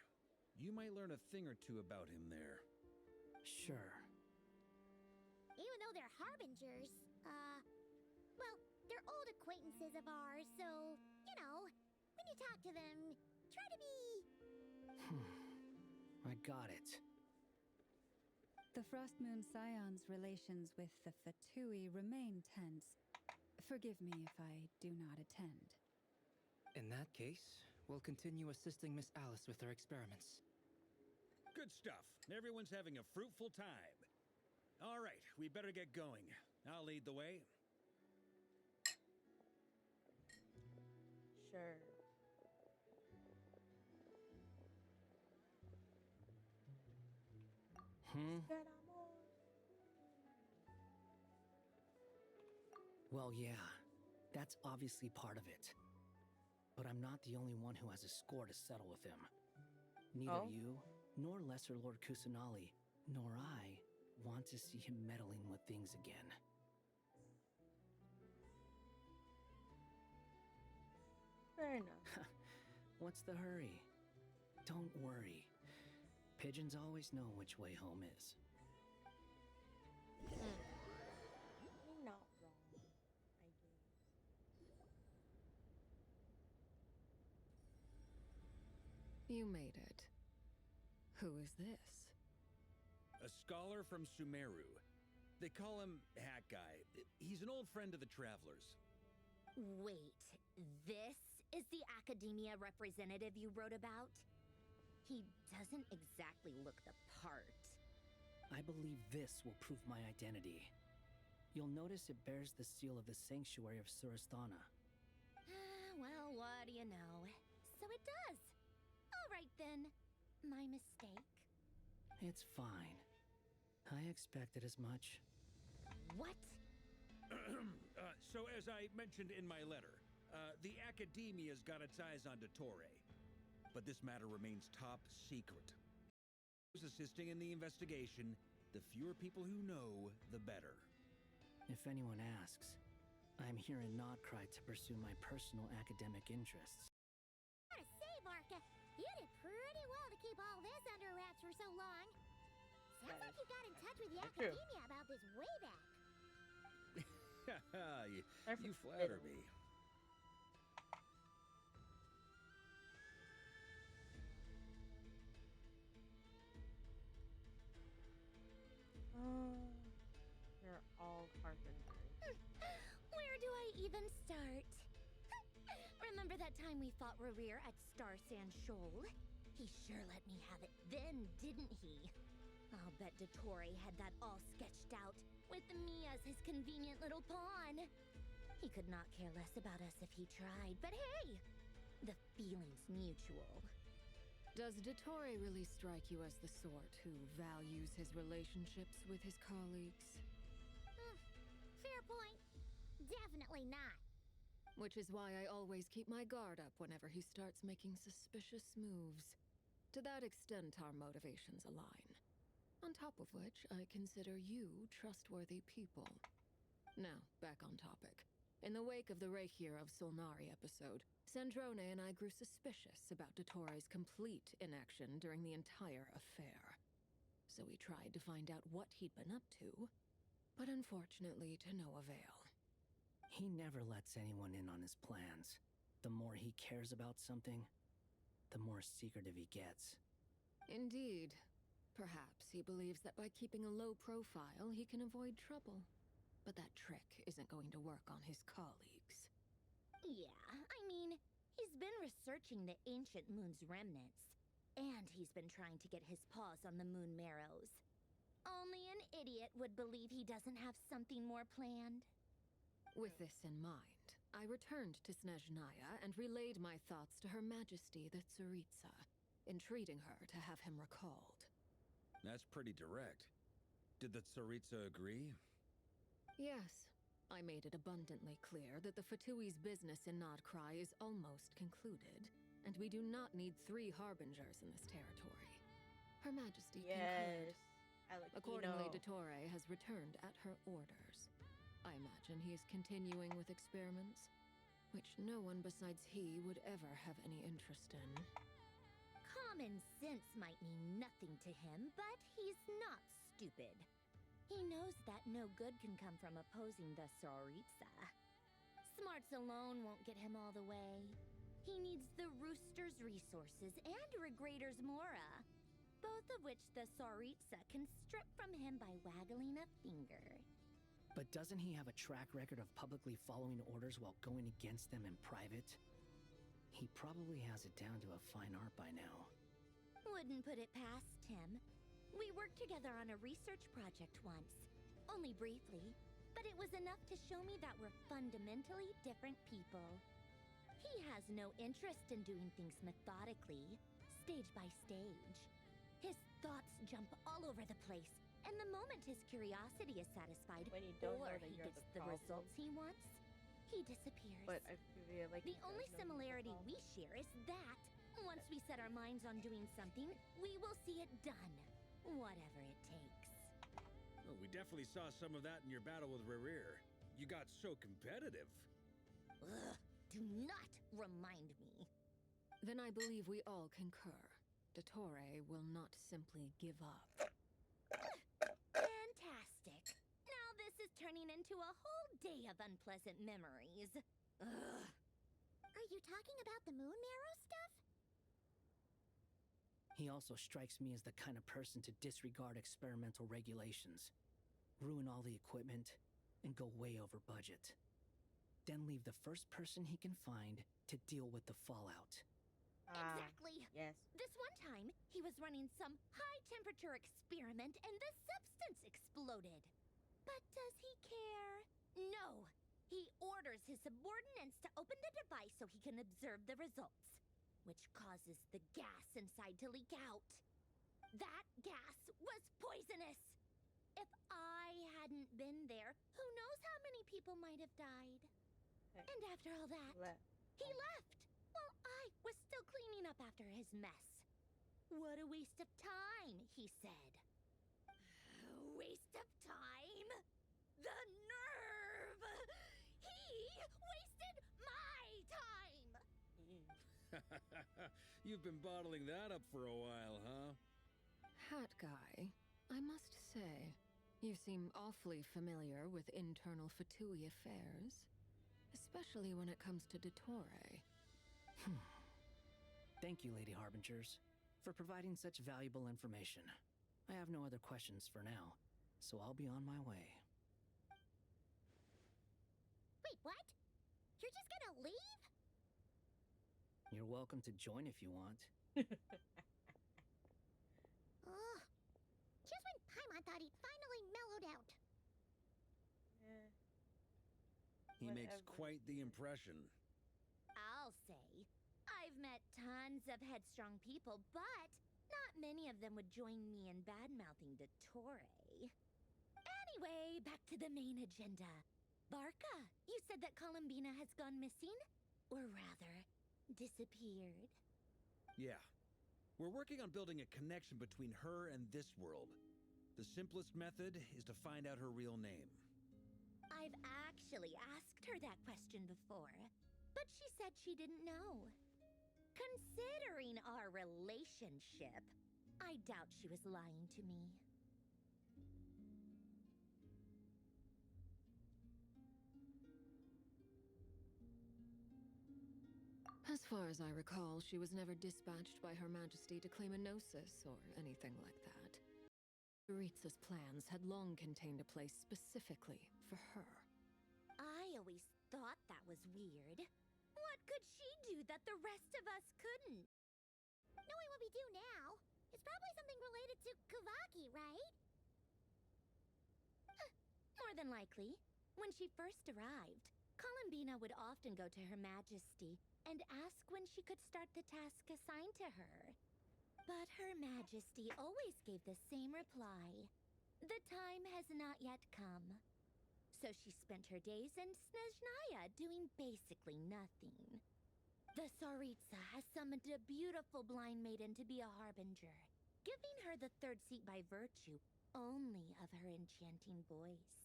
S6: You might learn a thing or two about him there.
S12: Sure.
S2: Even though they're Harbingers, well, they're old acquaintances of ours, so, you know, when you talk to them, try to be...
S12: I got it.
S7: The Frost Moon Scions' relations with the Fatui remain tense. Forgive me if I do not attend.
S9: In that case, we'll continue assisting Miss Alice with her experiments.
S6: Good stuff. Everyone's having a fruitful time. All right, we better get going. I'll lead the way.
S1: Sure.
S12: Well, yeah, that's obviously part of it. But I'm not the only one who has a score to settle with him. Neither you, nor Lesser Lord Kusanali, nor I want to see him meddling with things again.
S1: Fair enough.
S12: What's the hurry? Don't worry. Pigeons always know which way home is.
S1: You're not wrong, I guess.
S11: You made it. Who is this?
S6: A scholar from Sumeru. They call him Hat Guy. He's an old friend of the Travelers.
S2: Wait, this is the academia representative you wrote about? He doesn't exactly look the part.
S12: I believe this will prove my identity. You'll notice it bears the seal of the Sanctuary of Surasthana.
S2: Well, what do you know? So it does. All right then. My mistake.
S12: It's fine. I expected as much.
S2: What?
S6: So as I mentioned in my letter, the Academia's got its eyes on Dottore. But this matter remains top secret. Who's assisting in the investigation, the fewer people who know, the better.
S12: If anyone asks, I'm here in Nodcry to pursue my personal academic interests.
S2: I gotta say, Marka, you did pretty well to keep all this under wraps for so long. Sounds like you got in touch with the Academia about this way back.
S6: you flatter me.
S1: They're all carpenters.
S2: Where do I even start? Remember that time we fought Rerir at Star Sand Shoal? He sure let me have it then, didn't he? I'll bet Dottore had that all sketched out, with me as his convenient little pawn. He could not care less about us if he tried, but hey! The feeling's mutual.
S11: Does Dottore really strike you as the sort who values his relationships with his colleagues?
S2: Fair point. Definitely not.
S11: Which is why I always keep my guard up whenever he starts making suspicious moves. To that extent, our motivations align. On top of which, I consider you trustworthy people. Now, back on topic. In the wake of the Reikir of Solnari episode, Sandrone and I grew suspicious about Dottore's complete inaction during the entire affair. So we tried to find out what he'd been up to, but unfortunately to no avail.
S12: He never lets anyone in on his plans. The more he cares about something, the more secretive he gets.
S11: Indeed. Perhaps he believes that by keeping a low profile, he can avoid trouble. But that trick isn't going to work on his colleagues.
S2: Yeah, I mean, he's been researching the ancient moon's remnants. And he's been trying to get his paws on the moon marrows. Only an idiot would believe he doesn't have something more planned.
S11: With this in mind, I returned to Snezhnaya and relayed my thoughts to Her Majesty the Tsaritsa, entreating her to have him recalled.
S6: That's pretty direct. Did the Tsaritsa agree?
S11: Yes. I made it abundantly clear that the Fatui's business in Nodcry is almost concluded, and we do not need 3 harbingers in this territory. Her Majesty concurred. Accordingly, Dottore has returned at her orders. I imagine he is continuing with experiments, which no one besides he would ever have any interest in.
S2: Common sense might mean nothing to him, but he's not stupid. He knows that no good can come from opposing the Tsaritsa. Smarts alone won't get him all the way. He needs the Rooster's resources and Regrator's Mora, both of which the Tsaritsa can strip from him by waggling a finger.
S12: But doesn't he have a track record of publicly following orders while going against them in private? He probably has it down to a fine art by now.
S2: Wouldn't put it past him. We worked together on a research project once. Only briefly, but it was enough to show me that we're fundamentally different people. He has no interest in doing things methodically, stage by stage. His thoughts jump all over the place, And the moment his curiosity is satisfied,
S1: When you don't know
S2: or
S1: that
S2: he
S1: you're
S2: gets
S1: the
S2: the
S1: problem.
S2: results he wants, he disappears.
S1: But I feel like
S2: The
S1: he
S2: only
S1: does know
S2: similarity
S1: himself.
S2: we share is that once we set our minds on doing something, we will see it done, whatever it takes.
S6: Oh, we definitely saw some of that in your battle with Rerir. You got so competitive.
S2: Ugh, do not remind me.
S20: Then I believe we all concur. Dottore will not simply give up.
S2: Fantastic. Now this is turning into a whole day of unpleasant memories. Ugh. Are you talking about the moon marrow stuff?
S12: He also strikes me as the kind of person to disregard experimental regulations, ruin all the equipment, and go way over budget. Then leave the first person he can find to deal with the fallout.
S2: Exactly.
S1: Yes.
S2: This one time, he was running some high-temperature experiment and the substance exploded. But does he care? No. He orders his subordinates to open the device so he can observe the results, which causes the gas inside to leak out. That gas was poisonous. If I hadn't been there, who knows how many people might have died. And after all that, he left. While I was still cleaning up after his mess. What a waste of time, he said. Waste of time? The nerve! He wasted my time!
S6: You've been bottling that up for a while, huh?
S20: Hat guy, I must say, you seem awfully familiar with internal Fatui affairs, especially when it comes to Dottore.
S12: Thank you, Lady Harbingers, for providing such valuable information. I have no other questions for now, so I'll be on my way.
S2: Wait, what? You're just gonna leave?
S12: You're welcome to join if you want.
S2: Ugh. Just when Paimon thought he'd finally mellowed out.
S6: He makes quite the impression.
S2: I'll say, I've met tons of headstrong people, but not many of them would join me in bad-mouthing Dottore. Anyway, back to the main agenda. Barca, you said that Columbina has gone missing? Or rather, disappeared.
S6: Yeah. We're working on building a connection between her and this world. The simplest method is to find out her real name.
S2: I've actually asked her that question before, but she said she didn't know. Considering our relationship, I doubt she was lying to me.
S20: As far as I recall, she was never dispatched by Her Majesty to claim a gnosis or anything like that. Yuritsa's plans had long contained a place specifically for her.
S2: I always thought that was weird. What could she do that the rest of us couldn't? Knowing what we do now, it's probably something related to Kavaki, right? More than likely. When she first arrived, Columbina would often go to Her Majesty and ask when she could start the task assigned to her. But Her Majesty always gave the same reply. The time has not yet come. So she spent her days in Snezhnaya doing basically nothing. The Tsaritsa has summoned a beautiful blind maiden to be a harbinger, giving her the third seat by virtue only of her enchanting voice.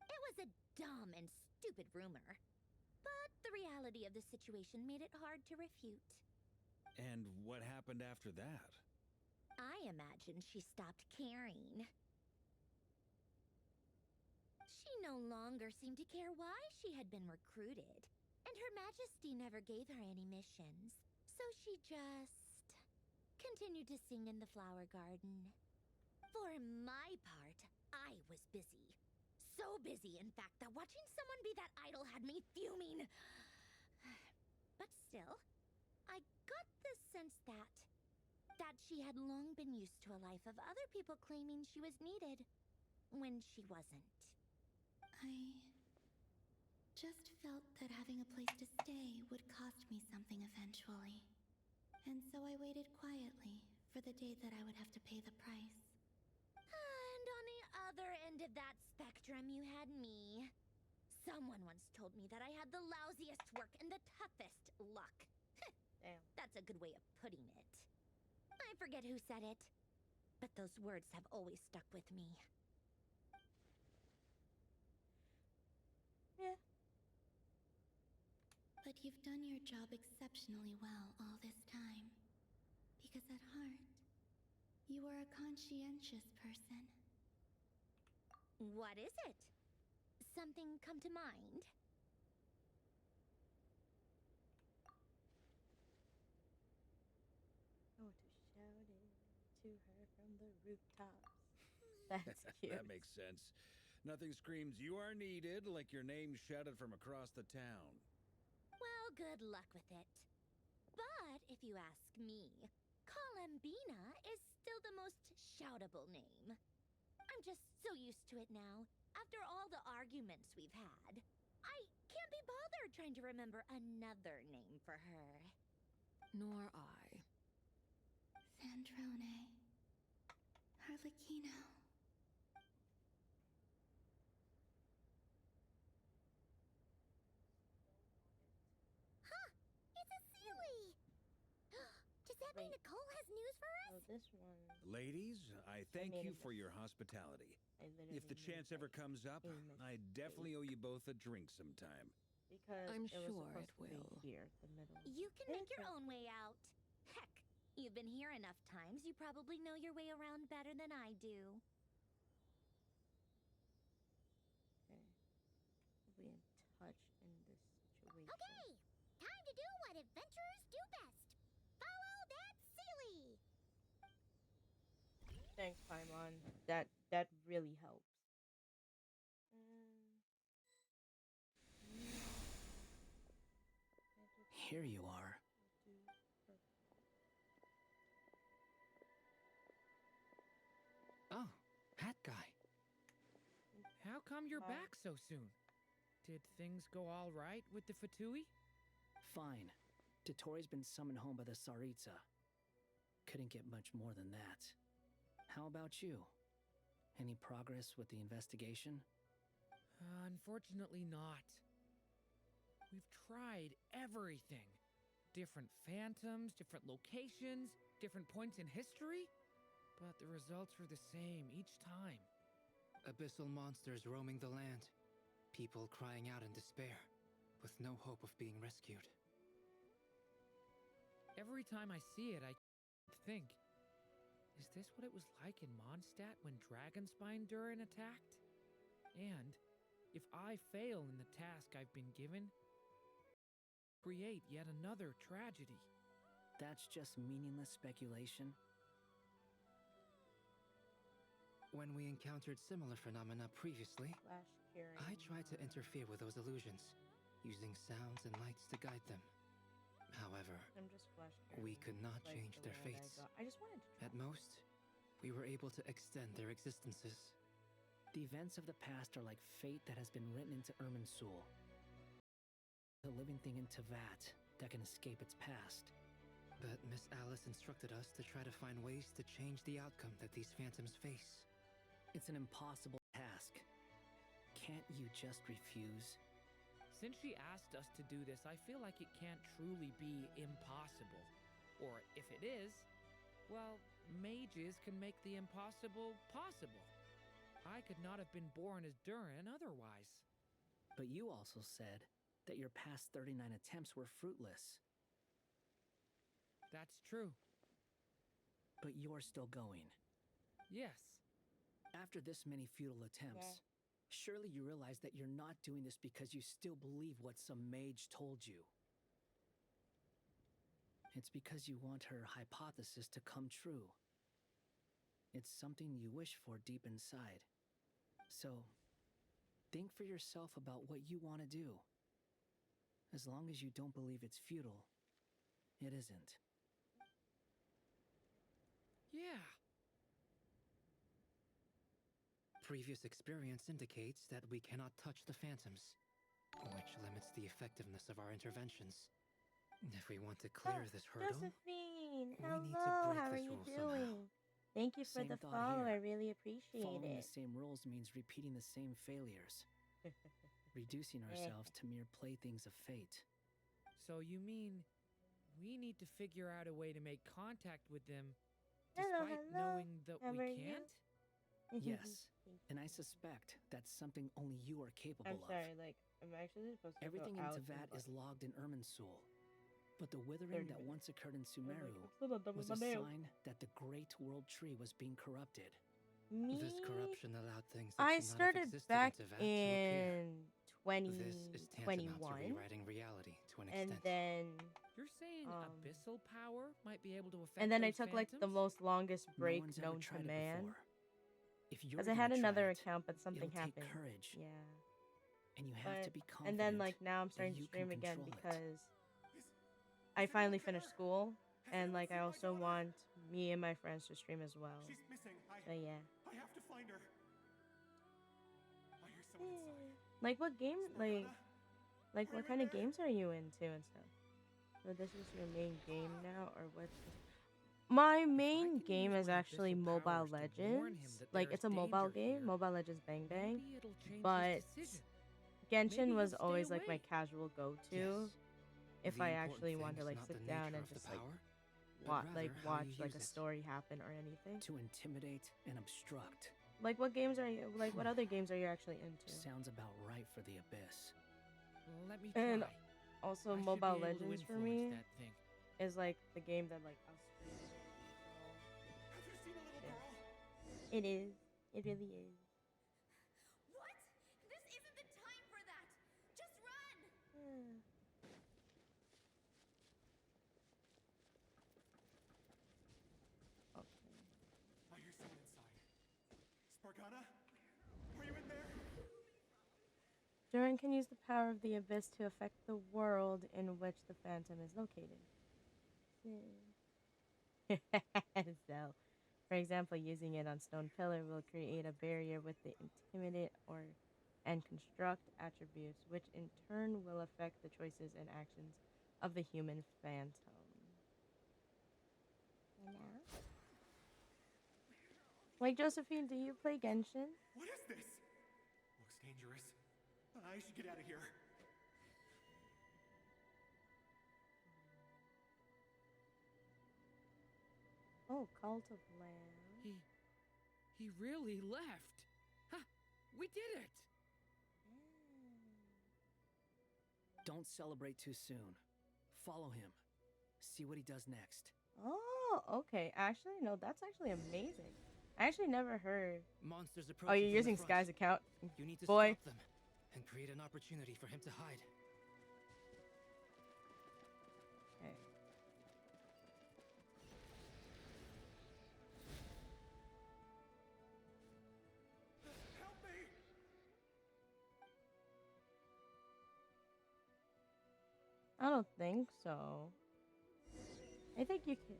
S2: It was a dumb and stupid rumor, but the reality of the situation made it hard to refute.
S6: And what happened after that?
S2: I imagine she stopped caring. She no longer seemed to care why she had been recruited, and Her Majesty never gave her any missions, so she just continued to sing in the flower garden. For my part, I was busy. So busy, in fact, that watching someone be that idol had me fuming. But still, I got the sense that she had long been used to a life of other people claiming she was needed when she wasn't.
S3: I just felt that having a place to stay would cost me something eventually. And so I waited quietly for the day that I would have to pay the price.
S2: And on the other end of that spectrum, you had me. Someone once told me that I had the lousiest work and the toughest luck.
S1: Damn.
S2: That's a good way of putting it. I forget who said it, but those words have always stuck with me.
S1: Yeah.
S3: But you've done your job exceptionally well all this time. Because at heart, you are a conscientious person.
S2: What is it? Something come to mind?
S1: Oh, to shout it to her from the rooftops. That's cute.
S6: That makes sense. Nothing screams "you are needed" like your name shouted from across the town.
S2: Well, good luck with it. But if you ask me, Colambina is still the most shoutable name. I'm just so used to it now. After all the arguments we've had, I can't be bothered trying to remember another name for her.
S11: Nor I.
S3: Sandrone. Harlequino.
S2: Huh! It's a Sealy! Does that mean Nicole has news for us?
S1: Oh, this one.
S6: Ladies, I thank
S1: made
S6: you
S1: a
S6: for your hospitality.
S1: I literally
S6: If the
S1: made,
S6: chance ever
S1: like,
S6: comes up, I definitely owe you both a drink sometime.
S1: Because
S11: I'm
S1: it was
S11: sure
S1: supposed
S11: it
S1: to be
S11: will.
S1: here, the middle.
S2: You can make your own way out. Heck, you've been here enough times, you probably know your way around better than I do.
S1: Okay. We'll be in touch in this situation.
S2: Okay, time to do what adventurers do best. Follow that Sealy!
S1: Thanks, Paimon. That really helps.
S12: Here you are.
S8: Oh, hat guy. How come you're back so soon? Did things go all right with the Fatui?
S12: Fine. Totori's been summoned home by the Tsaritsa. Couldn't get much more than that. How about you? Any progress with the investigation?
S8: Unfortunately not. We've tried everything. Different phantoms, different locations, different points in history. But the results were the same each time.
S9: Abyssal monsters roaming the land. People crying out in despair, with no hope of being rescued.
S8: Every time I see it, I think, is this what it was like in Mondstadt when Dragonspine Durin attacked? And if I fail in the task I've been given, create yet another tragedy.
S12: That's just meaningless speculation.
S9: When we encountered similar phenomena previously,
S1: Flash carrying.
S9: I tried to interfere with those illusions, using sounds and lights to guide them. However,
S1: I'm just flash
S9: we
S1: carrying,
S9: could not
S1: like
S9: change
S1: the
S9: their
S1: land
S9: fates.
S1: I just wanted to try.
S9: At most, we were able to extend their existences.
S12: The events of the past are like fate that has been written into Irminsul. The living thing in Teyvat that can escape its past.
S9: But Miss Alice instructed us to try to find ways to change the outcome that these phantoms face.
S12: It's an impossible task. Can't you just refuse?
S8: Since she asked us to do this, I feel like it can't truly be impossible. Or if it is, well, mages can make the impossible possible. I could not have been born as Durin otherwise.
S12: But you also said that your past 39 attempts were fruitless.
S8: That's true.
S12: But you're still going.
S8: Yes.
S12: After this many futile attempts, surely you realize that you're not doing this because you still believe what some mage told you. It's because you want her hypothesis to come true. It's something you wish for deep inside. So, think for yourself about what you want to do. As long as you don't believe it's futile, it isn't.
S8: Yeah.
S9: Previous experience indicates that we cannot touch the phantoms, which limits the effectiveness of our interventions. If we want to clear this hurdle,
S1: Shane.
S12: We need to
S1: Hello,
S12: break
S1: how are
S12: this
S1: you
S12: rule somehow.
S1: doing? Thank you for
S12: Same
S1: the
S12: thought
S1: follow.
S12: here.
S1: I really appreciate
S12: Following
S1: it.
S12: the same rules means repeating the same failures. Reducing ourselves to mere playthings of fate.
S8: So you mean we need to figure out a way to make contact with them
S1: Hello,
S8: despite
S1: hello.
S8: knowing that
S1: How
S8: we
S1: are you?
S8: can't?
S12: Yes, and I suspect that's something only you are capable
S1: I'm
S12: of.
S1: sorry, like, I'm actually supposed to
S12: Everything
S1: go
S12: in
S1: out
S12: Teyvat
S1: and
S12: is logged in Irminsul. But the
S1: 30
S12: withering that
S1: minutes.
S12: once occurred in
S1: I'm
S12: Sumeru
S1: like, I'm still not done
S12: was
S1: with
S12: a
S1: my nails.
S12: sign that the Great World Tree was being corrupted.
S1: Me?
S9: This corruption allowed things that
S1: I
S9: should not have
S1: started
S9: existed
S1: back
S9: in Teyvat to appear.
S1: in
S9: This is tantamount to
S1: 2021.
S9: rewriting reality to an
S1: And
S9: extent.
S1: then
S8: You're saying abyssal power might be able to affect
S1: and then I
S8: those
S1: took like the
S8: phantoms?
S1: most longest
S12: No
S1: break
S12: one's ever
S1: known to
S12: tried it
S1: man.
S12: before. If you're
S1: Because I had
S12: gonna try
S1: another
S12: it,
S1: account, but something
S12: it'll take
S1: happened.
S12: courage.
S1: Yeah.
S12: And you have to
S1: But-
S12: be confident.
S1: and then like now I'm
S12: that
S1: starting to
S12: you can
S1: stream again
S12: control it.
S1: because I finally finished school, and like I also want me and my friends to stream as well.
S21: She's missing.
S1: So yeah.
S21: I have to find her. I hear someone inside.
S1: Like what game? Like what kind of games are you into and stuff? So this is your main game now, or what's? My main game is actually Mobile Legends. Like it's a mobile game, Mobile Legends Bang Bang.
S8: Maybe it'll change his
S1: But
S8: decision.
S1: Genshin
S8: Maybe
S1: was
S8: he'll stay
S1: always like my
S8: away.
S1: casual go-to.
S9: Yes.
S1: If
S9: The
S1: I
S9: important
S1: actually
S9: thing
S1: want to
S9: is
S1: like
S9: not the
S1: sit down
S9: nature
S1: and
S9: of the
S1: just like
S9: power, but
S1: watch
S9: rather how
S1: watch
S9: you
S1: like a
S9: use it.
S1: story happen or anything.
S12: To intimidate and obstruct.
S1: Like what games are you like? What other games are you actually into?
S12: Sounds about right for the Abyss.
S8: Let me try.
S1: And also
S8: I should
S1: Mobile
S8: be able to
S1: Legends for
S8: influence
S1: me
S8: that thing.
S1: is like the game that like I'll stream.
S21: Have you seen a little girl?
S1: It is. It really is.
S17: What? This isn't the time for that! Just run!
S1: Okay.
S21: I hear someone inside. Spargana? Are you in there?
S1: Durin can use the power of the Abyss to affect the world in which the Phantom is located. So, for example, using it on Stone Pillar will create a barrier with the intimidate and construct attributes, which in turn will affect the choices and actions of the human Phantom. Hello? Like Josephine, do you play Genshin?
S21: What is this? Looks dangerous. I should get out of here.
S1: Oh, Cult of Lamb.
S8: He really left. Ha! We did it.
S12: Don't celebrate too soon. Follow him. See what he does next.
S1: Oh, okay. Actually, no, that's actually amazing. I actually never heard.
S9: Monsters
S1: Oh,
S9: approaching
S1: you're
S9: from the
S1: using
S9: front.
S1: Sky's account?
S9: You need to
S1: Boy.
S9: stop them and create an opportunity for him to hide.
S1: Okay.
S21: Help me!
S1: I don't think so. I think you can.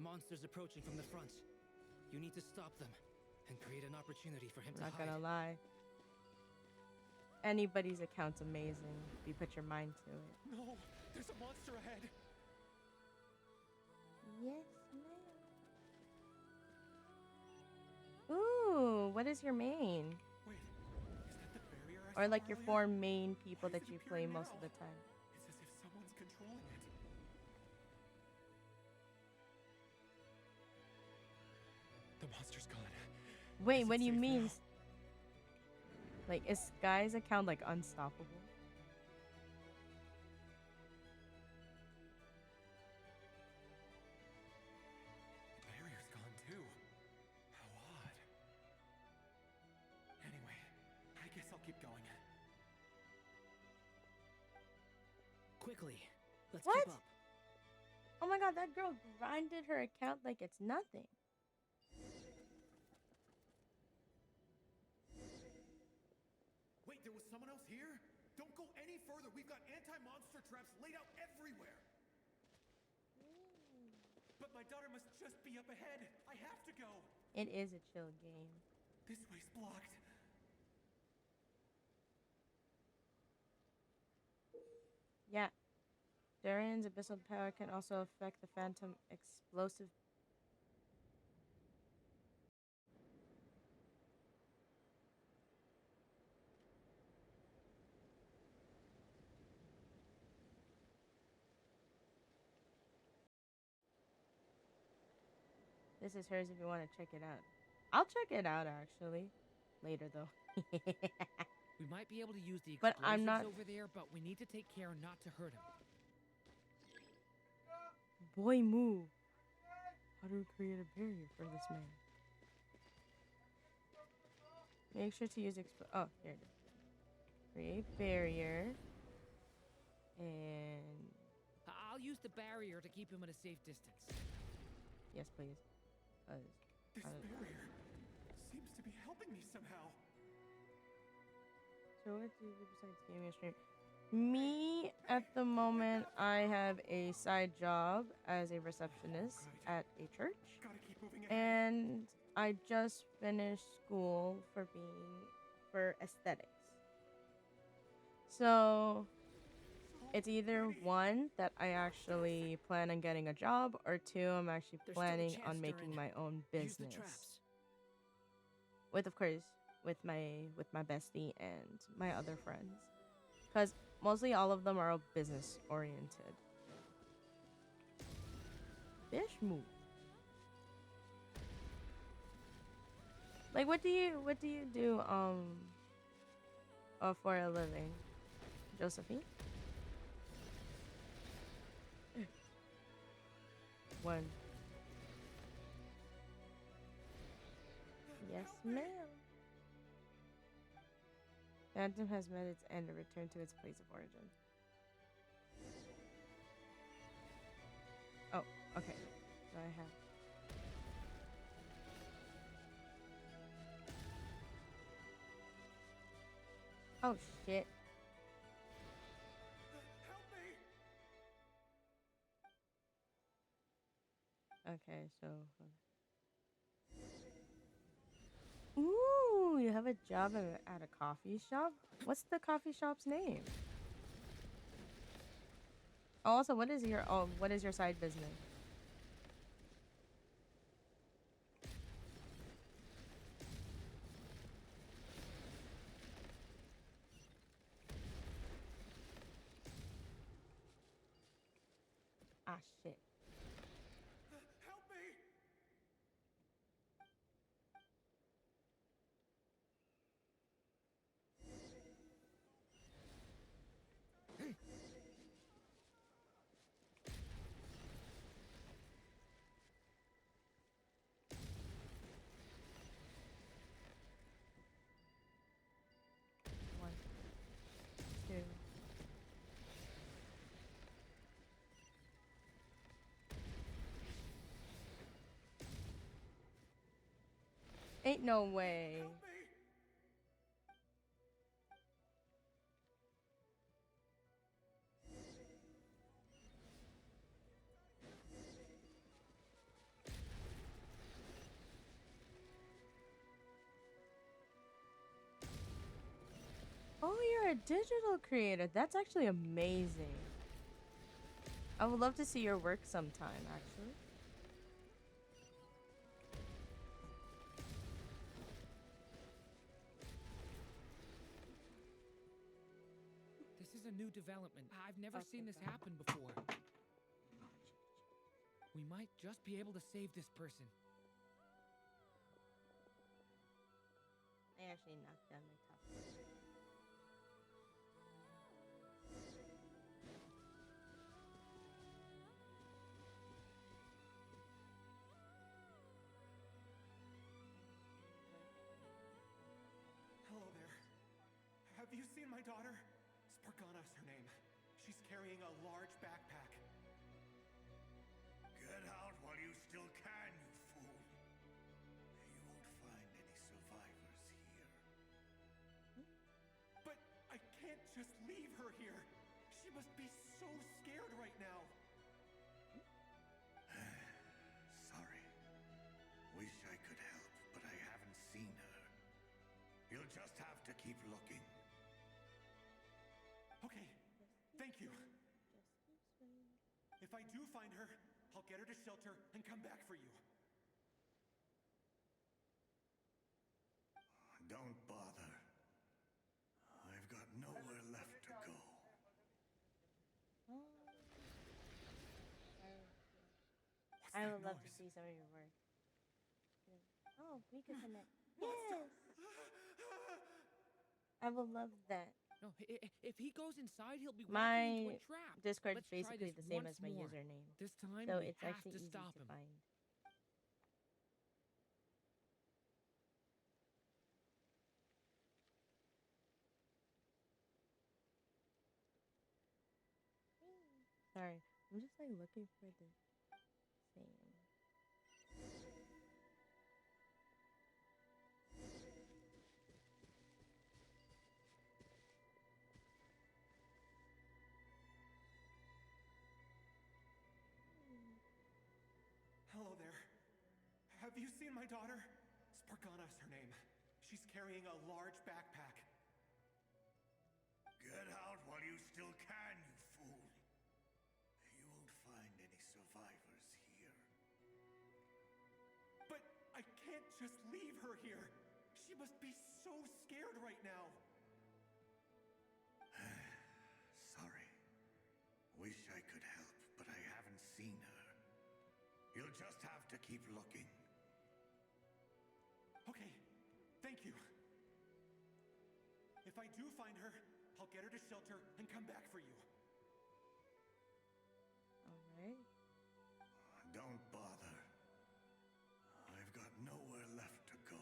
S9: Monsters approaching from the front. You need to stop them and create an opportunity for him
S1: I'm
S9: to
S1: not
S9: hide.
S1: gonna lie. Anybody's account's amazing if you put your mind to it.
S21: No! There's a monster ahead!
S1: Yes, ma'am. Ooh, what is your main?
S21: Wait, is that the barrier I
S1: Or
S21: saw
S1: like your
S21: earlier?
S1: 4 main people
S21: Why
S1: that
S21: is it
S1: you play
S21: appearing
S1: most
S21: now?
S1: of the time?
S21: It's as if someone's controlling it. The monster's gone.
S1: Wait,
S21: Is
S1: what
S21: it
S1: do you
S21: safe
S1: mean?
S21: now?
S1: Like, is Sky's account like unstoppable?
S21: The barrier's gone too. How odd. Anyway, I guess I'll keep going.
S12: Quickly. Let's
S1: What?
S12: keep up.
S1: Oh my god, that girl grinded her account like it's nothing.
S21: Wait, there was someone else here? Don't go any further. We've got anti-monster traps laid out everywhere. But my daughter must just be up ahead. I have to go.
S1: It is a chill game.
S21: This way's blocked.
S1: Yeah. Darian's abyssal power can also affect the phantom explosive. This is hers if you want to check it out. I'll check it out actually. Later though.
S8: We might be able to use the
S1: But
S8: explosives
S1: I'm not-
S8: over there, but we need to take care not to hurt him.
S1: Boy, move. How do we create a barrier for this man? Make sure to use oh, here it is. Create barrier. And
S8: I'll use the barrier to keep him at a safe distance.
S1: yes, please.
S21: This barrier seems to be helping me somehow.
S1: So what do you do besides gaming and stream? Me, at the moment, I have a side job as a receptionist at a church. And I just finished school for aesthetics. So it's either one that I actually plan on getting a job, or two, I'm actually
S12: There's still a
S1: planning
S12: chance
S1: on
S12: they're
S1: making
S12: in.
S1: my own
S12: Use the
S1: business.
S12: traps.
S1: With, of course, with my bestie and my other friends, because mostly all of them are business oriented. Fish move. Like, what do you do for a living, Josephine? One. Yes, ma'am. Phantom has met its end and returned to its place of origin. Oh, okay. So I have. Oh shit. Okay, so. Ooh, you have a job at a coffee shop? What's the coffee shop's name? Also, what is your side business? Ah, shit.
S21: Help me!
S1: One, two. Ain't no way. Oh, you're a digital creator. That's actually amazing. I would love to see your work sometime, actually.
S8: This is a new development. I've never seen this happen before. We might just be able to save this person.
S1: I actually knocked down my top.
S21: Hello there. Have you seen my daughter? Spargana is her name. She's carrying a large backpack.
S18: Get out while you still can, you fool. You won't find any survivors here.
S21: But I can't just leave her here. She must be so scared right now.
S18: Sorry. Wish I could help, but I haven't seen her. You'll just have to keep looking.
S21: Okay, thank you.
S1: Just keep swimming.
S21: If I do find her, I'll get her to shelter and come back for you.
S18: Don't bother. I've got nowhere left to go.
S1: I would love to see some of your work. Oh, Mika Connect. Yes! I would love that.
S8: No, if he goes inside, he'll be walking
S1: My
S8: into a trap.
S1: Discord's
S8: Let's try
S1: basically
S8: this
S1: the same
S8: once
S1: as my
S8: more.
S1: username.
S8: This time
S1: so
S8: we
S1: it's
S8: have
S1: actually
S8: to
S1: easy
S8: stop
S1: to
S8: him.
S1: find. Sorry, I'm just like looking for the same.
S21: Hello there. Have you seen my daughter? Spargana is her name. She's carrying a large backpack.
S18: Get out while you still can, you fool. You won't find any survivors here.
S21: But I can't just leave her here. She must be so scared right now.
S18: Sorry. Wish I could help, but I haven't seen her. You'll just have to keep looking.
S21: Okay, thank you. If I do find her, I'll get her to shelter and come back for you.
S1: Alright.
S18: Don't bother. I've got nowhere left to go.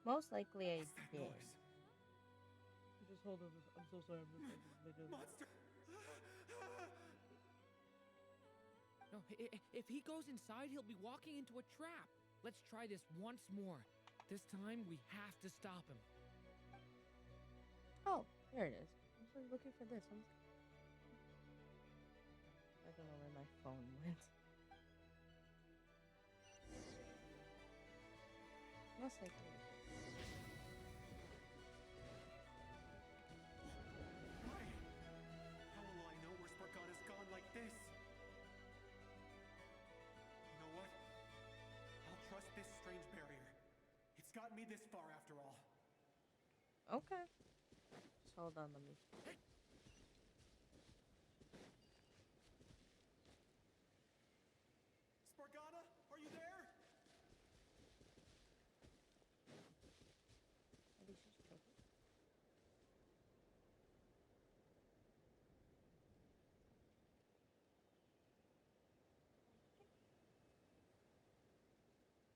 S1: Most likely I did.
S21: Just hold on. I'm so sorry. Monster!
S8: No, if he goes inside, he'll be walking into a trap. Let's try this once more. This time we have to stop him.
S1: Oh, there it is. I was like looking for this. I don't know where my phone went. Most likely.
S21: Why? How will I know where Spargana's gone like this? You know what? I'll trust this strange barrier. It's gotten me this far after all.
S1: Okay. Just hold on, let me.
S21: Spargana, are you there?
S1: Maybe she's choking.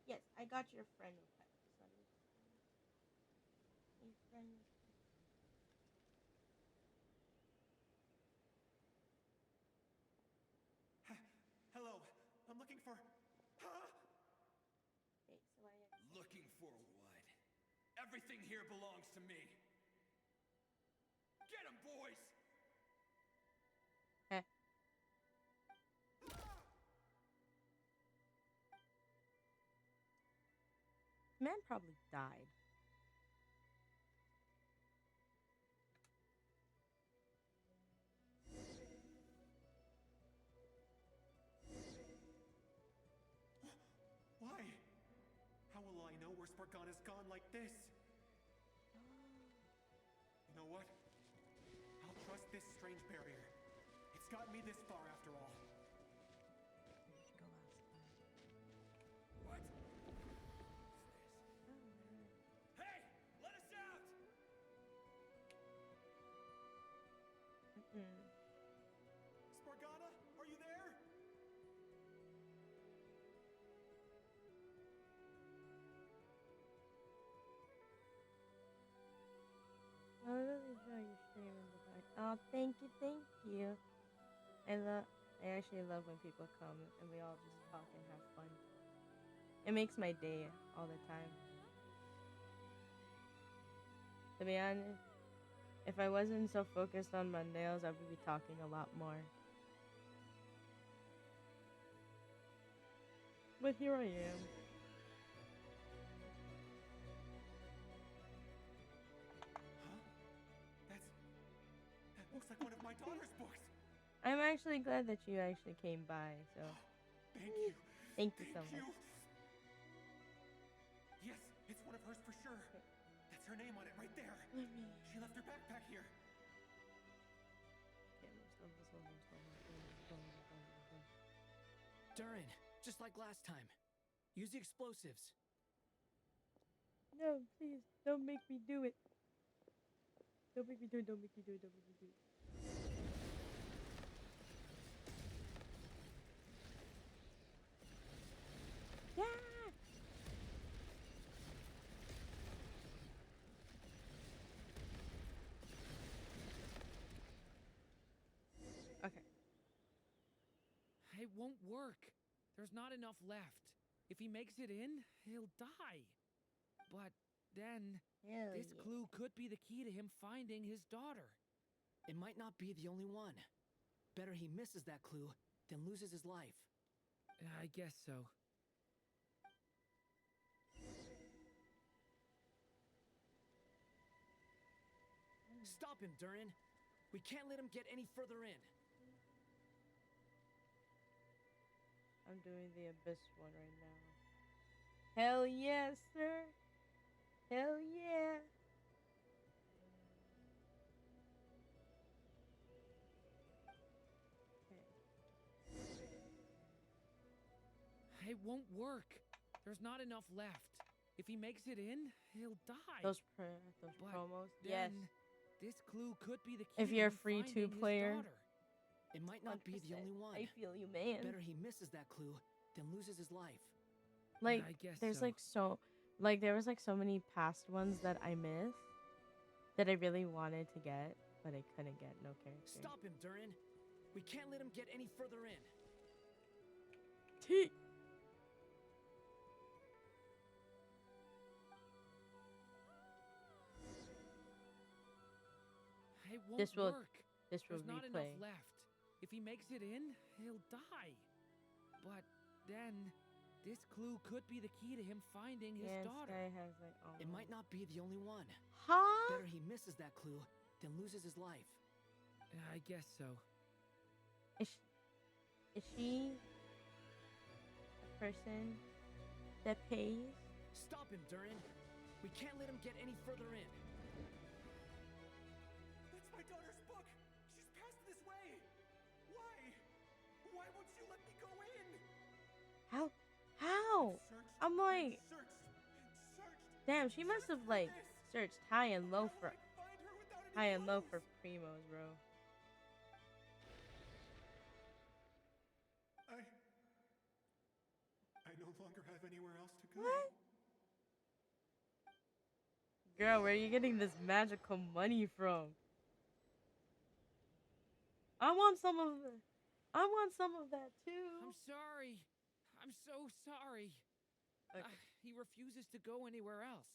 S1: Yes, I got your friend request. Let me see. A friend request.
S21: Hello, I'm looking for... Huh?
S1: Okay, so I
S21: Looking for what? Everything here belongs to me. Get him, boys!
S1: Heh. Man probably died.
S21: Why? How will I know where Spargana's gone like this? You know what? I'll trust this strange barrier. It's gotten me this far after all. What? Hey! Let us out! Spargana, are you there?
S1: I really enjoy your stream in the back. Oh, thank you, thank you. I actually love when people come and we all just talk and have fun. It makes my day all the time. To be honest, if I wasn't so focused on my nails, I would be talking a lot more. But here I am.
S21: Looks like one of my daughter's books.
S1: I'm actually glad that you actually came by. So
S21: Thank you.
S1: thank you so much.
S21: Yes, it's one of hers for sure. That's her name on it right there. She left her backpack here.
S12: Durin, just like last time. Use the explosives.
S1: No, please, don't make me do it. Don't make me do it. Don't make me do it. Don't make me do it. Yeah. Okay.
S8: It won't work. There's not enough left. If he makes it in, he'll die. But then, this clue could be the key to him finding his daughter.
S12: It might not be the only one. Better he misses that clue than loses his life.
S8: I guess so.
S12: Stop him, Durin. We can't let him get any further in.
S1: I'm doing the Abyss one right now. Hell yes, sir. Hell yeah.
S8: It won't work. There's not enough left. If he makes it in, he'll die.
S1: Those
S8: But
S1: promos.
S8: then,
S1: Yes.
S8: This clue could be the key
S1: If
S8: to
S1: you're a
S8: him
S1: free
S8: finding
S1: two
S8: his
S1: player.
S8: daughter.
S12: It might not be the only one.
S1: I feel you, man.
S12: Better he misses that clue than loses his life.
S1: Like
S8: I guess
S1: there's
S8: so.
S1: there was like so many past ones that I missed that I really wanted to get, but I couldn't get. No character.
S12: Stop him, Durin. We can't let him get any further in.
S1: T.
S8: It won't
S1: This will
S8: work.
S1: This will
S8: There's not
S1: replay.
S8: enough left. If he makes it in, he'll die. But then, this clue could be the key to him finding his
S1: Yeah, this
S8: daughter.
S1: guy has like
S12: It might not be the only one.
S1: Huh?
S12: Better he misses that clue than loses his life.
S8: I guess so.
S1: Is she a person that pays?
S12: Stop him, Durin. We can't let him get any further in.
S21: That's my daughter's book. She's passed this way. Why? Why won't you let me go in?
S1: How? How? I'm like, damn. She must have like searched high and low for primos, bro.
S21: I no longer have anywhere else to go.
S1: What? Girl, where are you getting this magical money from? I want some of that too.
S8: I'm sorry. I'm so sorry.
S1: Okay.
S8: He refuses to go anywhere else.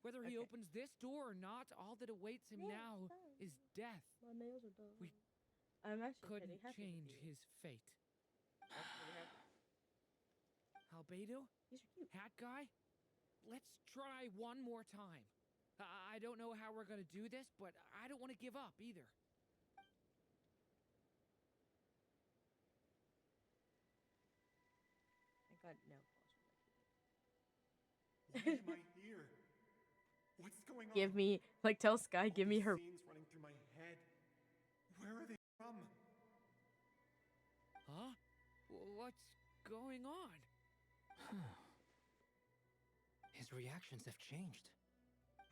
S8: Whether he
S1: Okay.
S8: opens this door or not, all that awaits him
S1: Yeah,
S8: now
S1: fine.
S8: is death.
S1: My nails are done.
S8: We
S1: I'm actually
S8: couldn't
S1: pretty happy
S8: change
S1: with you.
S8: his fate.
S1: I'm pretty happy.
S8: Albedo?
S1: These are cute.
S8: Hat guy? Let's try one more time. I don't know how we're gonna do this, but I don't want to give up either.
S1: I got nail
S21: Why am I here? What's going on?
S1: Give me, like, tell Sky, give me her.
S21: Scenes running through my head. Where are they from?
S8: Huh? What's going on?
S9: His reactions have changed.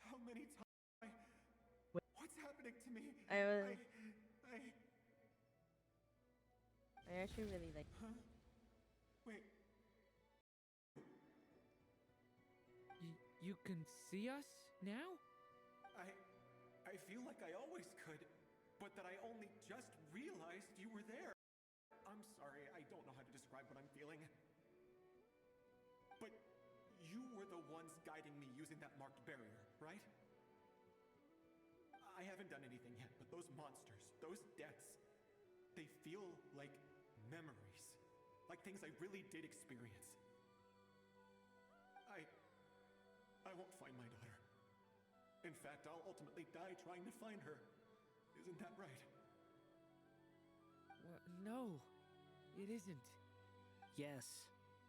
S21: How many times? What's happening to me?
S1: I actually really like.
S21: Huh? Wait.
S8: You can see us now?
S21: I feel like I always could, but that I only just realized you were there. I'm sorry, I don't know how to describe what I'm feeling. But you were the ones guiding me using that marked barrier, right? I haven't done anything yet, but those monsters, those deaths, they feel like memories. Like things I really did experience. I won't find my daughter. In fact, I'll ultimately die trying to find her. Isn't that right?
S8: No, it isn't.
S12: Yes,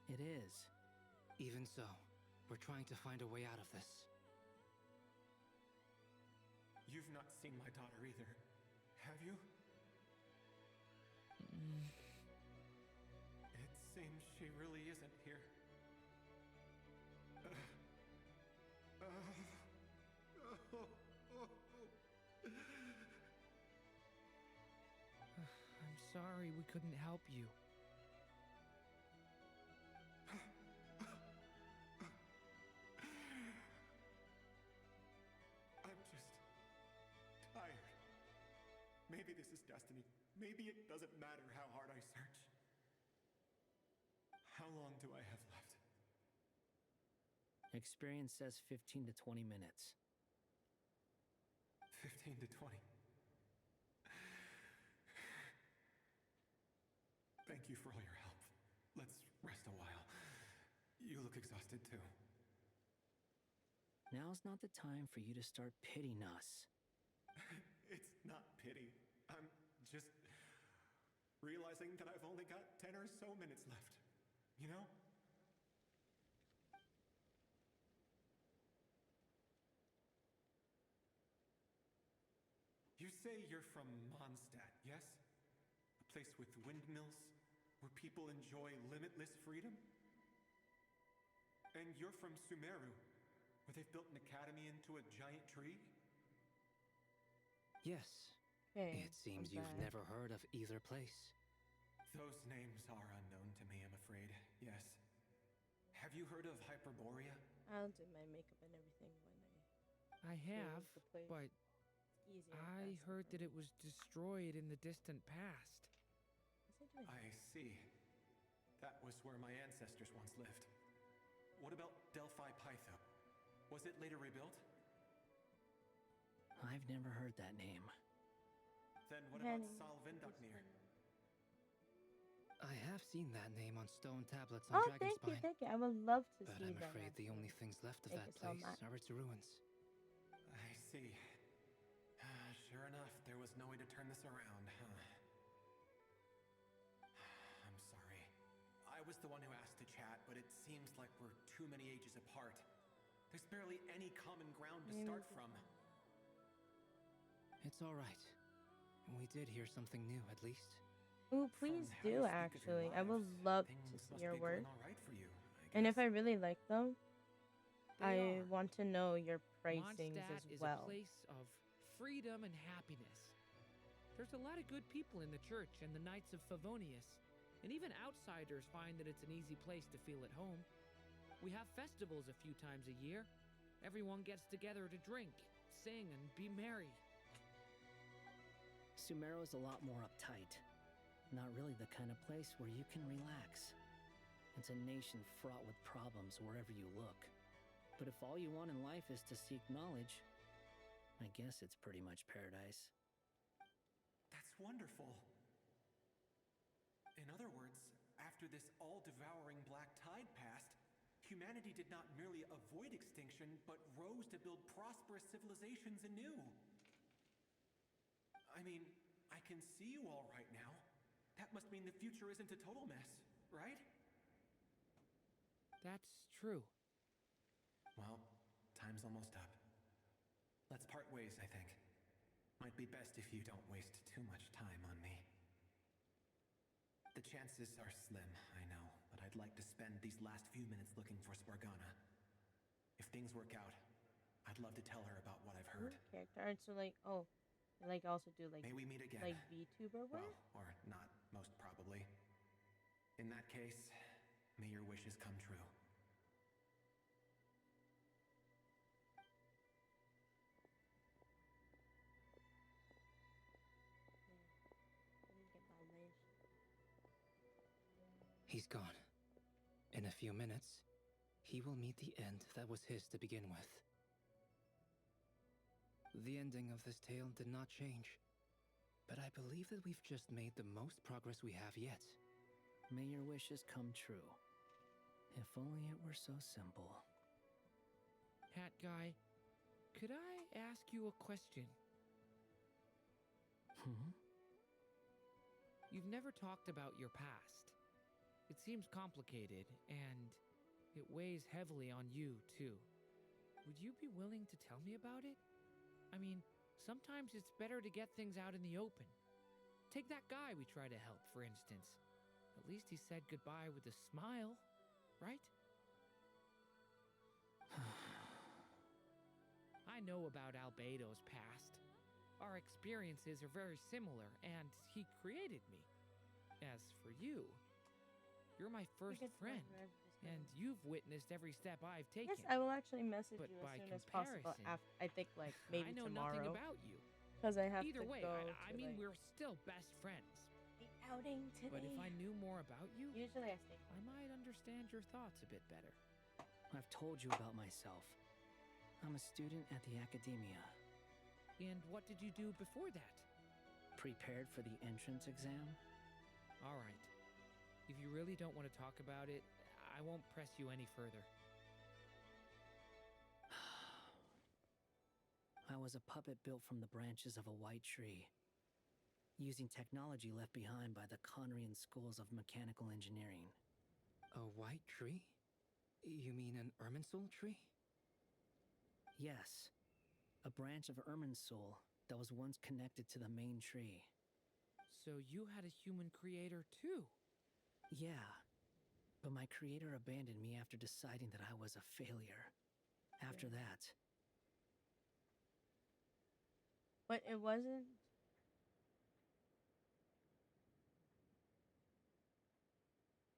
S12: it is.
S9: Even so, we're trying to find a way out of this.
S21: You've not seen my daughter either, have you? It seems she really isn't here.
S8: I'm sorry we couldn't help you.
S21: I'm just tired. Maybe this is destiny. Maybe it doesn't matter how hard I search. How long do I have left?
S12: Experience says 15 to 20 minutes.
S21: 15 to 20. Thank you for all your help. Let's rest a while. You look exhausted too.
S12: Now's not the time for you to start pitying us.
S21: It's not pity. I'm just realizing that I've only got 10 or so minutes left. You know? You say you're from Mondstadt, yes? A place with windmills, where people enjoy limitless freedom? And you're from Sumeru, where they've built an academy into a giant tree?
S9: Yes.
S1: Okay,
S9: It seems
S1: I'm
S9: you've
S1: back.
S9: never heard of either place.
S21: Those names are unknown to me, I'm afraid. Yes. Have you heard of Hyperborea?
S1: I'll do my makeup and everything when
S8: I have,
S1: the place.
S8: but
S1: it's easier.
S8: I heard that it was destroyed in the distant past.
S21: I see. That was where my ancestors once lived. What about Delphi Pytho? Was it later rebuilt?
S12: I've never heard that name.
S21: Then what about Salvindaknir?
S9: I have seen that name on stone tablets on
S1: Oh,
S9: Dragonspine.
S1: thank you. I would love to
S9: But
S1: see
S9: I'm
S1: them.
S9: afraid the only things left of
S1: Thank
S9: that
S1: you so
S9: place
S1: much.
S9: are its ruins.
S21: I see. Sure enough, there was no way to turn this around, huh? I'm sorry. I was the one who asked to chat, but it seems like we're too many ages apart. There's barely any common ground to start from.
S9: It's all right. We did hear something new, at least.
S1: Ooh, please
S21: how
S1: do
S21: you speak of your
S1: actually. I would
S21: lives,
S1: love to
S21: things
S1: see
S21: must
S1: your
S21: be
S1: work.
S21: going all right for you,
S1: And if I really like them,
S8: They
S1: I
S8: are.
S1: want to know your pricings
S8: Mondstadt
S1: as
S8: is
S1: well.
S8: a place of freedom and happiness. There's a lot of good people in the church and the Knights of Favonius, and even outsiders find that it's an easy place to feel at home. We have festivals a few times a year. Everyone gets together to drink, sing, and be merry.
S12: Sumeru's a lot more uptight. Not really the kind of place where you can relax. It's a nation fraught with problems wherever you look. But if all you want in life is to seek knowledge, I guess it's pretty much paradise.
S21: That's wonderful. In other words, after this all-devouring black tide passed, humanity did not merely avoid extinction, but rose to build prosperous civilizations anew. I mean, I can see you all right now. That must mean the future isn't a total mess, right?
S8: That's true.
S21: Well, time's almost up. Let's part ways, I think. Might be best if you don't waste too much time on me. The chances are slim, I know, but I'd like to spend these last few minutes looking for Spargana. If things work out, I'd love to tell her about what I've heard.
S1: Character art, so like, oh, like also do like
S21: May we meet again.
S1: like VTuber work.
S21: Well, or not, most probably. In that case, may your wishes come true.
S9: He's gone. In a few minutes, he will meet the end that was his to begin with. The ending of this tale did not change, but I believe that we've just made the most progress we have yet.
S12: May your wishes come true. If only it were so simple.
S8: Hat guy, could I ask you a question?
S12: Hmm?
S8: You You've never talked about your past. It seems complicated, and it weighs heavily on you, too. Would you be willing to tell me about it? I mean, sometimes it's better to get things out in the open. Take that guy we tried to help, for instance. At least he said goodbye with a smile, right? I know about Albedo's past. Our experiences are very similar, and he created me. As for you, you're my first friend, and you've witnessed every step I've taken.
S1: Yes, I will actually message
S8: But
S1: you as
S8: by
S1: soon as possible.
S8: comparison,
S1: After, I think like maybe
S8: I know
S1: tomorrow.
S8: nothing about you.
S1: Because I have
S8: Either
S1: to
S8: way,
S1: go.
S8: I mean,
S1: like,
S8: we're still best friends.
S1: the outing today.
S8: But if I knew more about you,
S1: Usually I stay.
S8: I might understand your thoughts a bit better.
S12: I've told you about myself. I'm a student at the academia.
S8: And what did you do before that?
S12: Prepared for the entrance exam?
S8: All right. If you really don't want to talk about it, I won't press you any further.
S12: I was a puppet built from the branches of a white tree, using technology left behind by the Conrian schools of mechanical engineering.
S9: A white tree? You mean an Irminsul tree?
S12: Yes, a branch of Irminsul that was once connected to the main tree.
S8: So you had a human creator too?
S12: Yeah, but my creator abandoned me after deciding that I was a failure. After that,
S1: But it wasn't.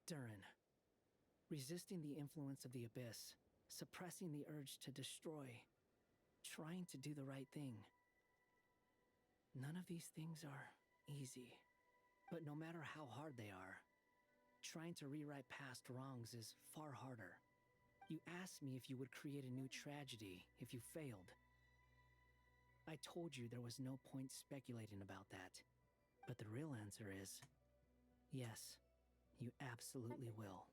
S12: Durin. Resisting the influence of the abyss, suppressing the urge to destroy, trying to do the right thing. None of these things are easy. But no matter how hard they are, trying to rewrite past wrongs is far harder. You asked me if you would create a new tragedy if you failed. I told you there was no point speculating about that. But the real answer is, yes, you absolutely will.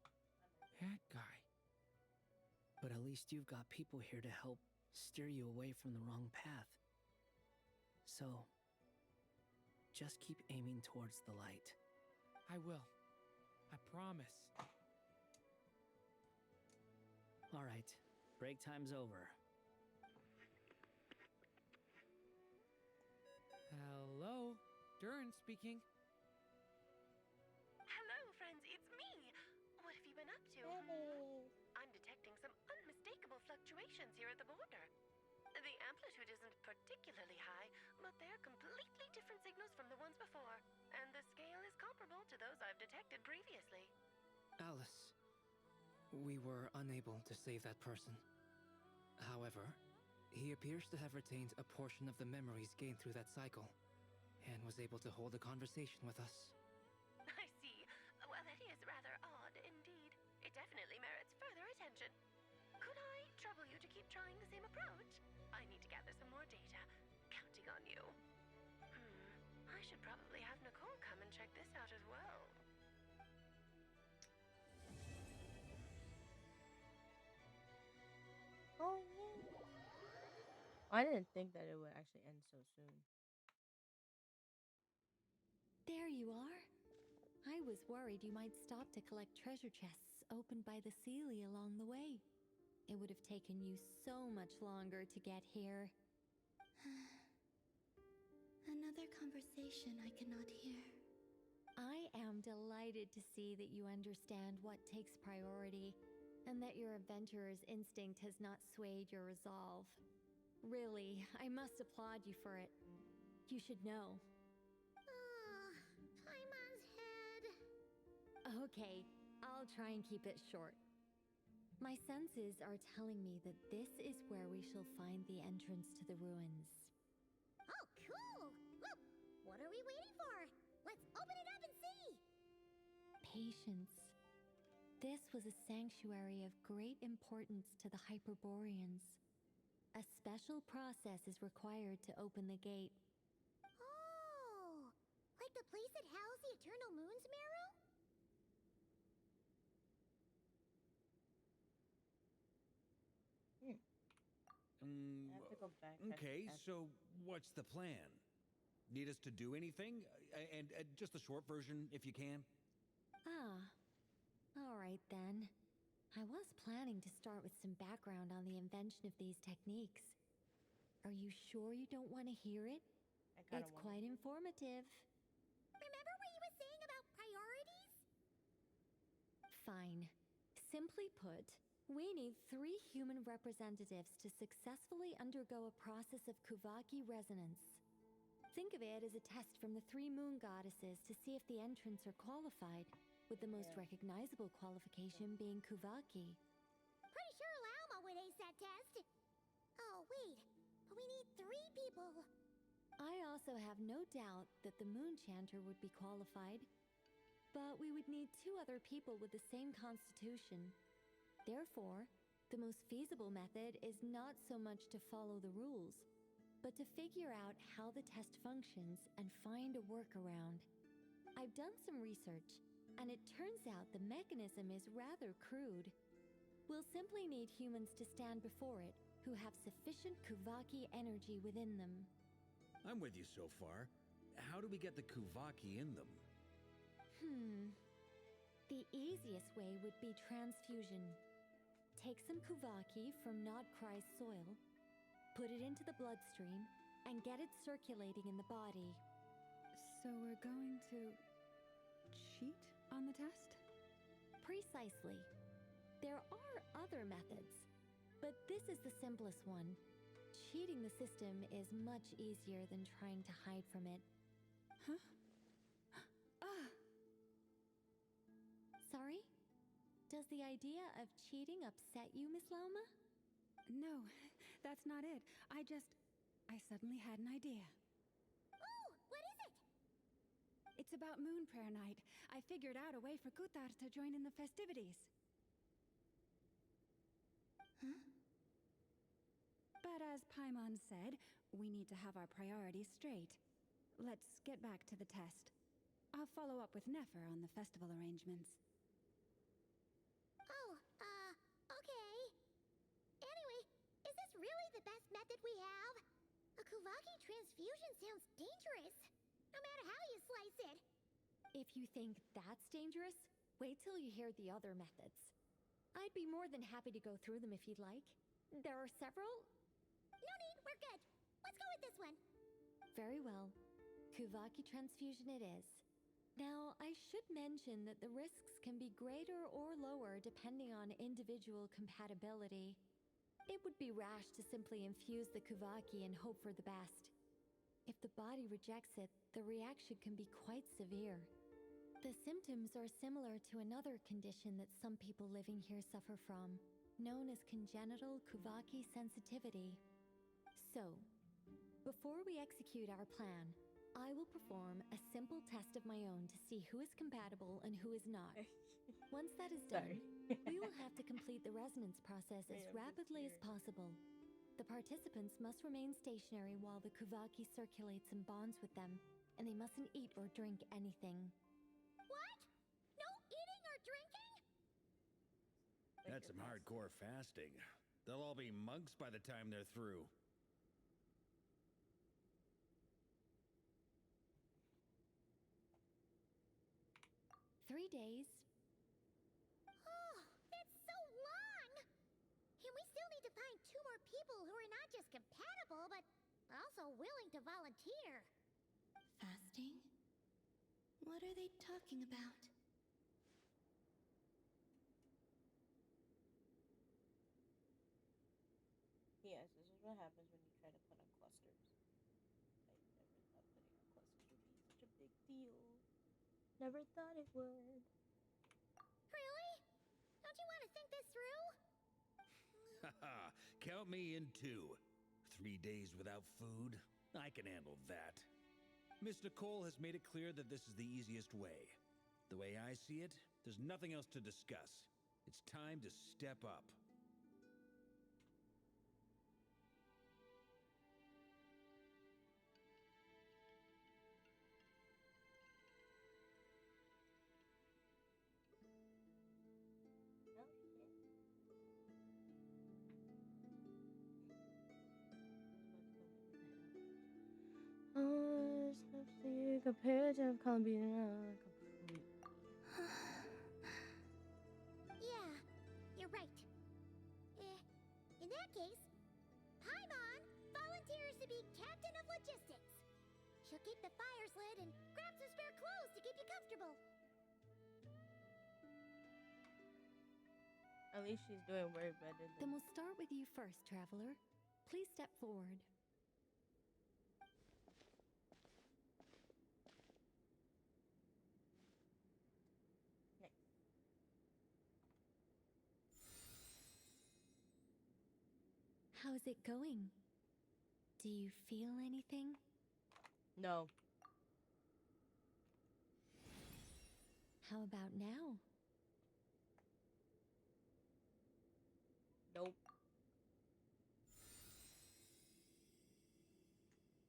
S8: That guy.
S12: But at least you've got people here to help steer you away from the wrong path. So, just keep aiming towards the light.
S8: I will. I promise.
S12: All right, break time's over.
S8: Hello, Durin speaking.
S14: Hello, friends, it's me. What have you been up to? I'm detecting some unmistakable fluctuations here at the border. The amplitude isn't particularly high, but they're completely different signals from the ones before, and the scale is comparable to those I've detected previously.
S9: Alice, we were unable to save that person. However, he appears to have retained a portion of the memories gained through that cycle, and was able to hold a conversation with us.
S14: I see. Well, that is rather odd indeed. It definitely merits further attention. Could I trouble you to keep trying the same approach? I need to gather some more data. Counting on you. I should probably have Nicole come and check this out as well.
S1: Oh yeah. I didn't think that it would actually end so soon.
S20: There you are. I was worried you might stop to collect treasure chests opened by the Seelie along the way. It would have taken you so much longer to get here.
S3: Another conversation I cannot hear.
S20: I am delighted to see that you understand what takes priority, and that your adventurer's instinct has not swayed your resolve. Really, I must applaud you for it. You should know.
S2: Paimon's head.
S20: Okay, I'll try and keep it short. My senses are telling me that this is where we shall find the entrance to the ruins.
S2: Oh, cool! Well, what are we waiting for? Let's open it up and see!
S20: Patience. This was a sanctuary of great importance to the Hyperboreans. A special process is required to open the gate.
S2: Oh! Like the place that housed the Eternal Moon's marrow?
S1: I have to go back.
S6: Okay, so what's the plan? Need us to do anything? And just the short version, if you can.
S20: Ah, all right then. I was planning to start with some background on the invention of these techniques. Are you sure you don't want to hear it? It's quite informative.
S2: Remember what you were saying about priorities?
S20: Fine. Simply put, we need 3 human representatives to successfully undergo a process of Kuvaki resonance. Think of it as a test from the 3 moon goddesses to see if the entrants are qualified, with the most recognizable qualification being Kuvaki.
S2: Pretty sure Lauma would ace that test. Oh, wait. But we need 3 people.
S20: I also have no doubt that the Moon Chanter would be qualified, but we would need 2 other people with the same constitution. Therefore, the most feasible method is not so much to follow the rules, but to figure out how the test functions and find a workaround. I've done some research, and it turns out the mechanism is rather crude. We'll simply need humans to stand before it who have sufficient Kuvaki energy within them.
S6: I'm with you so far. How do we get the Kuvaki in them?
S20: The easiest way would be transfusion. Take some Kuvaki from Nodcry's soil, put it into the bloodstream, and get it circulating in the body.
S7: So we're going to cheat on the test?
S20: Precisely. There are other methods, but this is the simplest one. Cheating the system is much easier than trying to hide from it.
S7: Huh? Ah!
S20: Sorry? Does the idea of cheating upset you, Miss Lauma?
S7: No, that's not it. I suddenly had an idea.
S2: Oh, what is it?
S7: It's about Moon Prayer Night. I figured out a way for Kuthar to join in the festivities.
S20: Huh?
S7: But as Paimon said, we need to have our priorities straight. Let's get back to the test. I'll follow up with Nefer on the festival arrangements.
S2: Oh, okay. Anyway, is this really the best method we have? A Kuvaki transfusion sounds dangerous, no matter how you slice it.
S20: If you think that's dangerous, wait till you hear the other methods. I'd be more than happy to go through them if you'd like. There are several.
S2: No need, we're good. Let's go with this one.
S20: Very well. Kuvaki transfusion it is. Now, I should mention that the risks can be greater or lower depending on individual compatibility. It would be rash to simply infuse the Kuvaki and hope for the best. If the body rejects it, the reaction can be quite severe. The symptoms are similar to another condition that some people living here suffer from, known as congenital Kuvaki sensitivity. So, before we execute our plan, I will perform a simple test of my own to see who is compatible and who is not. Once that is done, we will have to complete the resonance process as rapidly as possible. The participants must remain stationary while the Kuvaki circulates and bonds with them, and they mustn't eat or drink anything.
S2: What? No eating or drinking?
S6: That's some hardcore fasting. They'll all be monks by the time they're through.
S20: 3 days.
S2: Oh, that's so long! And we still need to find 2 more people who are not just compatible, but also willing to volunteer.
S3: Fasting? What are they talking about?
S1: Yes, this is what happens when you try to put on clusters. I never thought putting on clusters would be such a big deal. Never thought it would.
S2: Really? Don't you want to think this through?
S6: Haha, count me in too. 3 days without food? I can handle that. Miss Nicole has made it clear that this is the easiest way. The way I see it, there's nothing else to discuss. It's time to step up.
S1: compared to Columbia.
S2: Yeah, you're right. In that case, Paimon volunteers to be captain of logistics. She'll keep the fires lit and grab some spare clothes to keep you comfortable.
S1: At least she's doing way better than.
S20: Then we'll start with you first, traveler. Please step forward. How's it going? Do you feel anything?
S1: No.
S20: How about now?
S1: Nope.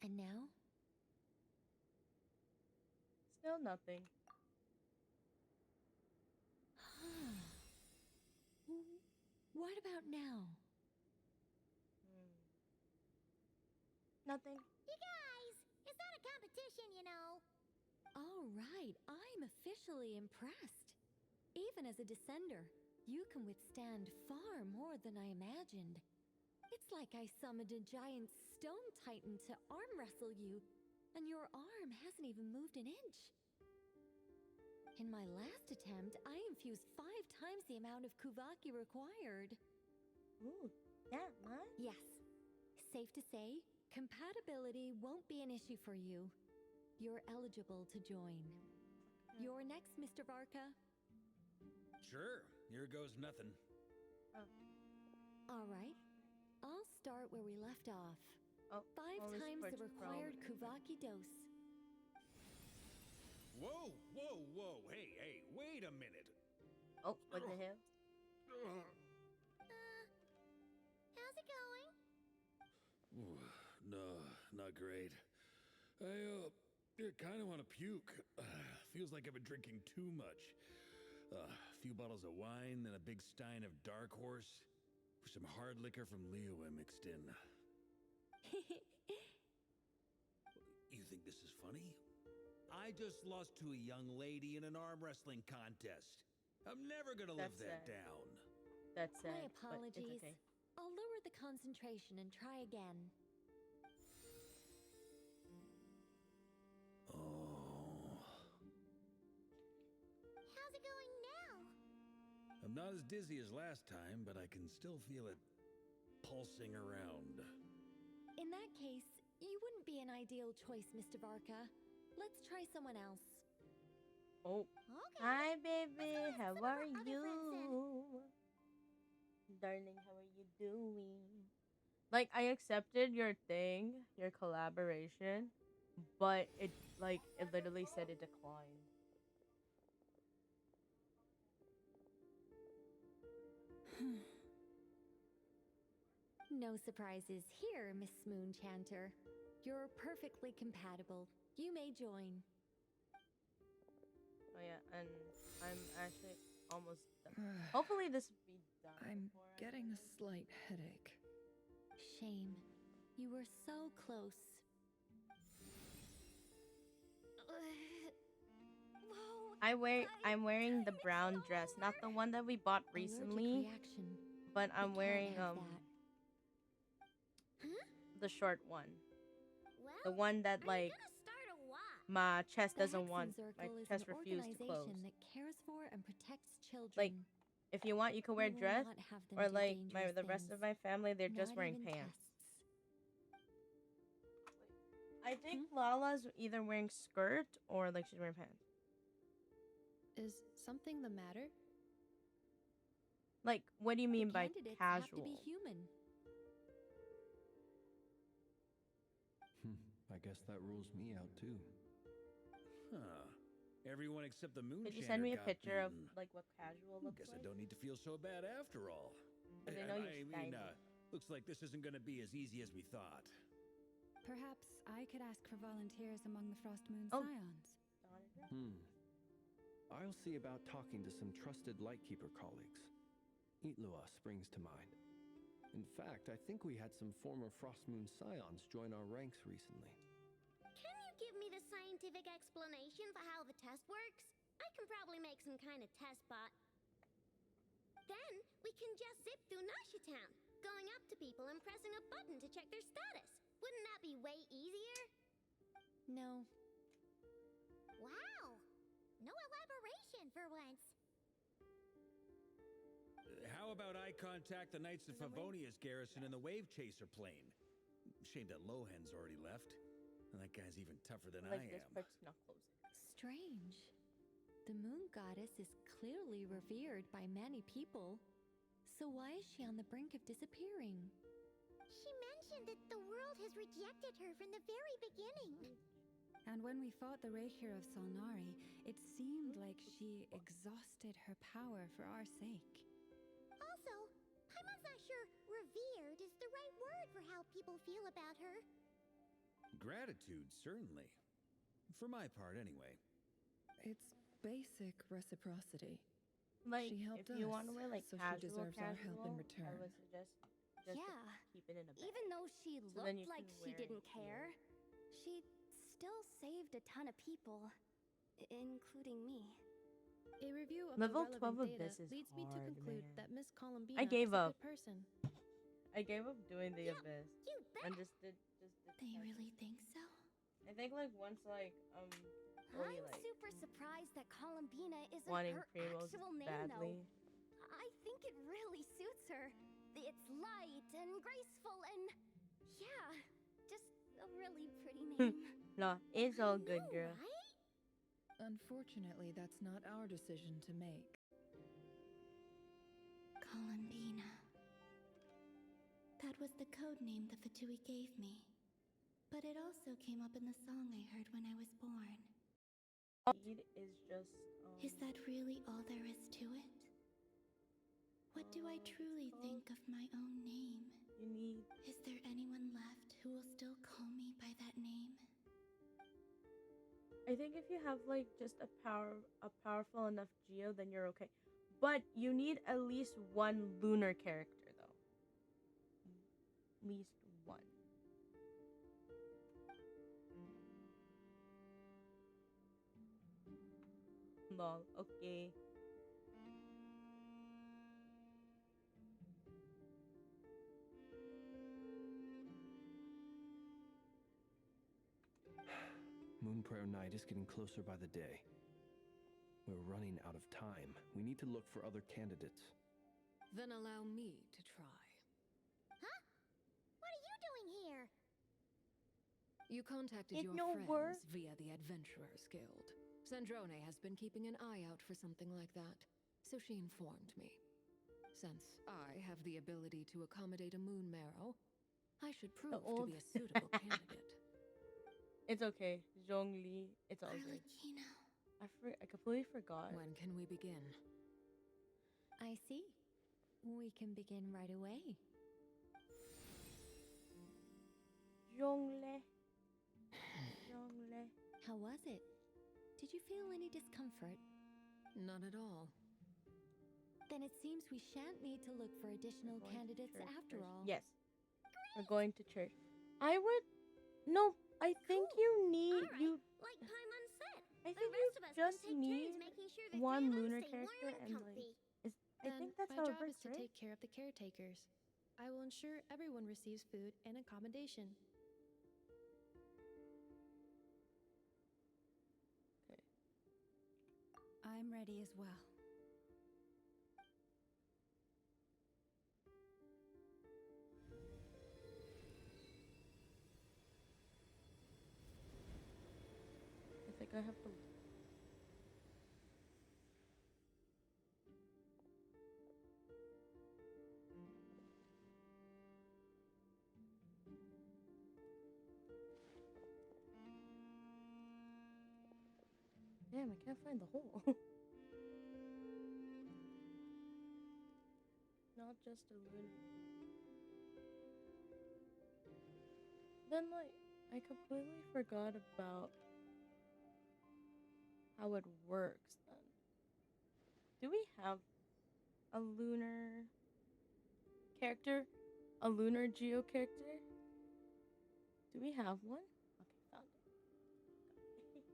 S20: And now?
S1: Still nothing.
S20: What about now?
S1: Nothing.
S2: You guys, it's not a competition, you know.
S20: All right, I'm officially impressed. Even as a descender, you can withstand far more than I imagined. It's like I summoned a giant stone titan to arm wrestle you, and your arm hasn't even moved an inch. In my last attempt, I infused 5 times the amount of Kuvaki required.
S1: Ooh, that much?
S20: Yes. Safe to say, compatibility won't be an issue for you. You're eligible to join. You're next, Mr. Varka.
S6: Sure, here goes nothing.
S20: All right. I'll start where we left off.
S1: Oh,
S20: 5 times the required Kuvaki dose.
S6: Whoa, whoa, whoa. Hey, hey, wait a minute.
S1: Oh, what the hell?
S2: How's it going?
S6: No, not great. I kind of want to puke. Feels like I've been drinking too much. A few bottles of wine, then a big stein of Dark Horse. Some hard liquor from Liyue mixed in. You think this is funny? I just lost to a young lady in an arm wrestling contest. I'm never gonna live that down.
S1: That's sad.
S20: My
S1: but it's
S20: apologies.
S1: okay.
S20: I'll lower the concentration and try again.
S6: Oh.
S2: How's it going now?
S6: I'm not as dizzy as last time, but I can still feel it pulsing around.
S20: In that case, you wouldn't be an ideal choice, Mr. Varka. Let's try someone else.
S1: Oh.
S2: Okay.
S1: Hi, baby. How are you? Darling, how are you doing? Like, I accepted your thing, your collaboration, but it literally said it declined.
S20: No surprises here, Miss Moonchanter. You're perfectly compatible. You may join.
S1: Oh yeah, and I'm actually almost done. Hopefully this will be done.
S11: I'm getting a slight headache.
S20: Shame. You were so close. Whoa.
S1: I'm wearing the brown dress, not the one that we bought recently, but I'm wearing the short one.
S2: Well,
S1: The one that like
S2: start a walk.
S1: my chest
S20: The
S1: doesn't want,
S20: Hexen
S1: my
S20: Circle is
S1: chest
S20: an
S1: refused to close.
S20: organization that cares for and protects children.
S1: Like, if you want, you can wear
S20: We will
S1: dress,
S20: not have them
S1: or
S20: do
S1: like
S20: dangerous
S1: the rest
S20: things.
S1: of my family, they're just
S20: Not
S1: wearing
S20: even
S1: pants.
S20: tests.
S1: I think Lala's either wearing skirt or like she's wearing pants.
S5: Is something the matter?
S1: Like, what do you mean by
S20: Candidates
S1: casual?
S20: have to be human.
S10: I guess that rules me out too.
S6: Huh. Everyone except the moon.
S1: Could you send me a picture of like what casual looks
S6: Guess
S1: like?
S6: I don't need to feel so bad after all.
S1: 'Cause I know you're
S6: I mean,
S1: shiny.
S6: looks like this isn't going to be as easy as we thought.
S7: Perhaps I could ask for volunteers among the Frost Moon
S1: Oh.
S7: Scions.
S10: I'll see about talking to some trusted Lightkeeper colleagues. Itlua springs to mind. In fact, I think we had some former Frost Moon Scions join our ranks recently.
S2: Can you give me the signed scientific explanation for how the test works, I can probably make some kind of test bot. Then we can just zip through Nasha Town, going up to people and pressing a button to check their status. Wouldn't that be way easier?
S20: No.
S2: Wow! No elaboration for once.
S6: How about I contact the Knights of Favonia's garrison in the Wave Chaser plane? Shame that Lohan's already left. That guy's even tougher than I
S1: Like this
S6: am.
S1: part's not closing.
S20: Strange. The moon goddess is clearly revered by many people. So why is she on the brink of disappearing?
S2: She mentioned that the world has rejected her from the very beginning.
S7: And when we fought the Reikir of Solnari, it seemed like she exhausted her power for our sake.
S2: Also, I'm not sure revered is the right word for how people feel about her.
S6: Gratitude, certainly. For my part, anyway.
S11: It's basic reciprocity.
S1: Like,
S11: she helped
S1: if
S11: us,
S1: you want to wear like
S11: so
S1: casual,
S11: she deserves our help in
S1: I
S11: return.
S1: would suggest just to
S19: Yeah.
S1: keep it in a bag.
S19: Even though she
S1: So then you
S19: looked like
S1: can
S19: she
S1: wear it
S19: didn't care, she still saved a ton of people, including me.
S5: A review of
S1: Level
S5: the
S1: 12
S5: relevant
S1: of
S5: data
S1: this is
S5: leads me to
S1: hard,
S5: conclude
S1: man.
S5: that Miss Columbina
S1: I gave
S5: is a
S1: up.
S5: good person.
S1: I gave up doing the abyss and just did
S3: They really think so?
S1: I think like once like fully
S19: I'm
S1: like
S19: super surprised that Columbina isn't
S1: wanting
S19: her
S1: Primos
S19: actual name,
S1: badly.
S19: though. I think it really suits her. It's light and graceful and, yeah, just a really pretty name.
S1: No, it's all good, girl.
S11: Unfortunately, that's not our decision to make.
S3: Columbina. That was the code name the Fatui gave me. But it also came up in the song I heard when I was born.
S1: Speed is just
S3: Is that really all there is to it? What do I truly think of my own name?
S1: You need.
S3: Is there anyone left who will still call me by that name?
S1: I think if you have like just a powerful enough Geo, then you're okay. But you need at least one lunar character though. At least one. Lol, okay.
S10: Moonprayer Night is getting closer by the day. We're running out of time. We need to look for other candidates.
S5: Then allow me to try.
S2: Huh? What are you doing here?
S5: You contacted
S1: It's
S5: your
S1: no
S5: friends
S1: work.
S5: via the Adventurers Guild. Sandrone has been keeping an eye out for something like that, so she informed me. Since I have the ability to accommodate a moon marrow, I should prove to
S1: old-
S5: be a suitable candidate.
S1: It's okay. Zhongli, it's all good.
S3: Arlecchino.
S1: I completely forgot.
S5: When can we begin?
S20: I see. We can begin right away.
S1: Zhongli. Zhongli.
S20: How was it? Did you feel any discomfort?
S5: Not at all.
S20: Then it seems we shan't need to look for additional
S1: Going to
S20: candidates
S1: church
S20: after
S1: first.
S20: all.
S1: Yes. We're going to church. I would. No, I think you need you.
S2: Like Paimon said,
S1: I
S2: the
S1: think
S2: rest
S1: you
S2: of us
S1: just
S2: can take
S1: need
S2: turns making sure the
S1: one
S2: three of us
S1: lunar
S2: stay
S1: character
S2: warm and
S1: and
S2: comfy.
S1: like. I
S5: Then
S1: think that's
S5: my
S1: how it
S5: job
S1: works,
S5: is to
S1: right?
S5: take care of the caretakers. I will ensure everyone receives food and accommodation.
S7: I'm ready as well.
S1: I think I have to. Damn, I can't find the hole. Not just a lunar. Then, like, I completely forgot about how it works then. Do we have a lunar character? A lunar geo character? Do we have one? Okay, found it.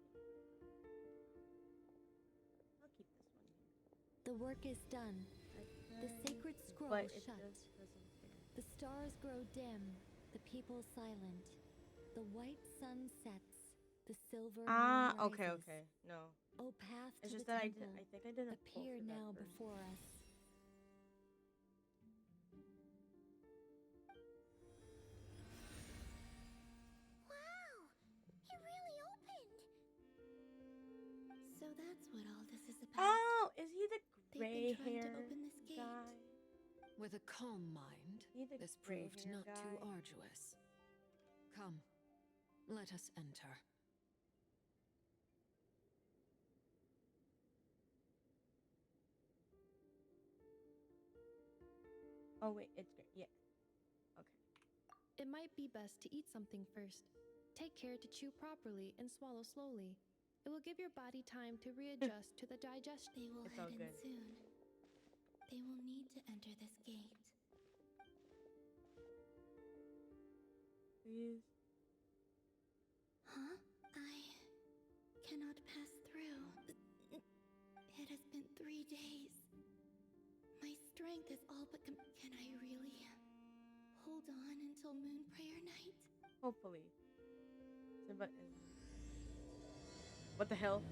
S20: The work is done. The sacred scroll
S1: But it
S20: shut.
S1: just doesn't fit.
S20: The stars grow dim. The people silent. The white sun sets. The silver moon rises.
S1: Okay. No.
S20: O path
S1: It's
S20: to
S1: just
S20: the
S1: that
S20: temple,
S1: I think I didn't pull
S20: appear
S1: for that
S20: now
S1: version.
S20: before us.
S2: Wow! It really opened!
S3: So that's what all this is about.
S1: Oh, is he the
S3: They've
S1: gray
S3: been trying
S1: hair
S3: to open this gate.
S1: guy?
S5: With a calm mind,
S1: He the
S5: this
S1: gray
S5: proved
S1: hair
S5: not too
S1: guy?
S5: arduous. Come, let us enter.
S1: Oh wait, it's great. Yeah. Okay.
S15: It might be best to eat something first. Take care to chew properly and swallow slowly. It will give your body time to readjust to the digestion.
S3: They will
S1: It's all
S3: head in
S1: good.
S3: soon. They will need to enter this gate.
S1: Please.
S3: Huh? I cannot pass through. It has been 3 days. My strength is all but can I really hold on until Moon Prayer Night?
S1: Hopefully. But what the hell?